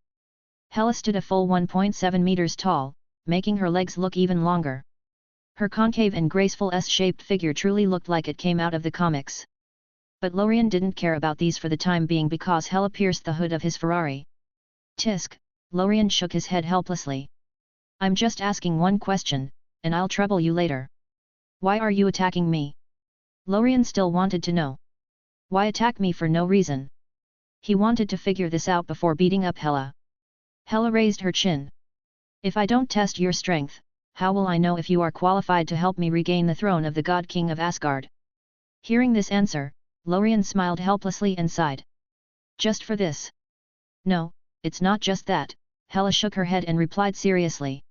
Hela stood a full 1.7 meters tall, making her legs look even longer. Her concave and graceful S-shaped figure truly looked like it came out of the comics. But Lorien didn't care about these for the time being because Hela pierced the hood of his Ferrari. Tisk, Lorien shook his head helplessly. I'm just asking one question, and I'll trouble you later. Why are you attacking me? Lorien still wanted to know. Why attack me for no reason? He wanted to figure this out before beating up Hela. Hela raised her chin. If I don't test your strength, how will I know if you are qualified to help me regain the throne of the God King of Asgard? Hearing this answer, Lorien smiled helplessly and sighed. Just for this? No, it's not just that, Hela shook her head and replied seriously.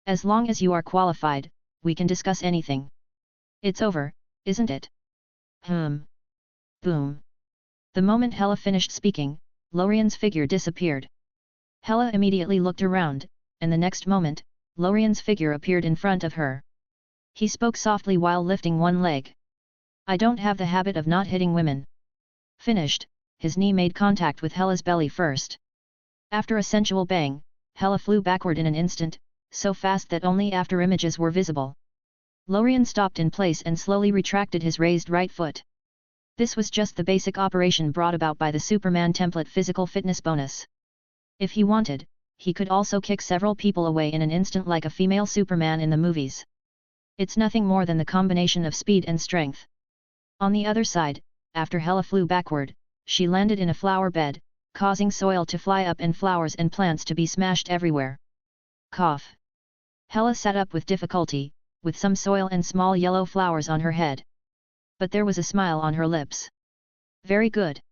As long as you are qualified, we can discuss anything. It's over, isn't it? Boom. The moment Hela finished speaking, Lorien's figure disappeared. Hela immediately looked around, and the next moment, Lorien's figure appeared in front of her. He spoke softly while lifting one leg. I don't have the habit of not hitting women. Finished, his knee made contact with Hela's belly first. After a sensual bang, Hela flew backward in an instant, so fast that only after images were visible. Lorien stopped in place and slowly retracted his raised right foot. This was just the basic operation brought about by the Superman template physical fitness bonus. If he wanted, he could also kick several people away in an instant like a female Superman in the movies. It's nothing more than the combination of speed and strength. On the other side, after Hela flew backward, she landed in a flower bed, causing soil to fly up and flowers and plants to be smashed everywhere. Cough. Hela sat up with difficulty, with some soil and small yellow flowers on her head. But there was a smile on her lips. Very good.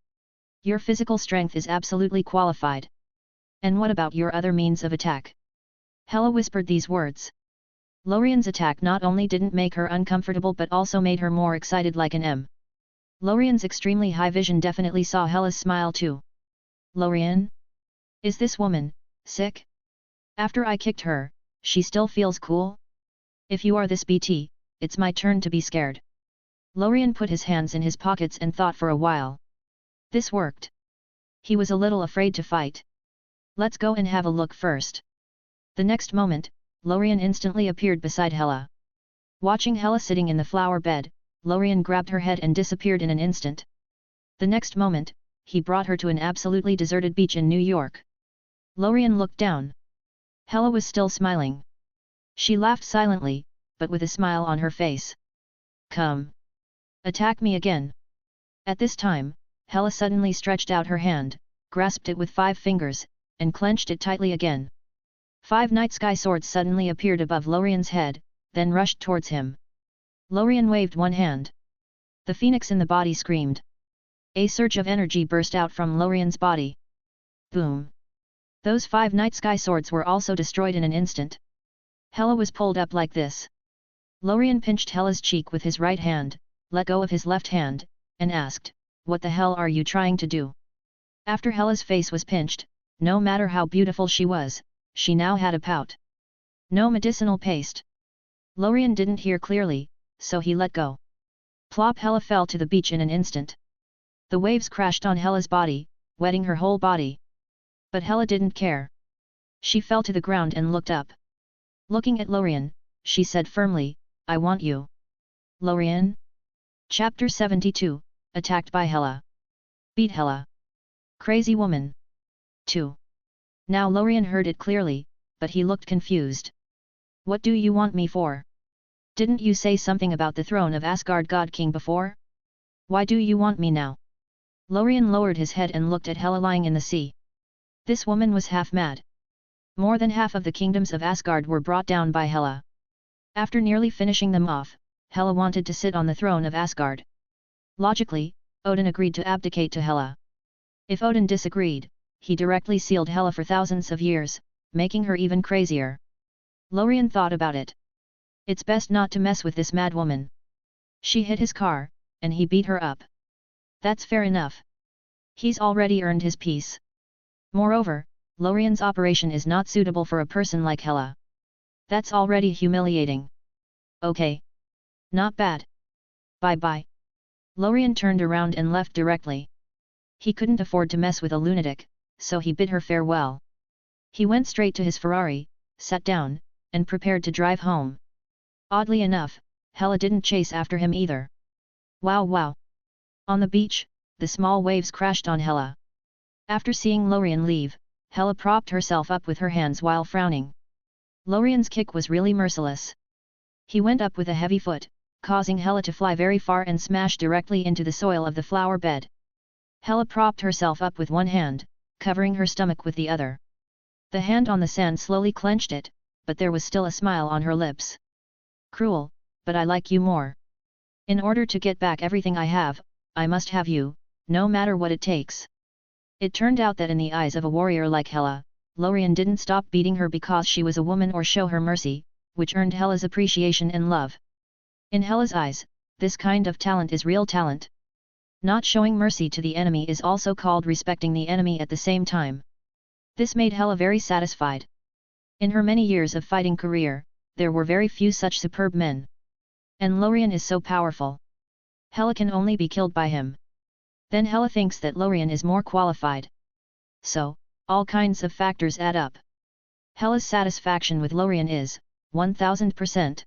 Your physical strength is absolutely qualified. And what about your other means of attack? Hela whispered these words. Lorien's attack not only didn't make her uncomfortable but also made her more excited like an M. Lorien's extremely high vision definitely saw Hela's smile too. Lorien? Is this woman sick? After I kicked her, she still feels cool? If you are this BT, it's my turn to be scared. Lorien put his hands in his pockets and thought for a while. This worked. He was a little afraid to fight. Let's go and have a look first. The next moment, Lorien instantly appeared beside Hela. Watching Hela sitting in the flower bed, Lorien grabbed her head and disappeared in an instant. The next moment, he brought her to an absolutely deserted beach in New York. Lorien looked down. Hela was still smiling. She laughed silently, but with a smile on her face. Come. Attack me again. At this time, Hela suddenly stretched out her hand, grasped it with 5 fingers, and clenched it tightly again. 5 night sky swords suddenly appeared above Lorien's head, then rushed towards him. Lorien waved one hand. The phoenix in the body screamed. A surge of energy burst out from Lorien's body. Boom! Those 5 night sky swords were also destroyed in an instant. Hela was pulled up like this. Lorien pinched Hela's cheek with his right hand, let go of his left hand, and asked, "What the hell are you trying to do?" After Hela's face was pinched, no matter how beautiful she was, she now had a pout. No medicinal paste. Lorien didn't hear clearly, so he let go. Plop! Hela fell to the beach in an instant. The waves crashed on Hela's body, wetting her whole body. But Hela didn't care. She fell to the ground and looked up. Looking at Lorien, she said firmly, "I want you." Lorien? Chapter 72, Attacked by Hela. Beat Hela. Crazy woman. 2. Now Lorien heard it clearly, but he looked confused. What do you want me for? Didn't you say something about the throne of Asgard God King before? Why do you want me now? Lorien lowered his head and looked at Hela lying in the sea. This woman was half mad. More than half of the kingdoms of Asgard were brought down by Hela. After nearly finishing them off, Hela wanted to sit on the throne of Asgard. Logically, Odin agreed to abdicate to Hela. If Odin disagreed, he directly sealed Hela for thousands of years, making her even crazier. Lorien thought about it. It's best not to mess with this mad woman. She hit his car, and he beat her up. That's fair enough. He's already earned his peace. Moreover, Lorien's operation is not suitable for a person like Hela. That's already humiliating. Okay. Not bad. Bye-bye. Lorien turned around and left directly. He couldn't afford to mess with a lunatic, so he bid her farewell. He went straight to his Ferrari, sat down, and prepared to drive home. Oddly enough, Hela didn't chase after him either. Wow! On the beach, the small waves crashed on Hela. After seeing Lorien leave, Hela propped herself up with her hands while frowning. Lorien's kick was really merciless. He went up with a heavy foot, causing Hela to fly very far and smash directly into the soil of the flower bed. Hela propped herself up with one hand, covering her stomach with the other. The hand on the sand slowly clenched it, but there was still a smile on her lips. Cruel, but I like you more. In order to get back everything I have, I must have you, no matter what it takes. It turned out that in the eyes of a warrior like Hela, Lorien didn't stop beating her because she was a woman or show her mercy, which earned Hela's appreciation and love. In Hela's eyes, this kind of talent is real talent. Not showing mercy to the enemy is also called respecting the enemy at the same time. This made Hela very satisfied. In her many years of fighting career, there were very few such superb men. And Lorien is so powerful. Hela can only be killed by him. Then Hela thinks that Lorien is more qualified. So, all kinds of factors add up. Hela's satisfaction with Lorien is 1000%.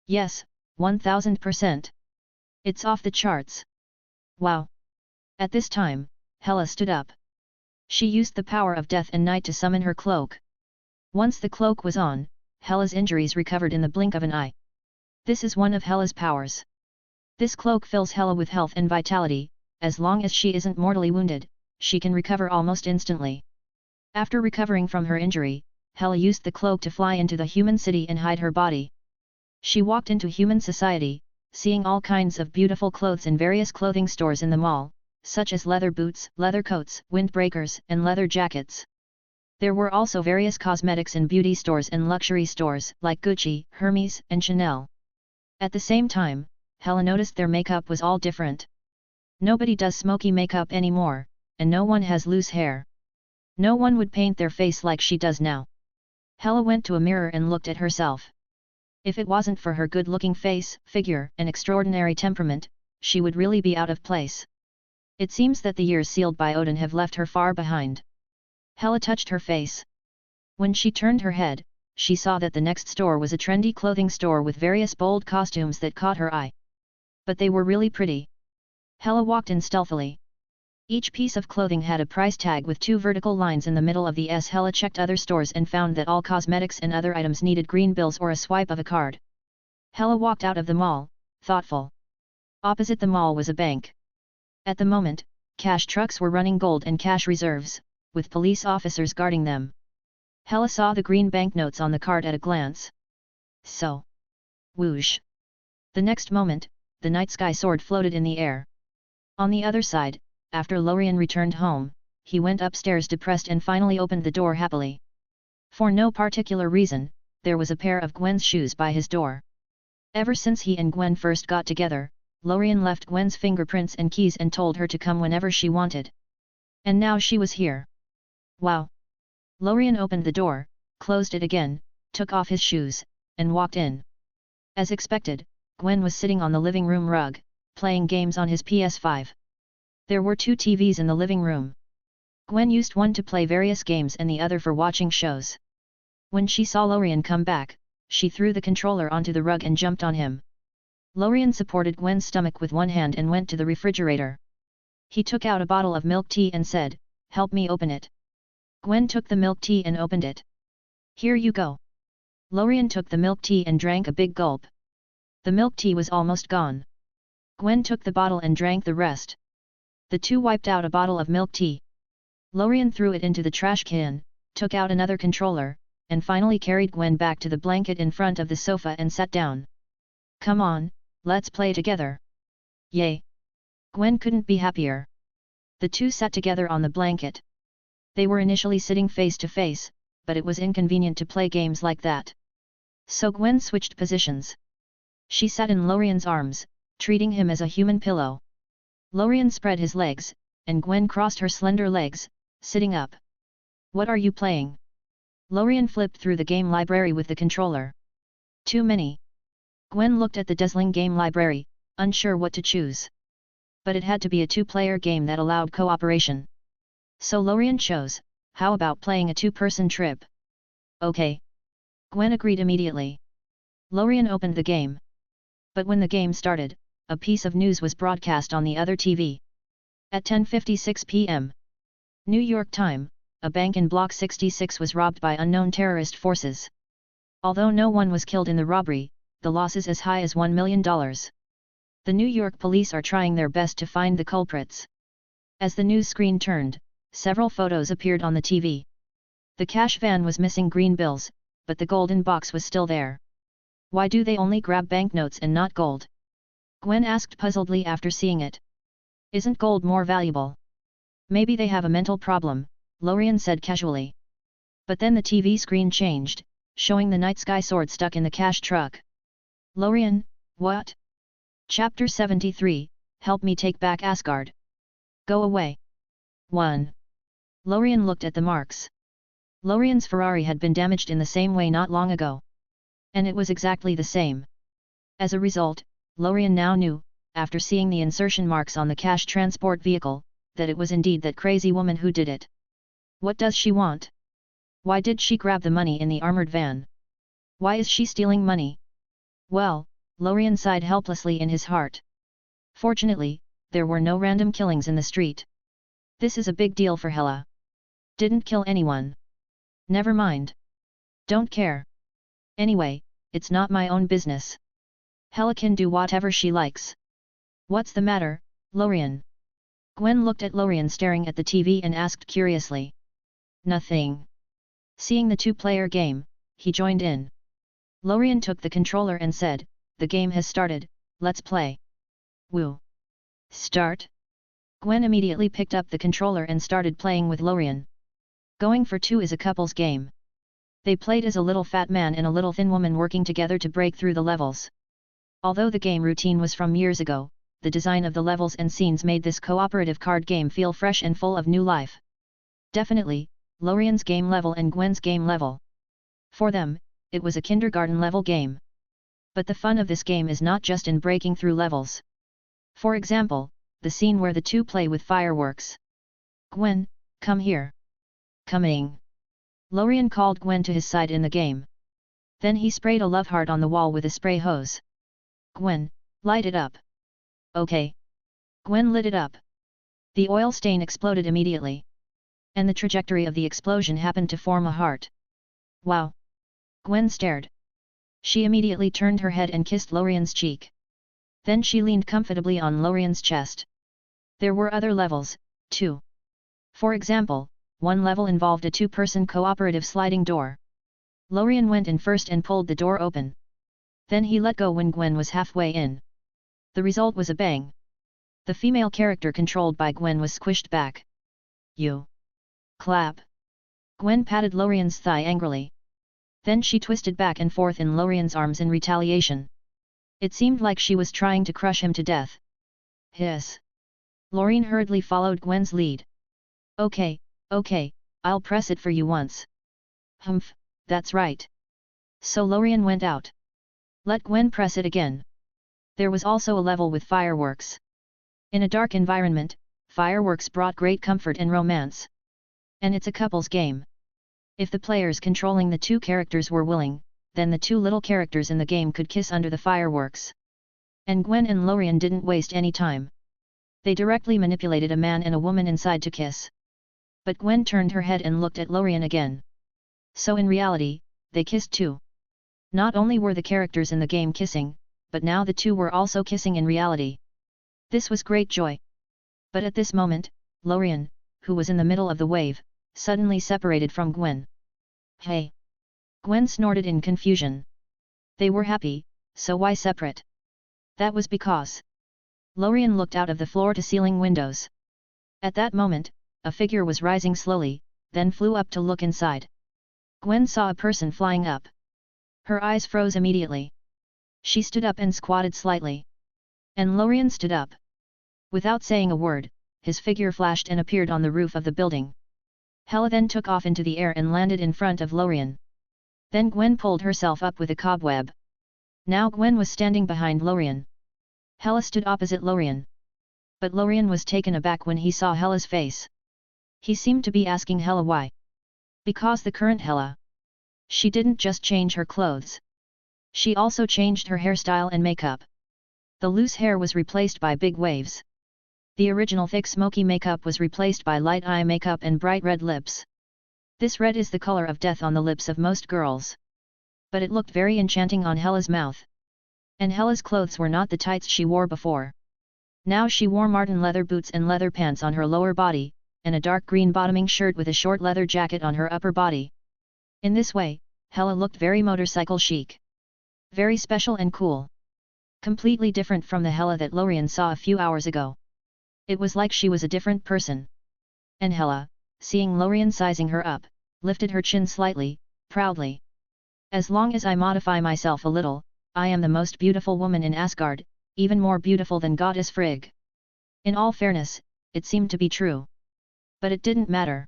Yes, 1000%. It's off the charts. Wow! At this time, Hela stood up. She used the power of death and night to summon her cloak. Once the cloak was on, Hela's injuries recovered in the blink of an eye. This is one of Hela's powers. This cloak fills Hela with health and vitality. As long as she isn't mortally wounded, she can recover almost instantly. After recovering from her injury, Hela used the cloak to fly into the human city and hide her body. She walked into human society, seeing all kinds of beautiful clothes in various clothing stores in the mall, such as leather boots, leather coats, windbreakers, and leather jackets. There were also various cosmetics and beauty stores and luxury stores like Gucci, Hermes, and Chanel. At the same time, Hela noticed their makeup was all different. Nobody does smoky makeup anymore, and no one has loose hair. No one would paint their face like she does now. Hela went to a mirror and looked at herself. If it wasn't for her good-looking face, figure, and extraordinary temperament, she would really be out of place. It seems that the years sealed by Odin have left her far behind. Hela touched her face. When she turned her head, she saw that the next store was a trendy clothing store with various bold costumes that caught her eye. But they were really pretty. Hela walked in stealthily. Each piece of clothing had a price tag with 2 vertical lines in the middle of the S. Hela checked other stores and found that all cosmetics and other items needed green bills or a swipe of a card. Hela walked out of the mall, thoughtful. Opposite the mall was a bank. At the moment, cash trucks were running gold and cash reserves, with police officers guarding them. Hela saw the green banknotes on the card at a glance. So. Whoosh! The next moment, the night sky sword floated in the air. On the other side, after Lorien returned home, he went upstairs depressed and finally opened the door happily. For no particular reason, there was a pair of Gwen's shoes by his door. Ever since he and Gwen first got together, Lorien left Gwen's fingerprints and keys and told her to come whenever she wanted. And now she was here. Wow! Lorien opened the door, closed it again, took off his shoes, and walked in. As expected, Gwen was sitting on the living room rug, playing games on his PS5. There were 2 TVs in the living room. Gwen used one to play various games and the other for watching shows. When she saw Lorien come back, she threw the controller onto the rug and jumped on him. Lorien supported Gwen's stomach with one hand and went to the refrigerator. He took out a bottle of milk tea and said, "Help me open it." Gwen took the milk tea and opened it. "Here you go." Lorien took the milk tea and drank a big gulp. The milk tea was almost gone. Gwen took the bottle and drank the rest. The two wiped out a bottle of milk tea. Lorien threw it into the trash can, took out another controller, and finally carried Gwen back to the blanket in front of the sofa and sat down. "Come on, let's play together." "Yay!" Gwen couldn't be happier. The two sat together on the blanket. They were initially sitting face to face, but it was inconvenient to play games like that. So Gwen switched positions. She sat in Lorien's arms, treating him as a human pillow. Lorien spread his legs, and Gwen crossed her slender legs, sitting up. "What are you playing?" Lorien flipped through the game library with the controller. "Too many." Gwen looked at the dazzling game library, unsure what to choose. But it had to be a two-player game that allowed cooperation. So Lorien chose, "How about playing a two-person trip?" "Okay." Gwen agreed immediately. Lorien opened the game. But when the game started, a piece of news was broadcast on the other TV. At 10:56 p.m. New York time, a bank in Block 66 was robbed by unknown terrorist forces. Although no one was killed in the robbery, the loss is as high as $1 million. The New York police are trying their best to find the culprits. As the news screen turned, several photos appeared on the TV. The cash van was missing green bills, but the golden box was still there. Why do they only grab banknotes and not gold? Gwen asked puzzledly after seeing it. Isn't gold more valuable? Maybe they have a mental problem, Lorien said casually. But then the TV screen changed, showing the night sky sword stuck in the cash truck. Lorien, what? Chapter 73, Help me take back Asgard. Go away. 1. Lorien looked at the marks. Lorien's Ferrari had been damaged in the same way not long ago. And it was exactly the same. As a result, Lorien now knew, after seeing the insertion marks on the cash transport vehicle, that it was indeed that crazy woman who did it. What does she want? Why did she grab the money in the armored van? Why is she stealing money? Well, Lorien sighed helplessly in his heart. Fortunately, there were no random killings in the street. This is a big deal for Hela. Didn't kill anyone. Never mind. Don't care. Anyway, it's not my own business. Hela can do whatever she likes. What's the matter, Lorien? Gwen looked at Lorien staring at the TV and asked curiously. Nothing. Seeing the two-player game, he joined in. Lorien took the controller and said, the game has started, let's play. Woo. Start? Gwen immediately picked up the controller and started playing with Lorien. Going for two is a couple's game. They played as a little fat man and a little thin woman working together to break through the levels. Although the game routine was from years ago, the design of the levels and scenes made this cooperative card game feel fresh and full of new life. Definitely, Lorien's game level and Gwen's game level. For them, it was a kindergarten level game. But the fun of this game is not just in breaking through levels. For example, the scene where the two play with fireworks. Gwen, come here. Coming. Lorien called Gwen to his side in the game. Then he sprayed a love heart on the wall with a spray hose. Gwen, light it up. Okay. Gwen lit it up. The oil stain exploded immediately. And the trajectory of the explosion happened to form a heart. Wow. Gwen stared. She immediately turned her head and kissed Lorien's cheek. Then she leaned comfortably on Lorien's chest. There were other levels, too. For example, one level involved a two-person cooperative sliding door. Lorien went in first and pulled the door open. Then he let go when Gwen was halfway in. The result was a bang. The female character controlled by Gwen was squished back. You. Clap. Gwen patted Lorien's thigh angrily. Then she twisted back and forth in Lorien's arms in retaliation. It seemed like she was trying to crush him to death. Hiss. Lorien hurriedly followed Gwen's lead. Okay, I'll press it for you once. Humph, that's right. So Lorien went out. Let Gwen press it again. There was also a level with fireworks. In a dark environment, fireworks brought great comfort and romance. And it's a couple's game. If the players controlling the two characters were willing, then the two little characters in the game could kiss under the fireworks. And Gwen and Lorien didn't waste any time. They directly manipulated a man and a woman inside to kiss. But Gwen turned her head and looked at Lorien again. So in reality, they kissed too. Not only were the characters in the game kissing, but now the two were also kissing in reality. This was great joy. But at this moment, Lorien, who was in the middle of the wave, suddenly separated from Gwen. Hey! Gwen snorted in confusion. They were happy, so why separate? That was because. Lorien looked out of the floor-to-ceiling windows. At that moment, a figure was rising slowly, then flew up to look inside. Gwen saw a person flying up. Her eyes froze immediately. She stood up and squatted slightly. And Lorien stood up. Without saying a word, his figure flashed and appeared on the roof of the building. Hela then took off into the air and landed in front of Lorien. Then Gwen pulled herself up with a cobweb. Now Gwen was standing behind Lorien. Hela stood opposite Lorien. But Lorien was taken aback when he saw Hela's face. He seemed to be asking Hela why. Because the current Hela. She didn't just change her clothes. She also changed her hairstyle and makeup. The loose hair was replaced by big waves. The original thick smoky makeup was replaced by light eye makeup and bright red lips. This red is the color of death on the lips of most girls. But it looked very enchanting on Hela's mouth. And Hela's clothes were not the tights she wore before. Now she wore marten leather boots and leather pants on her lower body, and a dark green bottoming shirt with a short leather jacket on her upper body. In this way, Hela looked very motorcycle chic. Very special and cool. Completely different from the Hela that Lorien saw a few hours ago. It was like she was a different person. And Hela, seeing Lorien sizing her up, lifted her chin slightly, proudly. As long as I modify myself a little, I am the most beautiful woman in Asgard, even more beautiful than Goddess Frigg. In all fairness, it seemed to be true. But it didn't matter.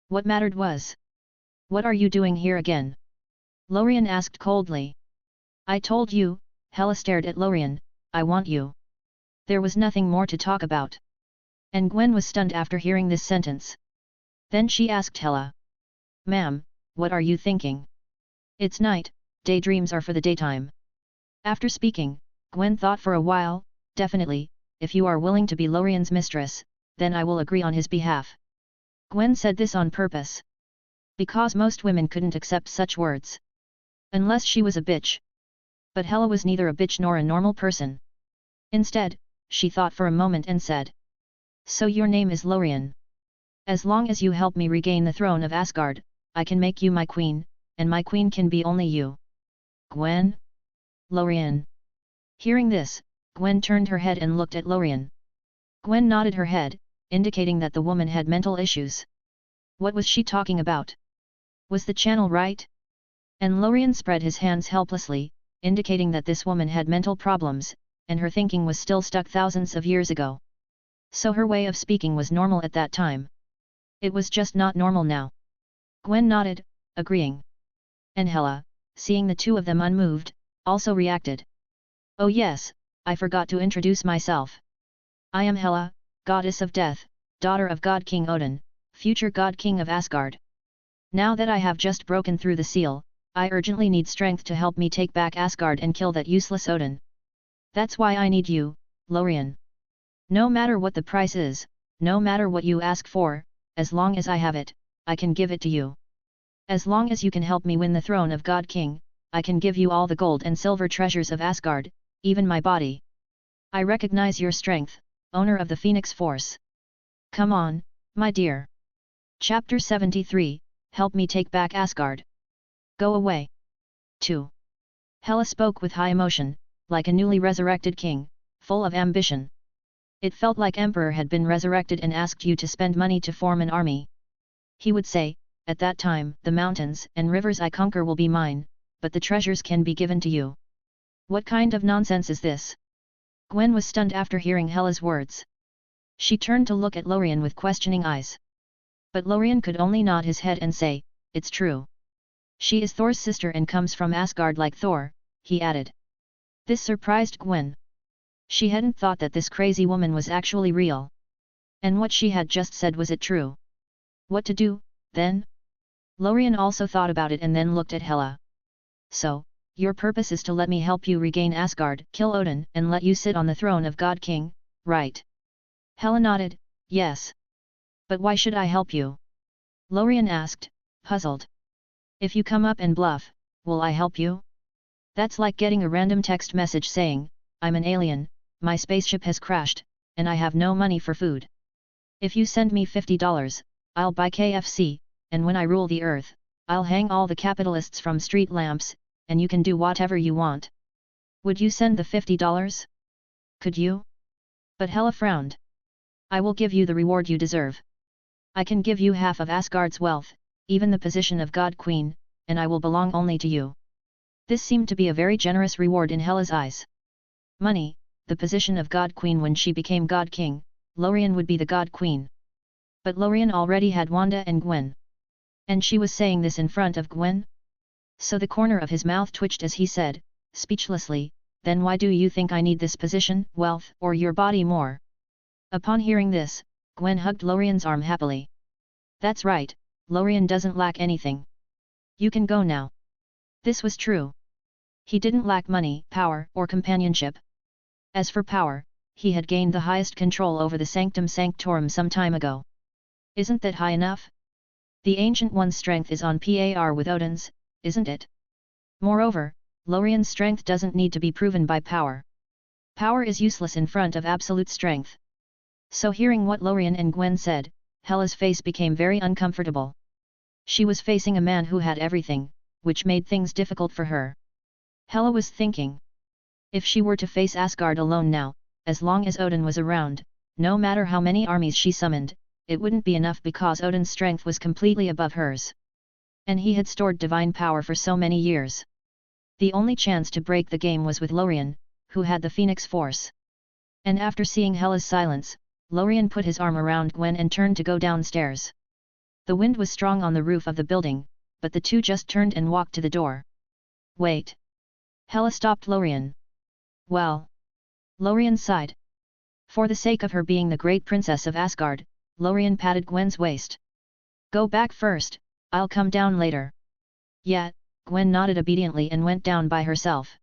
What mattered was, "What are you doing here again?" Lorien asked coldly. "I told you," Hela stared at Lorien, "I want you." There was nothing more to talk about. And Gwen was stunned after hearing this sentence. Then she asked Hela. "Ma'am, what are you thinking?" "It's night, daydreams are for the daytime." After speaking, Gwen thought for a while. "Definitely, if you are willing to be Lorien's mistress, then I will agree on his behalf." Gwen said this on purpose. Because most women couldn't accept such words. Unless she was a bitch. But Hela was neither a bitch nor a normal person. Instead, she thought for a moment and said. "So your name is Lorien. As long as you help me regain the throne of Asgard, I can make you my queen, and my queen can be only you." "Gwen?" "Lorien." Hearing this, Gwen turned her head and looked at Lorien. Gwen nodded her head, indicating that the woman had mental issues. What was she talking about? Was the channel right? And Lorien spread his hands helplessly, indicating that this woman had mental problems, and her thinking was still stuck thousands of years ago. So her way of speaking was normal at that time. It was just not normal now. Gwen nodded, agreeing. And Hela, seeing the two of them unmoved, also reacted. "Oh yes, I forgot to introduce myself. I am Hela, goddess of death, daughter of God King Odin, future God King of Asgard. Now that I have just broken through the seal, I urgently need strength to help me take back Asgard and kill that useless Odin. That's why I need you, Lorien. No matter what the price is, no matter what you ask for, as long as I have it, I can give it to you. As long as you can help me win the throne of God King, I can give you all the gold and silver treasures of Asgard, even my body. I recognize your strength, owner of the Phoenix Force. Come on, my dear." Chapter 73, Help Me Take Back Asgard. Go away. 2. Hela spoke with high emotion, like a newly resurrected king, full of ambition. It felt like Emperor had been resurrected and asked you to spend money to form an army. He would say, "At that time, the mountains and rivers I conquer will be mine, but the treasures can be given to you." What kind of nonsense is this? Gwen was stunned after hearing Hela's words. She turned to look at Lorien with questioning eyes. But Lorien could only nod his head and say, "It's true. She is Thor's sister and comes from Asgard like Thor," he added. This surprised Gwen. She hadn't thought that this crazy woman was actually real. And what she had just said, was it true? What to do, then? Lorien also thought about it and then looked at Hela. "So, your purpose is to let me help you regain Asgard, kill Odin, and let you sit on the throne of God King, right?" Hela nodded, "Yes. But why should I help you?" Lorien asked, puzzled. "If you come up and bluff, will I help you? That's like getting a random text message saying, 'I'm an alien, my spaceship has crashed, and I have no money for food. If you send me $50, I'll buy KFC, and when I rule the earth, I'll hang all the capitalists from street lamps, and you can do whatever you want.' Would you send the $50? Could you?" But Hela frowned. "I will give you the reward you deserve. I can give you half of Asgard's wealth, even the position of God Queen, and I will belong only to you." This seemed to be a very generous reward in Hela's eyes. Money, the position of God Queen. When she became God King, Lorien would be the God Queen. But Lorien already had Wanda and Gwen. And she was saying this in front of Gwen? So the corner of his mouth twitched as he said, speechlessly, "Then why do you think I need this position, wealth, or your body more?" Upon hearing this, Gwen hugged Lorien's arm happily. "That's right, Lorien doesn't lack anything. You can go now." This was true. He didn't lack money, power, or companionship. As for power, he had gained the highest control over the Sanctum Sanctorum some time ago. Isn't that high enough? The Ancient One's strength is on par with Odin's, isn't it? Moreover, Lorien's strength doesn't need to be proven by power. Power is useless in front of absolute strength. So hearing what Lorien and Gwen said, Hela's face became very uncomfortable. She was facing a man who had everything, which made things difficult for her. Hela was thinking. If she were to face Asgard alone now, as long as Odin was around, no matter how many armies she summoned, it wouldn't be enough because Odin's strength was completely above hers. And he had stored divine power for so many years. The only chance to break the game was with Lorien, who had the Phoenix Force. And after seeing Hela's silence, Lorien put his arm around Gwen and turned to go downstairs. The wind was strong on the roof of the building, but the two just turned and walked to the door. Wait! Hela stopped Lorien. Well? Lorien sighed. For the sake of her being the great princess of Asgard, Lorien patted Gwen's waist. Go back first, I'll come down later. Yeah, Gwen nodded obediently and went down by herself.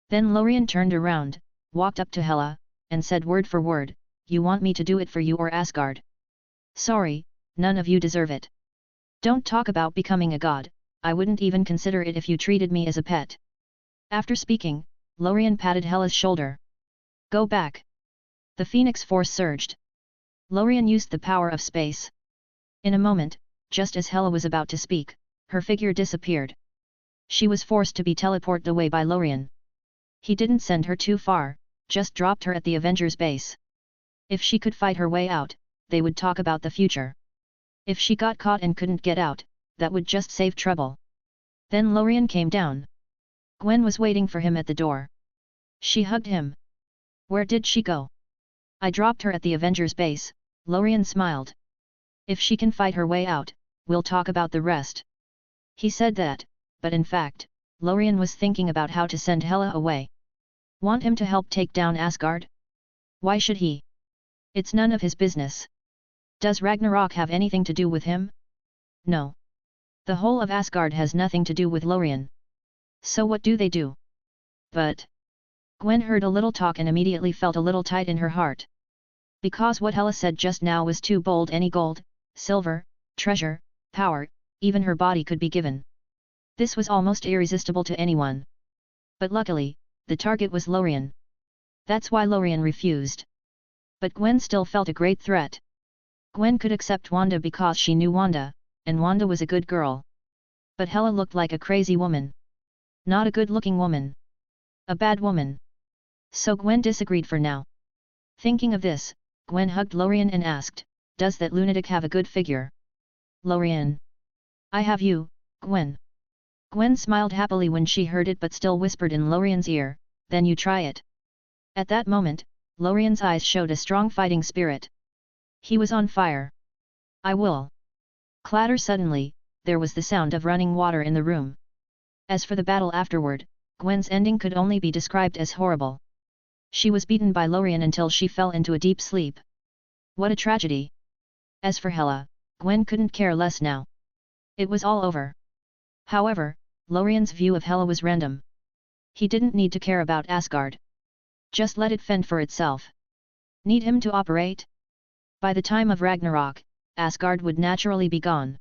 Then Lorien turned around, walked up to Hela, and said word for word, you want me to do it for you or Asgard? Sorry, none of you deserve it. Don't talk about becoming a god, I wouldn't even consider it if you treated me as a pet. After speaking, Lorien patted Hela's shoulder. Go back. The Phoenix Force surged. Lorien used the power of space. In a moment, just as Hela was about to speak, her figure disappeared. She was forced to be teleported away by Lorien. He didn't send her too far, just dropped her at the Avengers base. If she could fight her way out, they would talk about the future. If she got caught and couldn't get out, that would just save trouble. Then Lorien came down. Gwen was waiting for him at the door. She hugged him. Where did she go? I dropped her at the Avengers base, Lorien smiled. If she can fight her way out, we'll talk about the rest. He said that, but in fact, Lorien was thinking about how to send Hela away. Want him to help take down Asgard? Why should he? It's none of his business. Does Ragnarok have anything to do with him? No. The whole of Asgard has nothing to do with Lorien. So what do they do? But Gwen heard a little talk and immediately felt a little tight in her heart. Because what Hela said just now was too bold. Any gold, silver, treasure, power, even her body could be given. This was almost irresistible to anyone. But luckily, the target was Lorien. That's why Lorien refused. But Gwen still felt a great threat. Gwen could accept Wanda because she knew Wanda, and Wanda was a good girl. But Hela looked like a crazy woman. Not a good-looking woman. A bad woman. So Gwen disagreed for now. Thinking of this, Gwen hugged Lorien and asked, does that lunatic have a good figure? Lorien. I have you, Gwen. Gwen smiled happily when she heard it but still whispered in Lorien's ear, then you try it. At that moment, Lorien's eyes showed a strong fighting spirit. He was on fire. I will. Clatter suddenly, there was the sound of running water in the room. As for the battle afterward, Gwen's ending could only be described as horrible. She was beaten by Lorien until she fell into a deep sleep. What a tragedy. As for Hela, Gwen couldn't care less now. It was all over. However, Lorien's view of Hela was random. He didn't need to care about Asgard. Just let it fend for itself. Need him to operate? By the time of Ragnarok, Asgard would naturally be gone.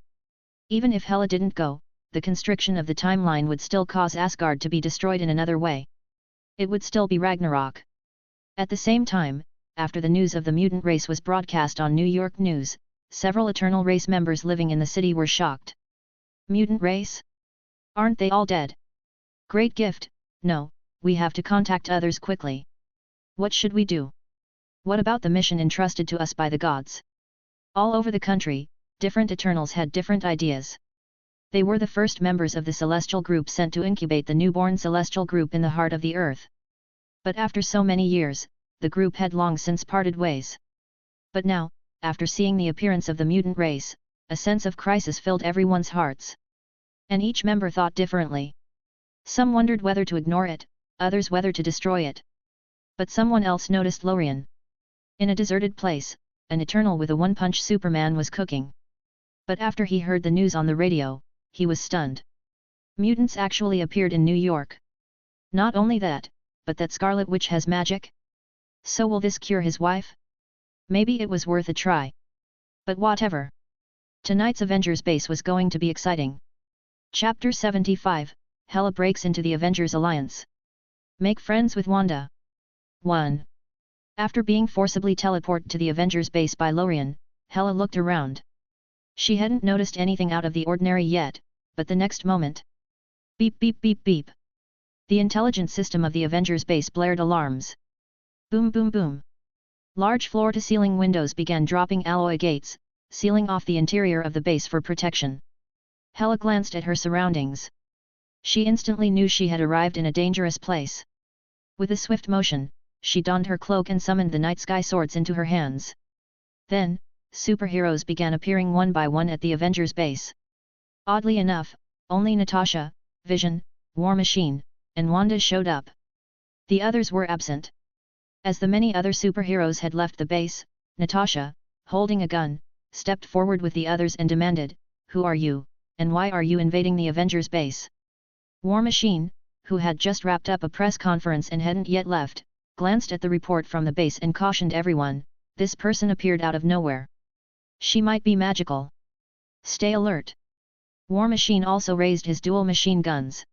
Even if Hela didn't go, the constriction of the timeline would still cause Asgard to be destroyed in another way. It would still be Ragnarok. At the same time, after the news of the mutant race was broadcast on New York News, several Eternal Race members living in the city were shocked. Mutant race? Aren't they all dead? Great gift, no, we have to contact others quickly. What should we do? What about the mission entrusted to us by the gods? All over the country, different Eternals had different ideas. They were the first members of the celestial group sent to incubate the newborn celestial group in the heart of the earth. But after so many years, the group had long since parted ways. But now, after seeing the appearance of the mutant race, a sense of crisis filled everyone's hearts. And each member thought differently. Some wondered whether to ignore it, others whether to destroy it. But someone else noticed Lorien. In a deserted place, an Eternal with a one-punch Superman was cooking. But after he heard the news on the radio, he was stunned. Mutants actually appeared in New York. Not only that, but that Scarlet Witch has magic? So will this cure his wife? Maybe it was worth a try. But whatever. Tonight's Avengers base was going to be exciting. Chapter 75, Hela breaks into the Avengers Alliance. Make friends with Wanda. 1. After being forcibly teleported to the Avengers base by Lorien, Hela looked around. She hadn't noticed anything out of the ordinary yet, but the next moment. Beep beep beep beep. The intelligence system of the Avengers base blared alarms. Boom boom boom. Large floor-to-ceiling windows began dropping alloy gates, sealing off the interior of the base for protection. Hela glanced at her surroundings. She instantly knew she had arrived in a dangerous place. With a swift motion, she donned her cloak and summoned the night sky swords into her hands. Then, superheroes began appearing one by one at the Avengers base. Oddly enough, only Natasha, Vision, War Machine, and Wanda showed up. The others were absent. As the many other superheroes had left the base, Natasha, holding a gun, stepped forward with the others and demanded, "Who are you, and why are you invading the Avengers base?" War Machine, who had just wrapped up a press conference and hadn't yet left, glanced at the report from the base and cautioned everyone, "This person appeared out of nowhere. She might be magical. Stay alert." War Machine also raised his dual machine guns.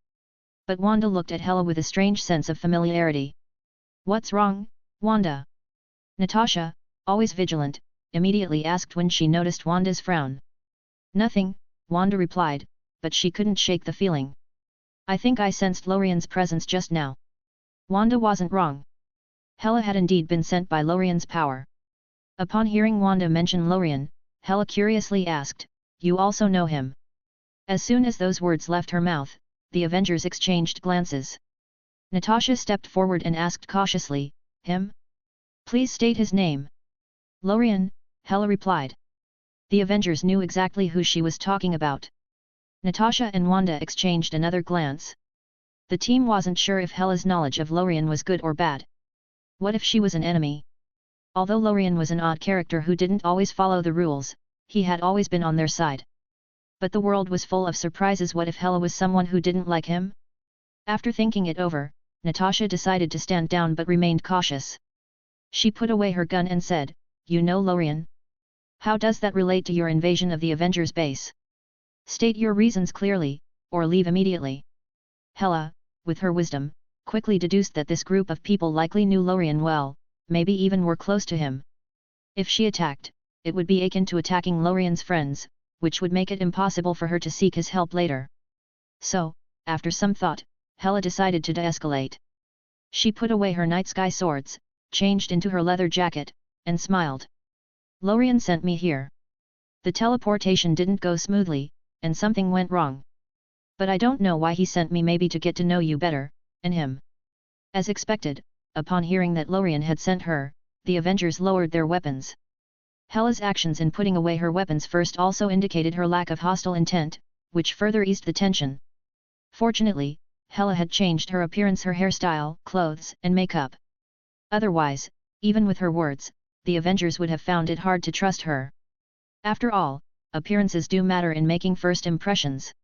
But Wanda looked at Hela with a strange sense of familiarity. "What's wrong, Wanda?" Natasha, always vigilant, immediately asked when she noticed Wanda's frown. "Nothing," Wanda replied, but she couldn't shake the feeling. "I think I sensed Lorien's presence just now." Wanda wasn't wrong. Hela had indeed been sent by Lorien's power. Upon hearing Wanda mention Lorien, Hela curiously asked, "You also know him?" As soon as those words left her mouth, the Avengers exchanged glances. Natasha stepped forward and asked cautiously, "Him? Please state his name." "Lorien," Hela replied. The Avengers knew exactly who she was talking about. Natasha and Wanda exchanged another glance. The team wasn't sure if Hela's knowledge of Lorien was good or bad. What if she was an enemy? Although Lorien was an odd character who didn't always follow the rules, he had always been on their side. But the world was full of surprises. What if Hela was someone who didn't like him? After thinking it over, Natasha decided to stand down but remained cautious. She put away her gun and said, "You know Lorien? How does that relate to your invasion of the Avengers base? State your reasons clearly, or leave immediately." Hela, with her wisdom, quickly deduced that this group of people likely knew Lorien well, maybe even were close to him. If she attacked, it would be akin to attacking Lorien's friends, which would make it impossible for her to seek his help later. So, after some thought, Hela decided to de-escalate. She put away her night sky swords, changed into her leather jacket, and smiled. "Lorien sent me here. The teleportation didn't go smoothly, and something went wrong. But I don't know why he sent me. Maybe to get to know you better, and him." As expected, upon hearing that Lorien had sent her, the Avengers lowered their weapons. Hela's actions in putting away her weapons first also indicated her lack of hostile intent, which further eased the tension. Fortunately, Hela had changed her appearance, her hairstyle, clothes, and makeup. Otherwise, even with her words, the Avengers would have found it hard to trust her. After all, appearances do matter in making first impressions.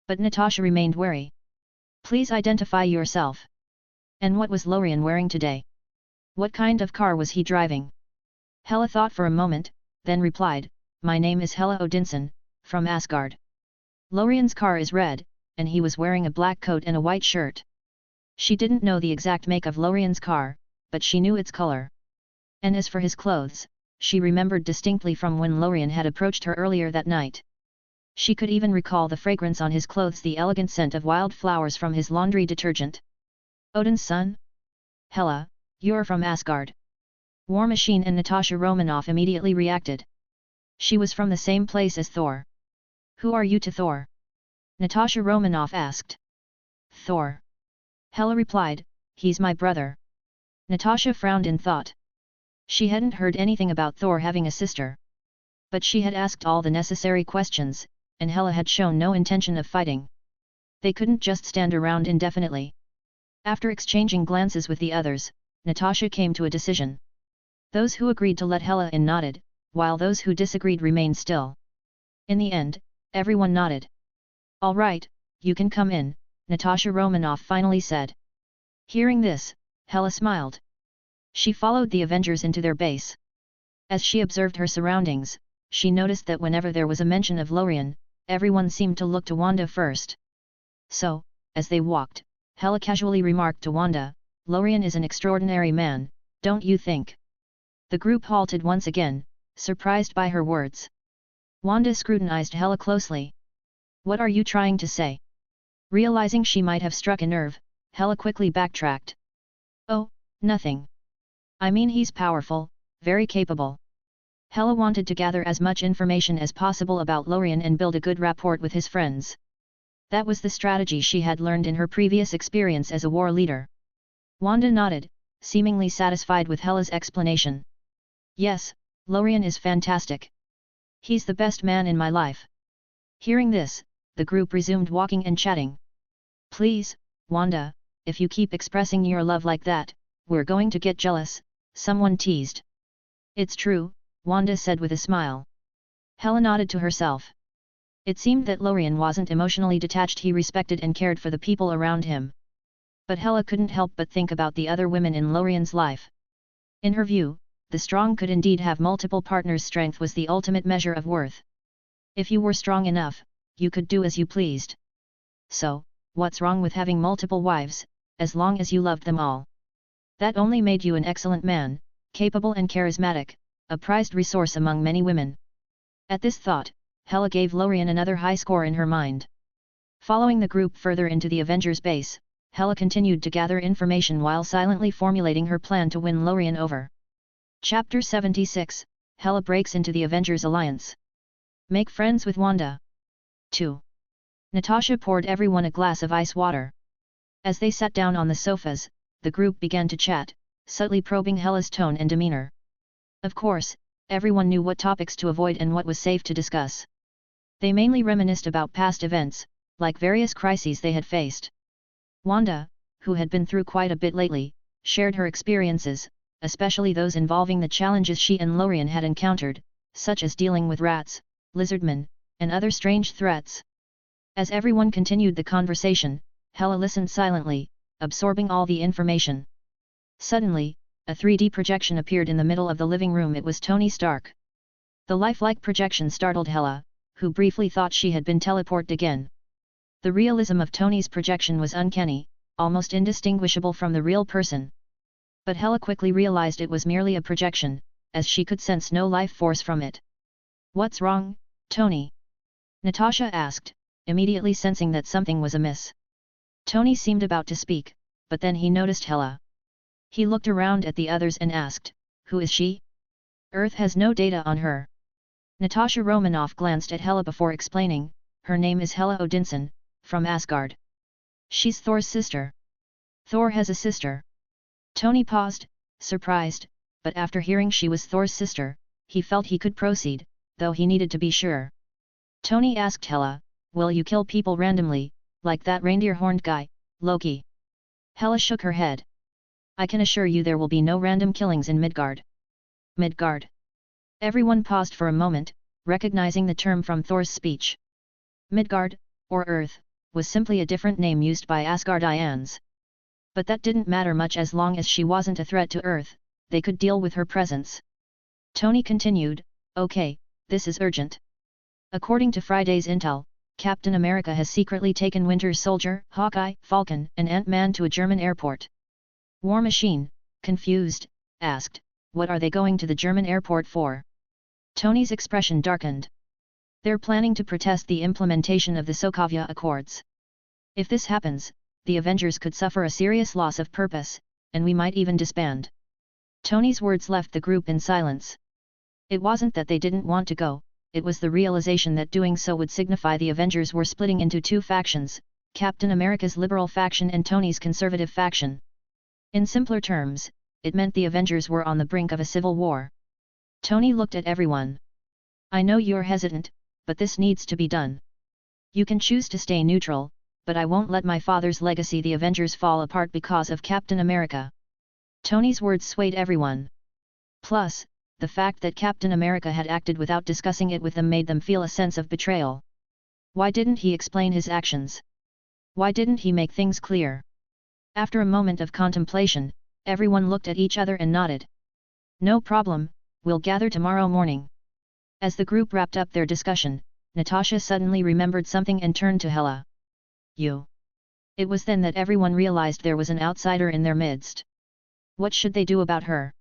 But Natasha remained wary. "Please identify yourself. And what was Lorien wearing today? What kind of car was he driving?" Hela thought for a moment, then replied, "My name is Hela Odinson, from Asgard. Lorien's car is red, and he was wearing a black coat and a white shirt." She didn't know the exact make of Lorien's car, but she knew its color. And as for his clothes, she remembered distinctly from when Lorien had approached her earlier that night. She could even recall the fragrance on his clothes, the elegant scent of wild flowers from his laundry detergent. "Odin's son? Hela, you're from Asgard." War Machine and Natasha Romanoff immediately reacted. She was from the same place as Thor. "Who are you to Thor?" Natasha Romanoff asked. "Thor?" Hela replied, "He's my brother." Natasha frowned in thought. She hadn't heard anything about Thor having a sister. But she had asked all the necessary questions, and Hela had shown no intention of fighting. They couldn't just stand around indefinitely. After exchanging glances with the others, Natasha came to a decision. Those who agreed to let Hela in nodded, while those who disagreed remained still. In the end, everyone nodded. "All right, you can come in," Natasha Romanoff finally said. Hearing this, Hela smiled. She followed the Avengers into their base. As she observed her surroundings, she noticed that whenever there was a mention of Lorien, everyone seemed to look to Wanda first. So, as they walked, Hela casually remarked to Wanda, "Lorien is an extraordinary man, don't you think?" The group halted once again, surprised by her words. Wanda scrutinized Hela closely. "What are you trying to say?" Realizing she might have struck a nerve, Hela quickly backtracked. Oh, nothing. I mean he's powerful, very capable. Hela wanted to gather as much information as possible about Lorien and build a good rapport with his friends. That was the strategy she had learned in her previous experience as a war leader. Wanda nodded, seemingly satisfied with Hela's explanation. Yes, Lorien is fantastic. He's the best man in my life. Hearing this, the group resumed walking and chatting. Please, Wanda, if you keep expressing your love like that, we're going to get jealous, someone teased. It's true, Wanda said with a smile. Hela nodded to herself. It seemed that Lorien wasn't emotionally detached, he respected and cared for the people around him. But Hela couldn't help but think about the other women in Lorien's life. In her view, the strong could indeed have multiple partners. Strength was the ultimate measure of worth. If you were strong enough, you could do as you pleased. So, what's wrong with having multiple wives, as long as you loved them all? That only made you an excellent man, capable and charismatic, a prized resource among many women. At this thought, Hela gave Lorien another high score in her mind. Following the group further into the Avengers base, Hela continued to gather information while silently formulating her plan to win Lorien over. Chapter 76, Hela breaks into the Avengers Alliance. Make friends with Wanda. 2. Natasha poured everyone a glass of ice water. As they sat down on the sofas, the group began to chat, subtly probing Hela's tone and demeanor. Of course, everyone knew what topics to avoid and what was safe to discuss. They mainly reminisced about past events, like various crises they had faced. Wanda, who had been through quite a bit lately, shared her experiences, especially those involving the challenges she and Lorien had encountered, such as dealing with rats, lizardmen, and other strange threats. As everyone continued the conversation, Hela listened silently, absorbing all the information. Suddenly, a 3D projection appeared in the middle of the living room. It was Tony Stark. The lifelike projection startled Hela, who briefly thought she had been teleported again. The realism of Tony's projection was uncanny, almost indistinguishable from the real person. But Hela quickly realized it was merely a projection, as she could sense no life force from it. What's wrong, Tony? Natasha asked, immediately sensing that something was amiss. Tony seemed about to speak, but then he noticed Hela. He looked around at the others and asked, who is she? Earth has no data on her. Natasha Romanoff glanced at Hela before explaining, her name is Hela Odinson, from Asgard. She's Thor's sister. Thor has a sister. Tony paused, surprised, but after hearing she was Thor's sister, he felt he could proceed, though he needed to be sure. Tony asked Hela, will you kill people randomly, like that reindeer-horned guy, Loki? Hela shook her head. I can assure you there will be no random killings in Midgard. Midgard. Everyone paused for a moment, recognizing the term from Thor's speech. Midgard, or Earth, was simply a different name used by Asgardians. But that didn't matter much as long as she wasn't a threat to Earth, they could deal with her presence. Tony continued, okay, this is urgent. According to Friday's intel, Captain America has secretly taken Winter Soldier, Hawkeye, Falcon, and Ant-Man to a German airport. War Machine, confused, asked, what are they going to the German airport for? Tony's expression darkened. They're planning to protest the implementation of the Sokovia Accords. If this happens, the Avengers could suffer a serious loss of purpose, and we might even disband. Tony's words left the group in silence. It wasn't that they didn't want to go, it was the realization that doing so would signify the Avengers were splitting into two factions, Captain America's liberal faction and Tony's conservative faction. In simpler terms, it meant the Avengers were on the brink of a civil war. Tony looked at everyone. I know you're hesitant, but this needs to be done. You can choose to stay neutral, but I won't let my father's legacy, the Avengers, fall apart because of Captain America. Tony's words swayed everyone. Plus, the fact that Captain America had acted without discussing it with them made them feel a sense of betrayal. Why didn't he explain his actions? Why didn't he make things clear? After a moment of contemplation, everyone looked at each other and nodded. No problem, we'll gather tomorrow morning. As the group wrapped up their discussion, Natasha suddenly remembered something and turned to Hela. You. It was then that everyone realized there was an outsider in their midst. What should they do about her?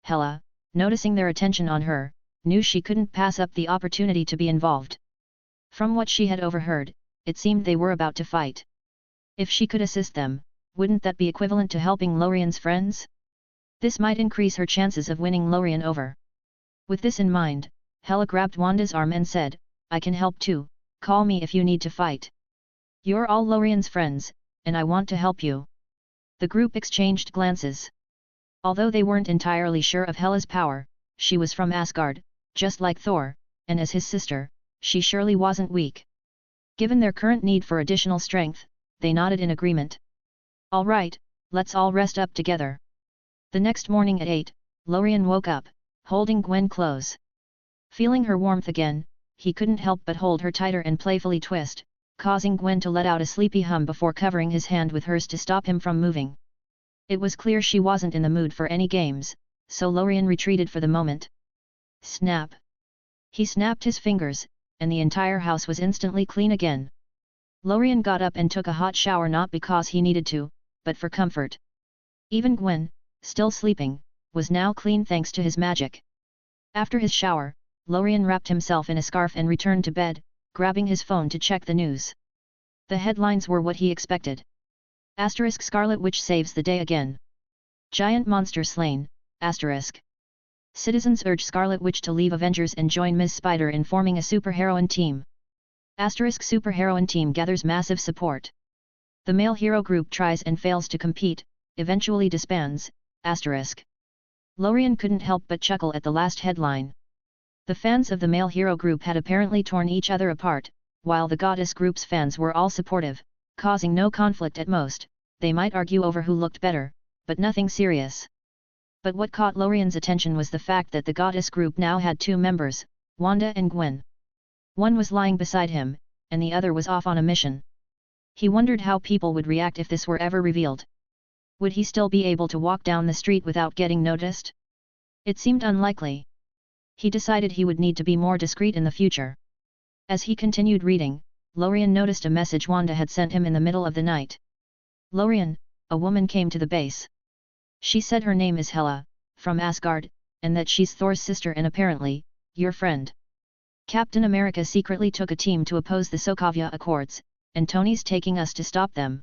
Hela, noticing their attention on her, knew she couldn't pass up the opportunity to be involved. From what she had overheard, it seemed they were about to fight. If she could assist them, wouldn't that be equivalent to helping Lorien's friends? This might increase her chances of winning Lorien over. With this in mind, Hela grabbed Wanda's arm and said, I can help too, call me if you need to fight. You're all Lorien's friends, and I want to help you. The group exchanged glances. Although they weren't entirely sure of Hela's power, she was from Asgard, just like Thor, and as his sister, she surely wasn't weak. Given their current need for additional strength, they nodded in agreement. All right, let's all rest up together. The next morning at 8, Lorien woke up, holding Gwen close. Feeling her warmth again, he couldn't help but hold her tighter and playfully twist, causing Gwen to let out a sleepy hum before covering his hand with hers to stop him from moving. It was clear she wasn't in the mood for any games, so Lorien retreated for the moment. Snap! He snapped his fingers, and the entire house was instantly clean again. Lorien got up and took a hot shower not because he needed to, but for comfort. Even Gwen, still sleeping, was now clean thanks to his magic. After his shower, Lorien wrapped himself in a scarf and returned to bed, grabbing his phone to check the news. The headlines were what he expected. Asterisk Scarlet Witch saves the day again. Giant monster slain, asterisk. Citizens urge Scarlet Witch to leave Avengers and join Ms. Spider in forming a superheroine team. Asterisk superheroine team gathers massive support. The male hero group tries and fails to compete, eventually disbands, asterisk. Lorien couldn't help but chuckle at the last headline. The fans of the male hero group had apparently torn each other apart, while the goddess group's fans were all supportive, causing no conflict at most. They might argue over who looked better, but nothing serious. But what caught Lorien's attention was the fact that the goddess group now had two members, Wanda and Gwen. One was lying beside him, and the other was off on a mission. He wondered how people would react if this were ever revealed. Would he still be able to walk down the street without getting noticed? It seemed unlikely. He decided he would need to be more discreet in the future. As he continued reading, Lorien noticed a message Wanda had sent him in the middle of the night. Lorien, a woman came to the base. She said her name is Hela, from Asgard, and that she's Thor's sister and apparently, your friend. Captain America secretly took a team to oppose the Sokovia Accords, and Tony's taking us to stop them.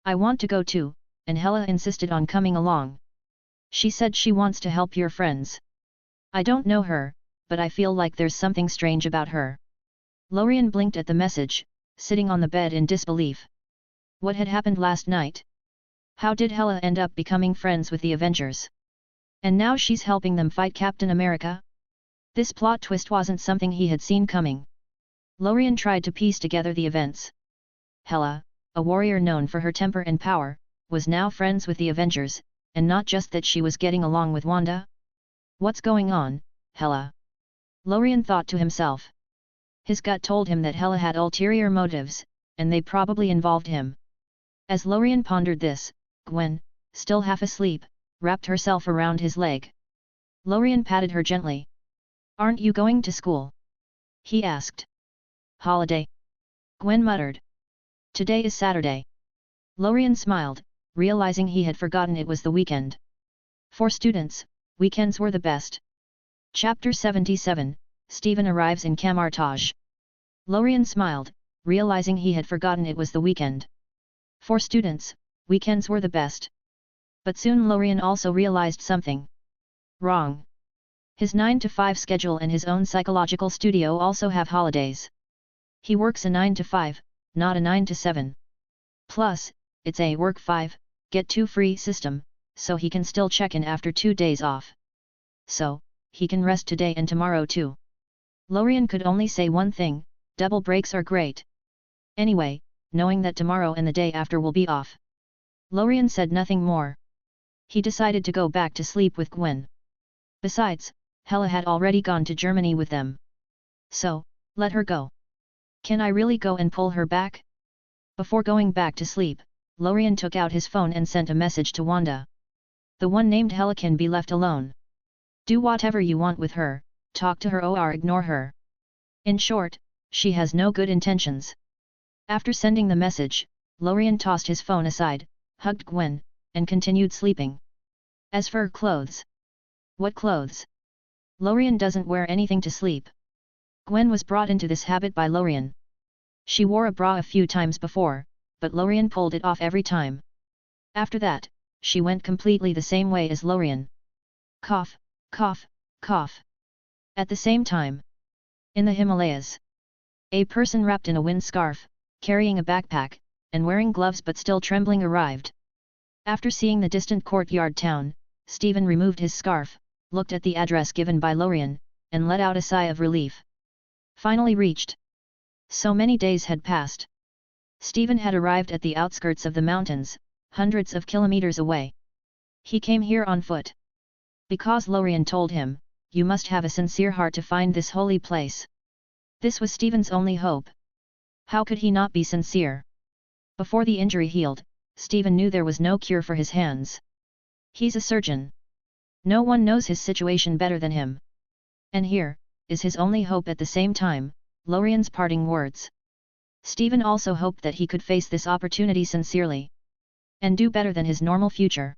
I want to go too, and Hela insisted on coming along. She said she wants to help your friends. I don't know her, but I feel like there's something strange about her. Lorien blinked at the message, sitting on the bed in disbelief. What had happened last night? How did Hela end up becoming friends with the Avengers? And now she's helping them fight Captain America? This plot twist wasn't something he had seen coming. Lorien tried to piece together the events. Hela, a warrior known for her temper and power, was now friends with the Avengers, and not just that she was getting along with Wanda. What's going on, Hela? Lorien thought to himself. His gut told him that Hela had ulterior motives, and they probably involved him. As Lorien pondered this, Gwen, still half asleep, wrapped herself around his leg. Lorien patted her gently. Aren't you going to school? He asked. Holiday? Gwen muttered. Today is Saturday. Lorien smiled, realizing he had forgotten it was the weekend. For students, weekends were the best. Chapter 77, Stephen arrives in Camartage. Lorien smiled, realizing he had forgotten it was the weekend. For students, weekends were the best. But soon Lorien also realized something wrong. His 9-to-5 schedule and his own psychological studio also have holidays. He works a 9-to-5, not a 9-to-7. Plus, it's a work 5, get 2 free system, so he can still check in after 2 days off. So, he can rest today and tomorrow too. Lorien could only say one thing, double breaks are great. Anyway, knowing that tomorrow and the day after will be off, Lorien said nothing more. He decided to go back to sleep with Gwen. Besides, Hela had already gone to Germany with them. So, let her go. Can I really go and pull her back? Before going back to sleep, Lorien took out his phone and sent a message to Wanda. The one named Hela can be left alone. Do whatever you want with her, talk to her or ignore her. In short, she has no good intentions. After sending the message, Lorien tossed his phone aside, hugged Gwen, and continued sleeping. As for clothes. What clothes? Lorien doesn't wear anything to sleep. Gwen was brought into this habit by Lorien. She wore a bra a few times before, but Lorien pulled it off every time. After that, she went completely the same way as Lorien. Cough, cough, cough. At the same time, in the Himalayas, a person wrapped in a wind scarf, carrying a backpack, and wearing gloves but still trembling arrived. After seeing the distant courtyard town, Stephen removed his scarf, looked at the address given by Lorien, and let out a sigh of relief. Finally reached. So many days had passed. Stephen had arrived at the outskirts of the mountains, hundreds of kilometers away. He came here on foot. Because Lorien told him, "You must have a sincere heart to find this holy place." This was Stephen's only hope. How could he not be sincere? Before the injury healed, Stephen knew there was no cure for his hands. He's a surgeon. No one knows his situation better than him. And here is his only hope at the same time, Lorien's parting words. Stephen also hoped that he could face this opportunity sincerely. And do better than his normal future.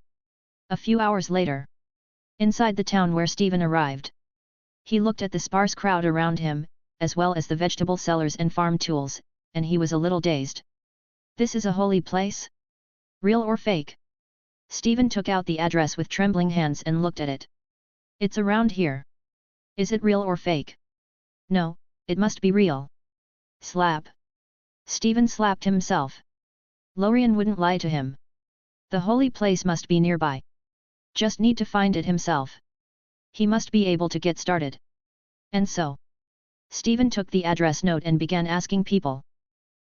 A few hours later. Inside the town where Stephen arrived. He looked at the sparse crowd around him, as well as the vegetable sellers and farm tools, and he was a little dazed. This is a holy place? Real or fake? Stephen took out the address with trembling hands and looked at it. It's around here. Is it real or fake? No, it must be real. Slap. Stephen slapped himself. Lorien wouldn't lie to him. The holy place must be nearby. Just need to find it himself. He must be able to get started. And so, Stephen took the address note and began asking people.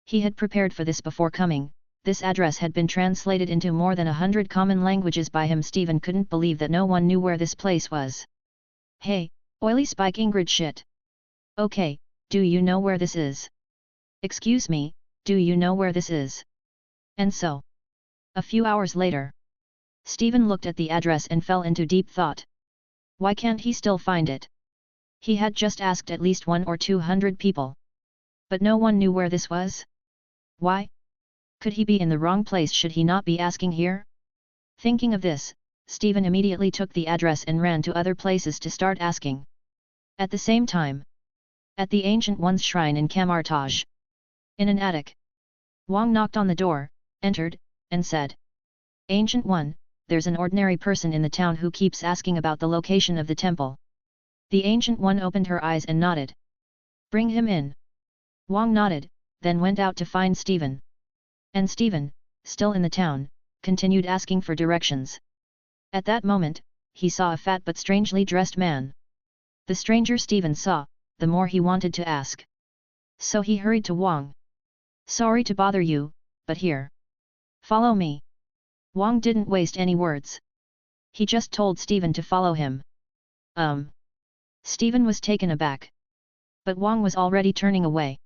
He had prepared for this before coming. This address had been translated into more than 100 common languages by him. Stephen couldn't believe that no one knew where this place was. Hey, oily Spike Ingrid shit. Okay, do you know where this is? Excuse me, do you know where this is? And so, a few hours later, Stephen looked at the address and fell into deep thought. Why can't he still find it? He had just asked at least 100 or 200 people. But no one knew where this was? Why? Could he be in the wrong place? Should he not be asking here? Thinking of this, Stephen immediately took the address and ran to other places to start asking. At the same time, at the Ancient One's shrine in Kamartaj, in an attic, Wang knocked on the door, entered, and said, "Ancient One, there's an ordinary person in the town who keeps asking about the location of the temple." The Ancient One opened her eyes and nodded. "Bring him in." Wang nodded, then went out to find Stephen. And Stephen, still in the town, continued asking for directions. At that moment, he saw a fat but strangely dressed man. The stranger Stephen saw, the more he wanted to ask. So he hurried to Wang. "Sorry to bother you, but here. Follow me." Wang didn't waste any words. He just told Stephen to follow him. Stephen was taken aback. But Wang was already turning away.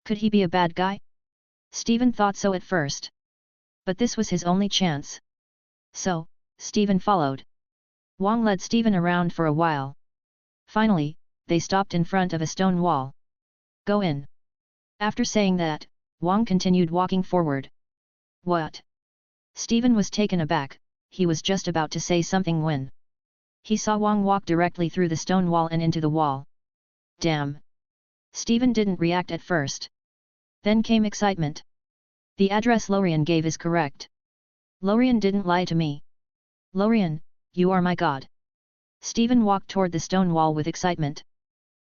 Could he be a bad guy? Stephen thought so at first. But this was his only chance. So, Stephen followed. Wang led Stephen around for a while. Finally, they stopped in front of a stone wall. "Go in." After saying that, Wang continued walking forward. "What?" Stephen was taken aback. He was just about to say something when he saw Wang walk directly through the stone wall and into the wall. Damn! Stephen didn't react at first. Then came excitement. The address Lorien gave is correct. Lorien didn't lie to me. Lorien, you are my god. Stephen walked toward the stone wall with excitement.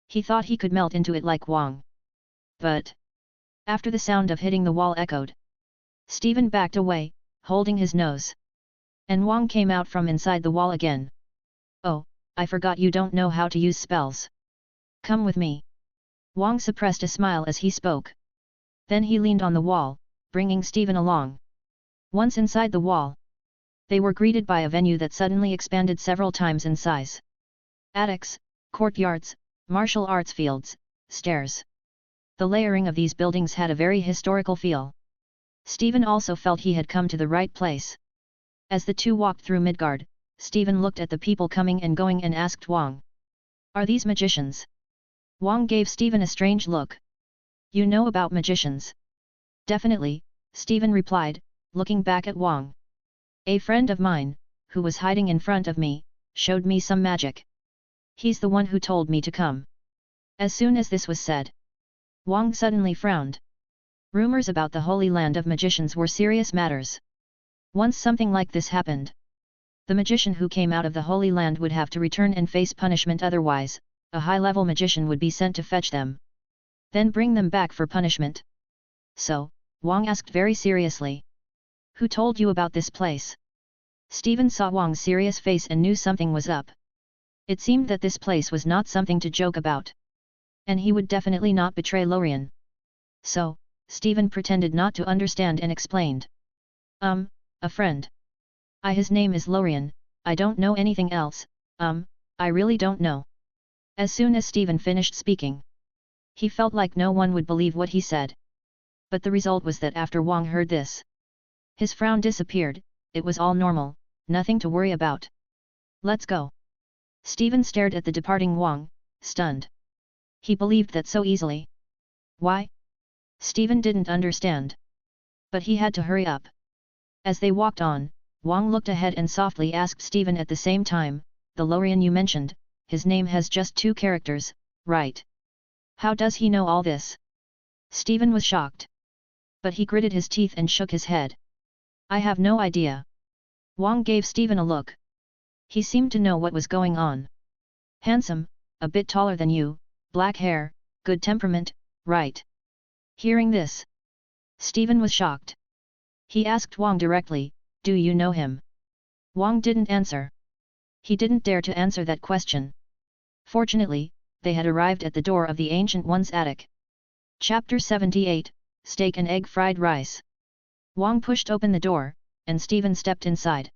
He thought he could melt into it like Wang. But after the sound of hitting the wall echoed, Stephen backed away, holding his nose. And Wang came out from inside the wall again. "Oh, I forgot you don't know how to use spells. Come with me." Wang suppressed a smile as he spoke. Then he leaned on the wall, bringing Stephen along. Once inside the wall, they were greeted by a venue that suddenly expanded several times in size. Attics, courtyards, martial arts fields, stairs. The layering of these buildings had a very historical feel. Stephen also felt he had come to the right place. As the two walked through Midgard, Stephen looked at the people coming and going and asked Wang, "Are these magicians?" Wang gave Stephen a strange look. "You know about magicians?" "Definitely," Stephen replied, looking back at Wang. "A friend of mine, who was hiding in front of me, showed me some magic. He's the one who told me to come." As soon as this was said, Wang suddenly frowned. Rumors about the Holy Land of Magicians were serious matters. Once something like this happened, the magician who came out of the Holy Land would have to return and face punishment, otherwise, a high-level magician would be sent to fetch them. Then bring them back for punishment. So, Wang asked very seriously. Who told you about this place? Stephen saw Wang's serious face and knew something was up. It seemed that this place was not something to joke about. And he would definitely not betray Lorien. So, Stephen pretended not to understand and explained. A friend. His name is Lorien, I don't know anything else, I really don't know. As soon as Stephen finished speaking, he felt like no one would believe what he said. But the result was that after Wang heard this, his frown disappeared. It was all normal, nothing to worry about. Let's go. Stephen stared at the departing Wang, stunned. He believed that so easily. Why? Stephen didn't understand. But he had to hurry up. As they walked on, Wang looked ahead and softly asked Stephen at the same time, the Lorien you mentioned, his name has just 2 characters, right? How does he know all this? Stephen was shocked. But he gritted his teeth and shook his head. I have no idea. Wang gave Stephen a look. He seemed to know what was going on. Handsome, a bit taller than you, black hair, good temperament, right? Hearing this, Stephen was shocked. He asked Wang directly, do you know him? Wang didn't answer. He didn't dare to answer that question. Fortunately, they had arrived at the door of the Ancient One's attic. Chapter 78, Steak and Egg Fried Rice. Wang pushed open the door, and Stephen stepped inside.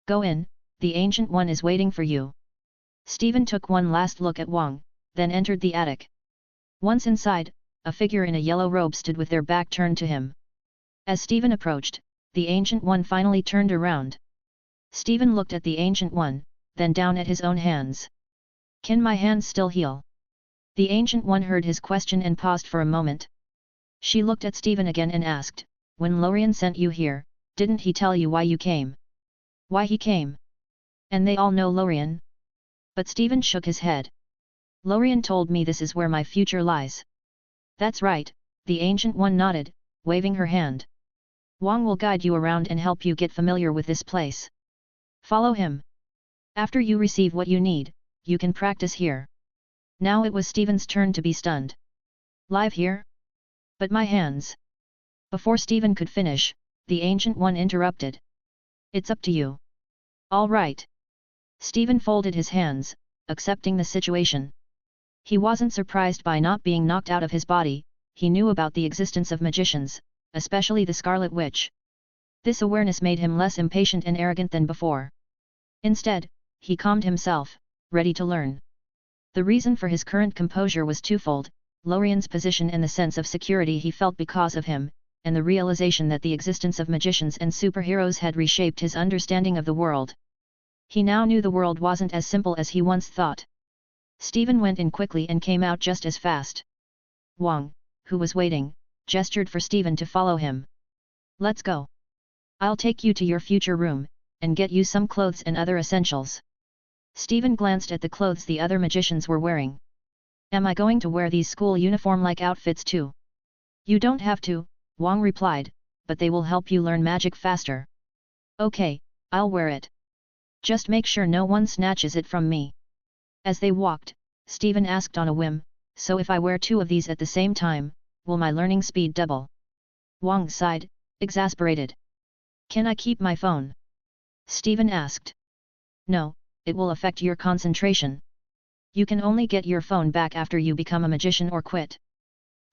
Go in, the Ancient One is waiting for you. Stephen took one last look at Wang, then entered the attic. Once inside, a figure in a yellow robe stood with their back turned to him. As Stephen approached, the Ancient One finally turned around. Stephen looked at the Ancient One, then down at his own hands. Can my hands still heal? The Ancient One heard his question and paused for a moment. She looked at Stephen again and asked, when Lorien sent you here, didn't he tell you why you came? Why he came? And they all know Lorien? But Stephen shook his head. Lorien told me this is where my future lies. That's right, the Ancient One nodded, waving her hand. Wang will guide you around and help you get familiar with this place. Follow him. After you receive what you need, you can practice here. Now it was Stephen's turn to be stunned. Live here? But my hands. Before Stephen could finish, the Ancient One interrupted. It's up to you. All right. Stephen folded his hands, accepting the situation. He wasn't surprised by not being knocked out of his body. He knew about the existence of magicians, especially the Scarlet Witch. This awareness made him less impatient and arrogant than before. Instead, he calmed himself, ready to learn. The reason for his current composure was twofold: Lorien's position and the sense of security he felt because of him, and the realization that the existence of magicians and superheroes had reshaped his understanding of the world. He now knew the world wasn't as simple as he once thought. Stephen went in quickly and came out just as fast. Wang, who was waiting, gestured for Stephen to follow him. Let's go. I'll take you to your future room, and get you some clothes and other essentials. Stephen glanced at the clothes the other magicians were wearing. Am I going to wear these school uniform-like outfits too? You don't have to, Wang replied, but they will help you learn magic faster. Okay, I'll wear it. Just make sure no one snatches it from me. As they walked, Stephen asked on a whim, so if I wear 2 of these at the same time, will my learning speed double? Wang sighed, exasperated. Can I keep my phone? Stephen asked. No, it will affect your concentration. You can only get your phone back after you become a magician or quit.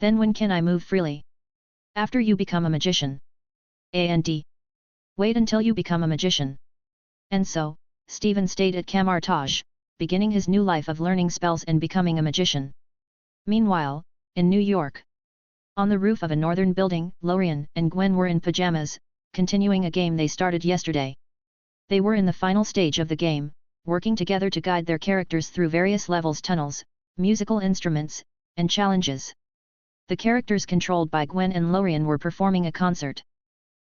Then when can I move freely? After you become a magician. And wait until you become a magician. And so, Stephen stayed at Camartage, beginning his new life of learning spells and becoming a magician. Meanwhile, in New York, on the roof of a northern building, Lorien and Gwen were in pajamas, continuing a game they started yesterday. They were in the final stage of the game, working together to guide their characters through various levels, tunnels, musical instruments, and challenges. The characters controlled by Gwen and Lorien were performing a concert.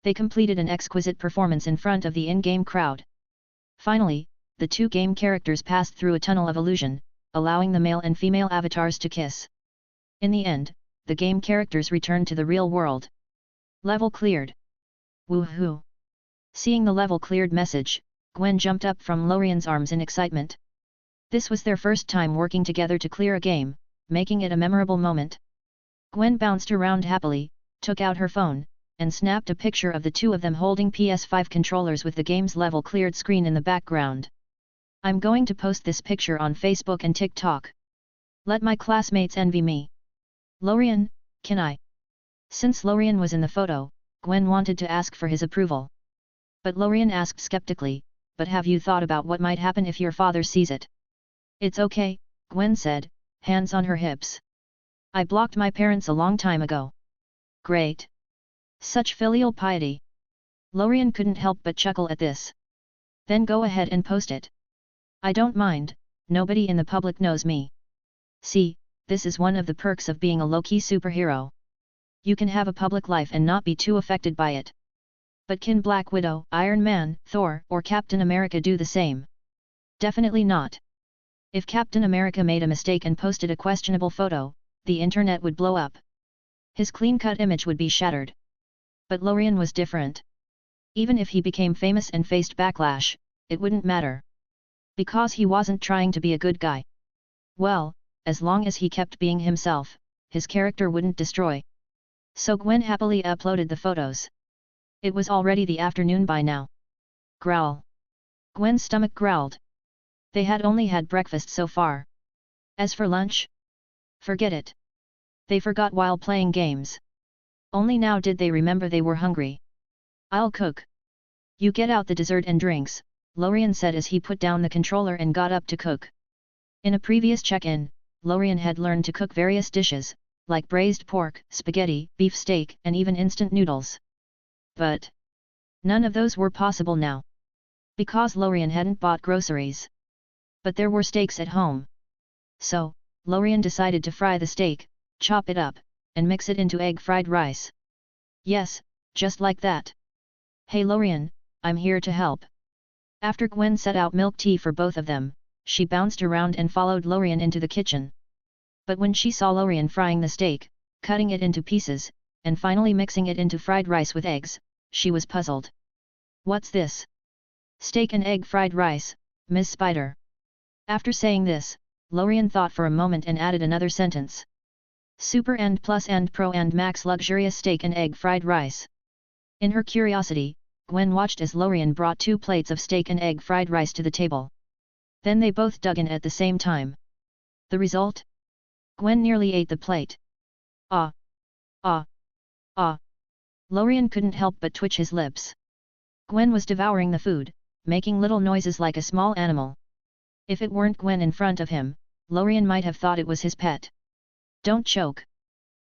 They completed an exquisite performance in front of the in-game crowd. Finally, the 2 game characters passed through a tunnel of illusion, allowing the male and female avatars to kiss. In the end, the game characters returned to the real world. Level cleared. Woohoo! Seeing the level cleared message, Gwen jumped up from Lorien's arms in excitement. This was their first time working together to clear a game, making it a memorable moment. Gwen bounced around happily, took out her phone, and snapped a picture of the two of them holding PS5 controllers with the game's level cleared screen in the background. I'm going to post this picture on Facebook and TikTok. Let my classmates envy me. Lorien, can I? Since Lorien was in the photo, Gwen wanted to ask for his approval. But Lorien asked skeptically, but have you thought about what might happen if your father sees it? It's okay, Gwen said, hands on her hips. I blocked my parents a long time ago. Great. Such filial piety. Lorien couldn't help but chuckle at this. Then go ahead and post it. I don't mind, nobody in the public knows me. See, this is one of the perks of being a low-key superhero. You can have a public life and not be too affected by it. But can Black Widow, Iron Man, Thor, or Captain America do the same? Definitely not. If Captain America made a mistake and posted a questionable photo, the internet would blow up. His clean-cut image would be shattered. But Lorien was different. Even if he became famous and faced backlash, it wouldn't matter. Because he wasn't trying to be a good guy. Well, as long as he kept being himself, his character wouldn't destroy. So Gwen happily uploaded the photos. It was already the afternoon by now. Growl. Gwen's stomach growled. They had only had breakfast so far. As for lunch? Forget it. They forgot while playing games. Only now did they remember they were hungry. I'll cook. You get out the dessert and drinks, Lorien said as he put down the controller and got up to cook. In a previous check-in, Lorien had learned to cook various dishes, like braised pork, spaghetti, beef steak, and even instant noodles. But none of those were possible now. Because Lorien hadn't bought groceries. But there were steaks at home. So, Lorien decided to fry the steak, chop it up, and mix it into egg fried rice. Yes, just like that. Hey Lorien, I'm here to help. After Gwen set out milk tea for both of them, she bounced around and followed Lorien into the kitchen. But when she saw Lorien frying the steak, cutting it into pieces, and finally mixing it into fried rice with eggs, she was puzzled. What's this? Steak and egg fried rice, Ms. Spider. After saying this, Lorien thought for a moment and added another sentence. Super and plus and pro and max luxurious steak and egg fried rice. In her curiosity, Gwen watched as Lorien brought 2 plates of steak and egg fried rice to the table. Then they both dug in at the same time. The result? Gwen nearly ate the plate. Ah! Ah! Ah! Lorien couldn't help but twitch his lips. Gwen was devouring the food, making little noises like a small animal. If it weren't Gwen in front of him, Lorien might have thought it was his pet. Don't choke.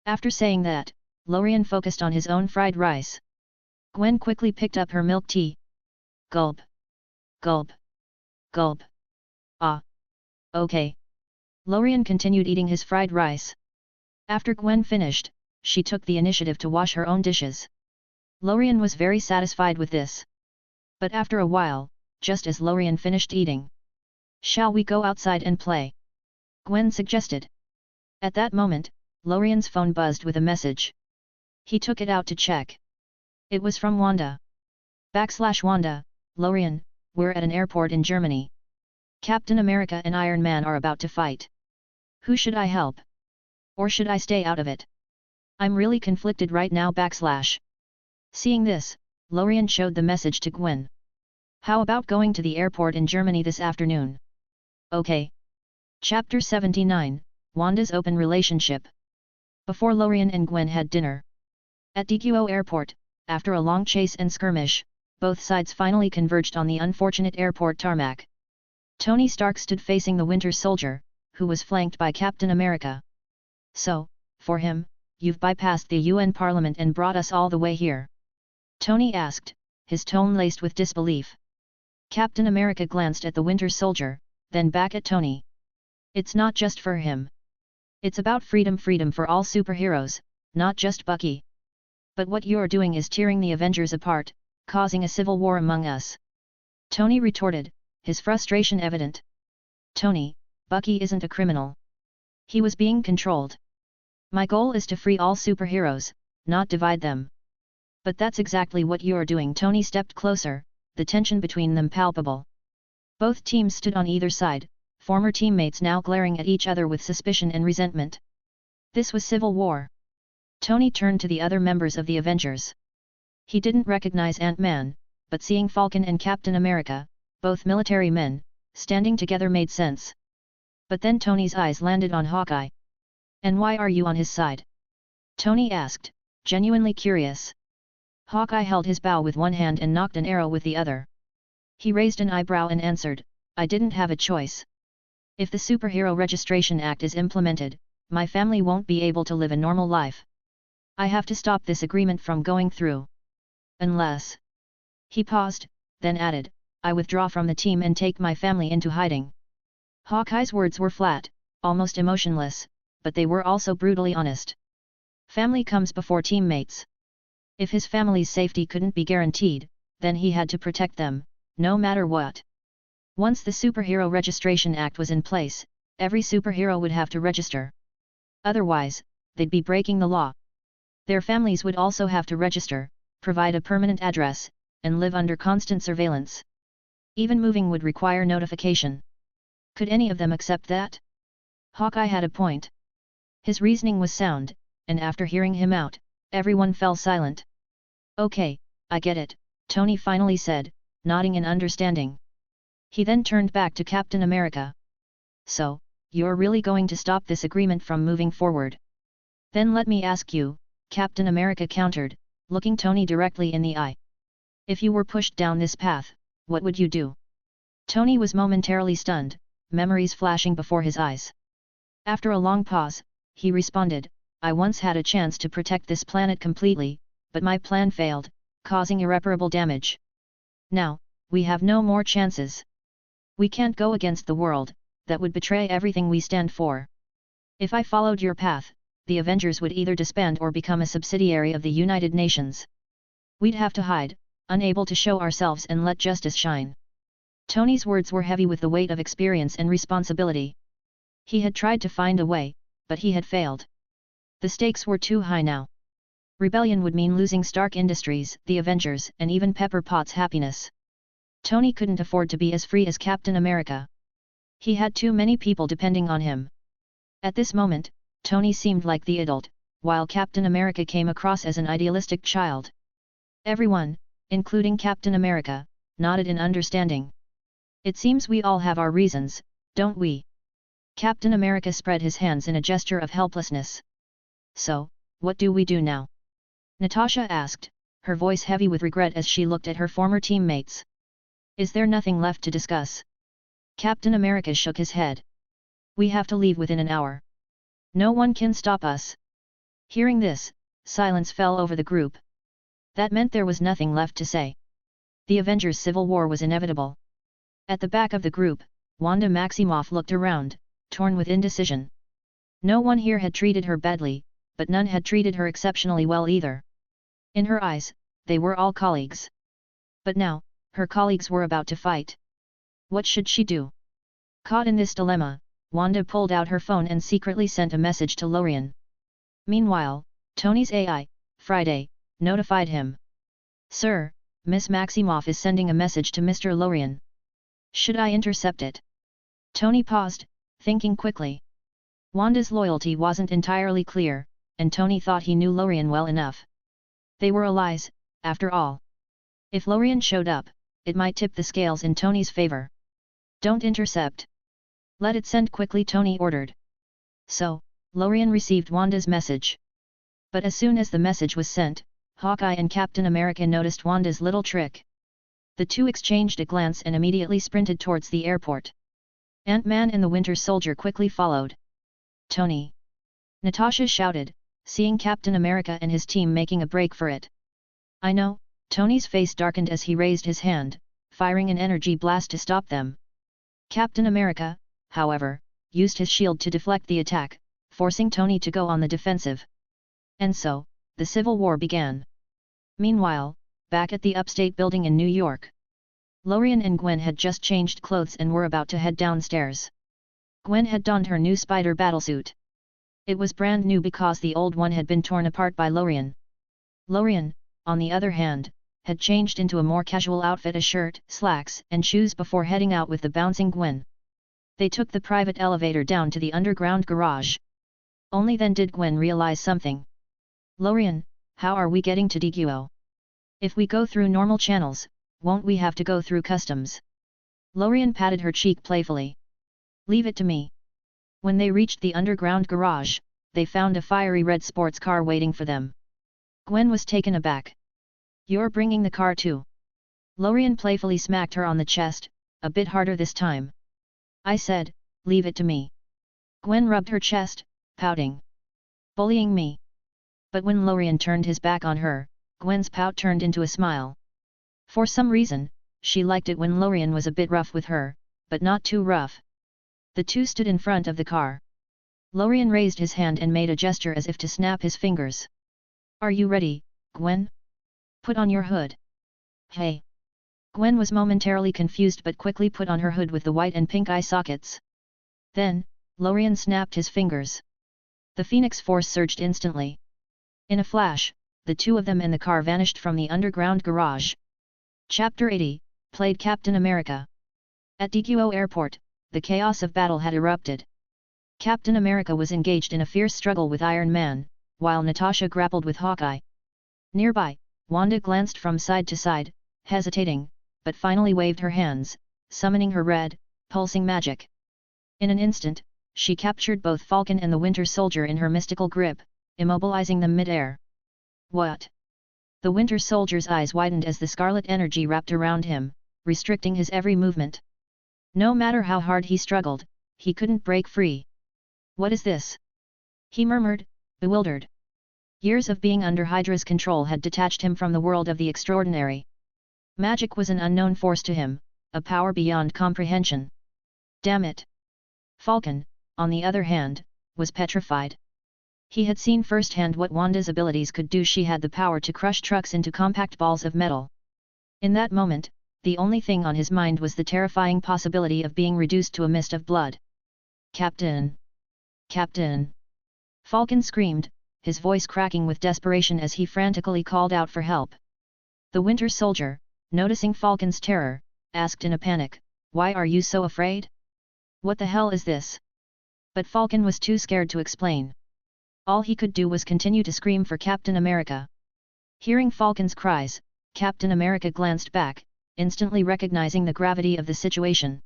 After saying that, Lorien focused on his own fried rice. Gwen quickly picked up her milk tea. Gulp. Gulp. Gulp. Ah. Okay. Lorien continued eating his fried rice. After Gwen finished, she took the initiative to wash her own dishes. Lorien was very satisfied with this. But after a while, just as Lorien finished eating, shall we go outside and play? Gwen suggested. At that moment, Lorien's phone buzzed with a message. He took it out to check. It was from Wanda. /Wanda, Lorien, we're at an airport in Germany. Captain America and Iron Man are about to fight. Who should I help? Or should I stay out of it? I'm really conflicted right now /. Seeing this, Lorien showed the message to Gwen. How about going to the airport in Germany this afternoon? Okay. Chapter 79, Wanda's Open Relationship. Before Lorien and Gwen had dinner. At DQO Airport, after a long chase and skirmish, both sides finally converged on the unfortunate airport tarmac. Tony Stark stood facing the Winter Soldier, who was flanked by Captain America. So, for him, you've bypassed the UN Parliament and brought us all the way here? Tony asked, his tone laced with disbelief. Captain America glanced at the Winter Soldier, then back at Tony. It's not just for him. It's about freedom for all superheroes, not just Bucky. But what you're doing is tearing the Avengers apart, causing a civil war among us. Tony retorted, his frustration evident. Tony, Bucky isn't a criminal. He was being controlled. My goal is to free all superheroes, not divide them. But that's exactly what you're doing. Tony stepped closer, the tension between them palpable. Both teams stood on either side, former teammates now glaring at each other with suspicion and resentment. This was civil war. Tony turned to the other members of the Avengers. He didn't recognize Ant-Man, but seeing Falcon and Captain America, both military men, standing together made sense. But then Tony's eyes landed on Hawkeye. And why are you on his side? Tony asked, genuinely curious. Hawkeye held his bow with one hand and knocked an arrow with the other. He raised an eyebrow and answered, I didn't have a choice. If the Superhero Registration Act is implemented, my family won't be able to live a normal life. I have to stop this agreement from going through. Unless... He paused, then added, I withdraw from the team and take my family into hiding. Hawkeye's words were flat, almost emotionless, but they were also brutally honest. Family comes before teammates. If his family's safety couldn't be guaranteed, then he had to protect them, no matter what. Once the Superhero Registration Act was in place, every superhero would have to register. Otherwise, they'd be breaking the law. Their families would also have to register, provide a permanent address, and live under constant surveillance. Even moving would require notification. Could any of them accept that? Hawkeye had a point. His reasoning was sound, and after hearing him out, everyone fell silent. Okay, I get it, Tony finally said, nodding in understanding. He then turned back to Captain America. So, you're really going to stop this agreement from moving forward? Then let me ask you, Captain America countered, looking Tony directly in the eye. If you were pushed down this path, what would you do? Tony was momentarily stunned, memories flashing before his eyes. After a long pause, he responded, I once had a chance to protect this planet completely, but my plan failed, causing irreparable damage. Now, we have no more chances. We can't go against the world, that would betray everything we stand for. If I followed your path, the Avengers would either disband or become a subsidiary of the United Nations. We'd have to hide, unable to show ourselves and let justice shine. Tony's words were heavy with the weight of experience and responsibility. He had tried to find a way, but he had failed. The stakes were too high now. Rebellion would mean losing Stark Industries, the Avengers, and even Pepper Potts' happiness. Tony couldn't afford to be as free as Captain America. He had too many people depending on him. At this moment, Tony seemed like the adult, while Captain America came across as an idealistic child. Everyone, including Captain America, nodded in understanding. It seems we all have our reasons, don't we? Captain America spread his hands in a gesture of helplessness. So, what do we do now? Natasha asked, her voice heavy with regret as she looked at her former teammates. Is there nothing left to discuss? Captain America shook his head. We have to leave within an hour. No one can stop us. Hearing this, silence fell over the group. That meant there was nothing left to say. The Avengers' civil war was inevitable. At the back of the group, Wanda Maximoff looked around, torn with indecision. No one here had treated her badly, but none had treated her exceptionally well either. In her eyes, they were all colleagues. But now, her colleagues were about to fight. What should she do? Caught in this dilemma, Wanda pulled out her phone and secretly sent a message to Lorien. Meanwhile, Tony's AI, Friday, notified him. Sir, Miss Maximoff is sending a message to Mr. Lorien. Should I intercept it? Tony paused, thinking quickly. Wanda's loyalty wasn't entirely clear, and Tony thought he knew Lorien well enough. They were allies, after all. If Lorien showed up, it might tip the scales in Tony's favor. Don't intercept. Let it send quickly, Tony ordered. So, Lorien received Wanda's message. But as soon as the message was sent, Hawkeye and Captain America noticed Wanda's little trick. The two exchanged a glance and immediately sprinted towards the airport. Ant-Man and the Winter Soldier quickly followed. Tony! Natasha shouted, seeing Captain America and his team making a break for it. I know, Tony's face darkened as he raised his hand, firing an energy blast to stop them. Captain America, however, used his shield to deflect the attack, forcing Tony to go on the defensive. And so, the Civil War began. Meanwhile, back at the Upstate building in New York. Lorien and Gwen had just changed clothes and were about to head downstairs. Gwen had donned her new spider battlesuit. It was brand new because the old one had been torn apart by Lorien. Lorien, on the other hand, had changed into a more casual outfit, a shirt, slacks, and shoes before heading out with the bouncing Gwen. They took the private elevator down to the underground garage. Only then did Gwen realize something. Lorien, how are we getting to duel? If we go through normal channels, won't we have to go through customs? Lorien patted her cheek playfully. Leave it to me. When they reached the underground garage, they found a fiery red sports car waiting for them. Gwen was taken aback. You're bringing the car too? Lorien playfully smacked her on the chest, a bit harder this time. I said, leave it to me. Gwen rubbed her chest, pouting. Bullying me. But when Lorien turned his back on her, Gwen's pout turned into a smile. For some reason, she liked it when Lorien was a bit rough with her, but not too rough. The two stood in front of the car. Lorien raised his hand and made a gesture as if to snap his fingers. Are you ready, Gwen? Put on your hood. Hey! Gwen was momentarily confused but quickly put on her hood with the white and pink eye sockets. Then, Lorien snapped his fingers. The Phoenix Force surged instantly. In a flash, the two of them and the car vanished from the underground garage. Chapter 80, played Captain America. At Diguo Airport, the chaos of battle had erupted. Captain America was engaged in a fierce struggle with Iron Man, while Natasha grappled with Hawkeye. Nearby, Wanda glanced from side to side, hesitating, but finally waved her hands, summoning her red, pulsing magic. In an instant, she captured both Falcon and the Winter Soldier in her mystical grip, immobilizing them mid-air. What? The Winter Soldier's eyes widened as the scarlet energy wrapped around him, restricting his every movement. No matter how hard he struggled, he couldn't break free. What is this? He murmured, bewildered. Years of being under Hydra's control had detached him from the world of the extraordinary. Magic was an unknown force to him, a power beyond comprehension. Damn it! Falcon, on the other hand, was petrified. He had seen firsthand what Wanda's abilities could do. She had the power to crush trucks into compact balls of metal. In that moment, the only thing on his mind was the terrifying possibility of being reduced to a mist of blood. Captain! Captain! Falcon screamed, his voice cracking with desperation as he frantically called out for help. The Winter Soldier, noticing Falcon's terror, asked in a panic, "Why are you so afraid? What the hell is this?" But Falcon was too scared to explain. All he could do was continue to scream for Captain America. Hearing Falcon's cries, Captain America glanced back, instantly recognizing the gravity of the situation.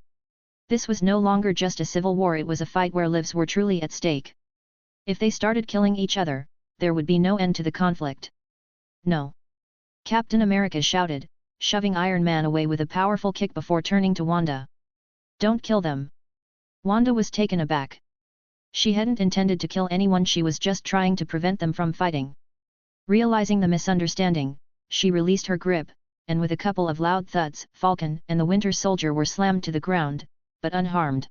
This was no longer just a civil war, it was a fight where lives were truly at stake. If they started killing each other, there would be no end to the conflict. No! Captain America shouted, shoving Iron Man away with a powerful kick before turning to Wanda. Don't kill them! Wanda was taken aback. She hadn't intended to kill anyone, she was just trying to prevent them from fighting. Realizing the misunderstanding, she released her grip, and with a couple of loud thuds, Falcon and the Winter Soldier were slammed to the ground, but unharmed.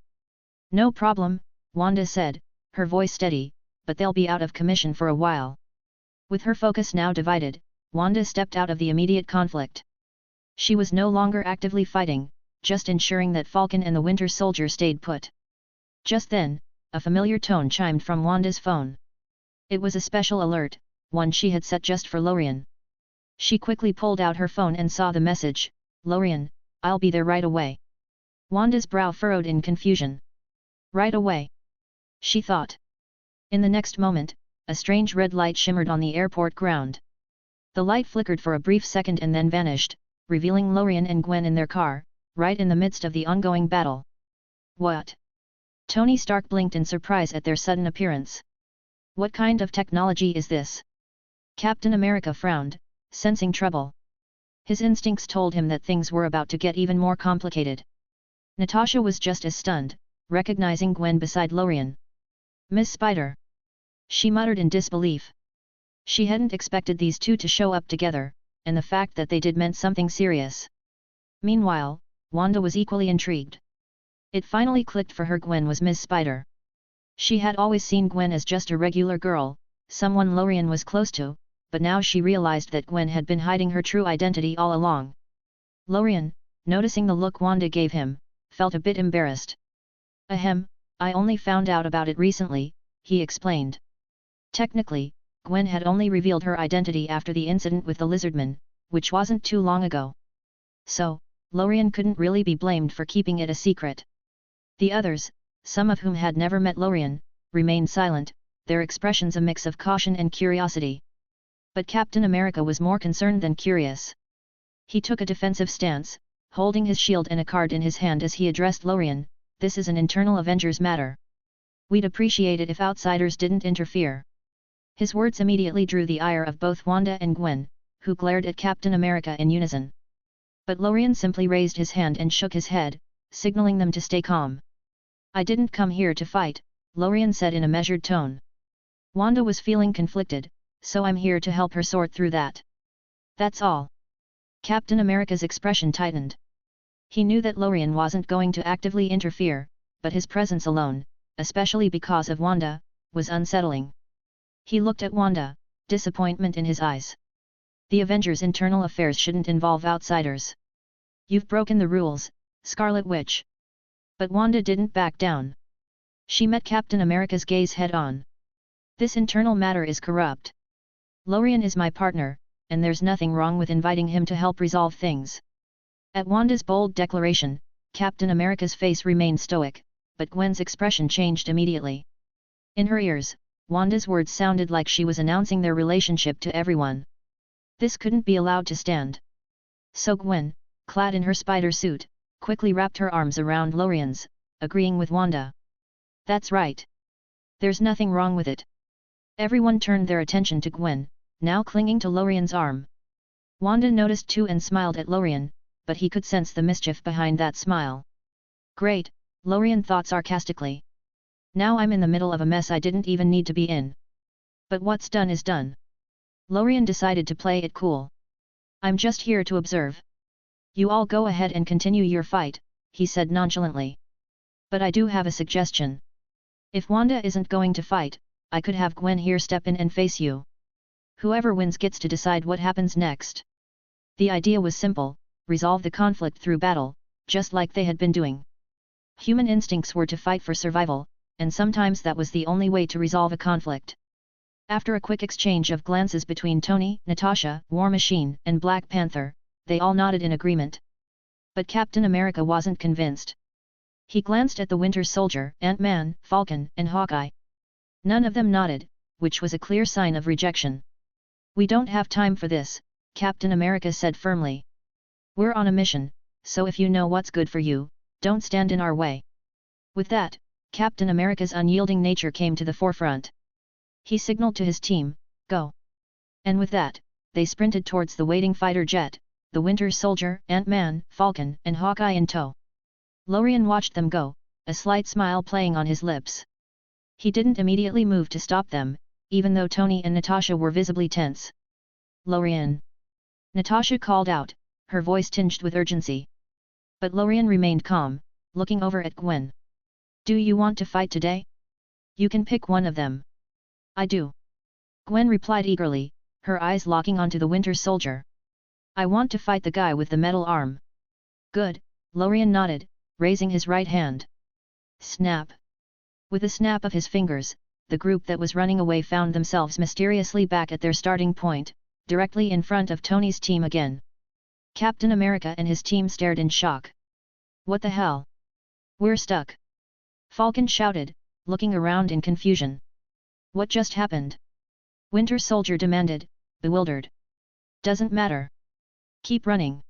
No problem, Wanda said, her voice steady, but they'll be out of commission for a while. With her focus now divided, Wanda stepped out of the immediate conflict. She was no longer actively fighting, just ensuring that Falcon and the Winter Soldier stayed put. Just then, a familiar tone chimed from Wanda's phone. It was a special alert, one she had set just for Lorien. She quickly pulled out her phone and saw the message, "Lorien, I'll be there right away." Wanda's brow furrowed in confusion. Right away? She thought. In the next moment, a strange red light shimmered on the airport ground. The light flickered for a brief second and then vanished, revealing Lorien and Gwen in their car, right in the midst of the ongoing battle. What? Tony Stark blinked in surprise at their sudden appearance. What kind of technology is this? Captain America frowned, sensing trouble. His instincts told him that things were about to get even more complicated. Natasha was just as stunned, recognizing Gwen beside Lorien. Miss Spider! She muttered in disbelief. She hadn't expected these two to show up together, and the fact that they did meant something serious. Meanwhile, Wanda was equally intrigued. It finally clicked for her. Gwen was Miss Spider. She had always seen Gwen as just a regular girl, someone Lorien was close to, but now she realized that Gwen had been hiding her true identity all along. Lorien, noticing the look Wanda gave him, felt a bit embarrassed. Ahem, I only found out about it recently, he explained. Technically, Gwen had only revealed her identity after the incident with the lizardman, which wasn't too long ago. So, Lorien couldn't really be blamed for keeping it a secret. The others, some of whom had never met Lorien, remained silent, their expressions a mix of caution and curiosity. But Captain America was more concerned than curious. He took a defensive stance, holding his shield and a card in his hand as he addressed Lorien. This is an internal Avengers matter. We'd appreciate it if outsiders didn't interfere. His words immediately drew the ire of both Wanda and Gwen, who glared at Captain America in unison. But Lorien simply raised his hand and shook his head, signaling them to stay calm. I didn't come here to fight, Lorien said in a measured tone. Wanda was feeling conflicted, so I'm here to help her sort through that. That's all. Captain America's expression tightened. He knew that Lorien wasn't going to actively interfere, but his presence alone, especially because of Wanda, was unsettling. He looked at Wanda, disappointment in his eyes. The Avengers' internal affairs shouldn't involve outsiders. You've broken the rules, Scarlet Witch. But Wanda didn't back down. She met Captain America's gaze head-on. This internal matter is corrupt. Lorien is my partner, and there's nothing wrong with inviting him to help resolve things. At Wanda's bold declaration, Captain America's face remained stoic, but Gwen's expression changed immediately. In her ears, Wanda's words sounded like she was announcing their relationship to everyone. This couldn't be allowed to stand. So Gwen, clad in her spider suit, quickly wrapped her arms around Lorien's, agreeing with Wanda. That's right. There's nothing wrong with it. Everyone turned their attention to Gwen, now clinging to Lorien's arm. Wanda noticed too and smiled at Lorien, but he could sense the mischief behind that smile. Great, Lorien thought sarcastically. Now I'm in the middle of a mess I didn't even need to be in. But what's done is done. Lorien decided to play it cool. I'm just here to observe. You all go ahead and continue your fight, he said nonchalantly. But I do have a suggestion. If Wanda isn't going to fight, I could have Gwen here step in and face you. Whoever wins gets to decide what happens next. The idea was simple, resolve the conflict through battle, just like they had been doing. Human instincts were to fight for survival, and sometimes that was the only way to resolve a conflict. After a quick exchange of glances between Tony, Natasha, War Machine, and Black Panther, they all nodded in agreement. But Captain America wasn't convinced. He glanced at the Winter Soldier, Ant-Man, Falcon, and Hawkeye. None of them nodded, which was a clear sign of rejection. We don't have time for this, Captain America said firmly. We're on a mission, so if you know what's good for you, don't stand in our way. With that, Captain America's unyielding nature came to the forefront. He signaled to his team, go. And with that, they sprinted towards the waiting fighter jet, the Winter Soldier, Ant-Man, Falcon, and Hawkeye in tow. Lorien watched them go, a slight smile playing on his lips. He didn't immediately move to stop them, even though Tony and Natasha were visibly tense. Lorien! Natasha called out, her voice tinged with urgency. But Lorien remained calm, looking over at Gwen. Do you want to fight today? You can pick one of them. I do. Gwen replied eagerly, her eyes locking onto the Winter Soldier. I want to fight the guy with the metal arm. Good, Lorien nodded, raising his right hand. Snap! With a snap of his fingers, the group that was running away found themselves mysteriously back at their starting point, directly in front of Tony's team again. Captain America and his team stared in shock. What the hell? We're stuck! Falcon shouted, looking around in confusion. What just happened? Winter Soldier demanded, bewildered. Doesn't matter. Keep running.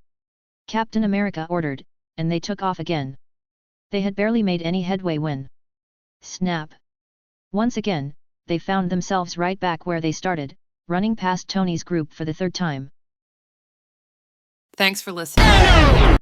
Captain America ordered, and they took off again. They had barely made any headway when... Snap! Once again, they found themselves right back where they started, running past Tony's group for the third time. Thanks for listening.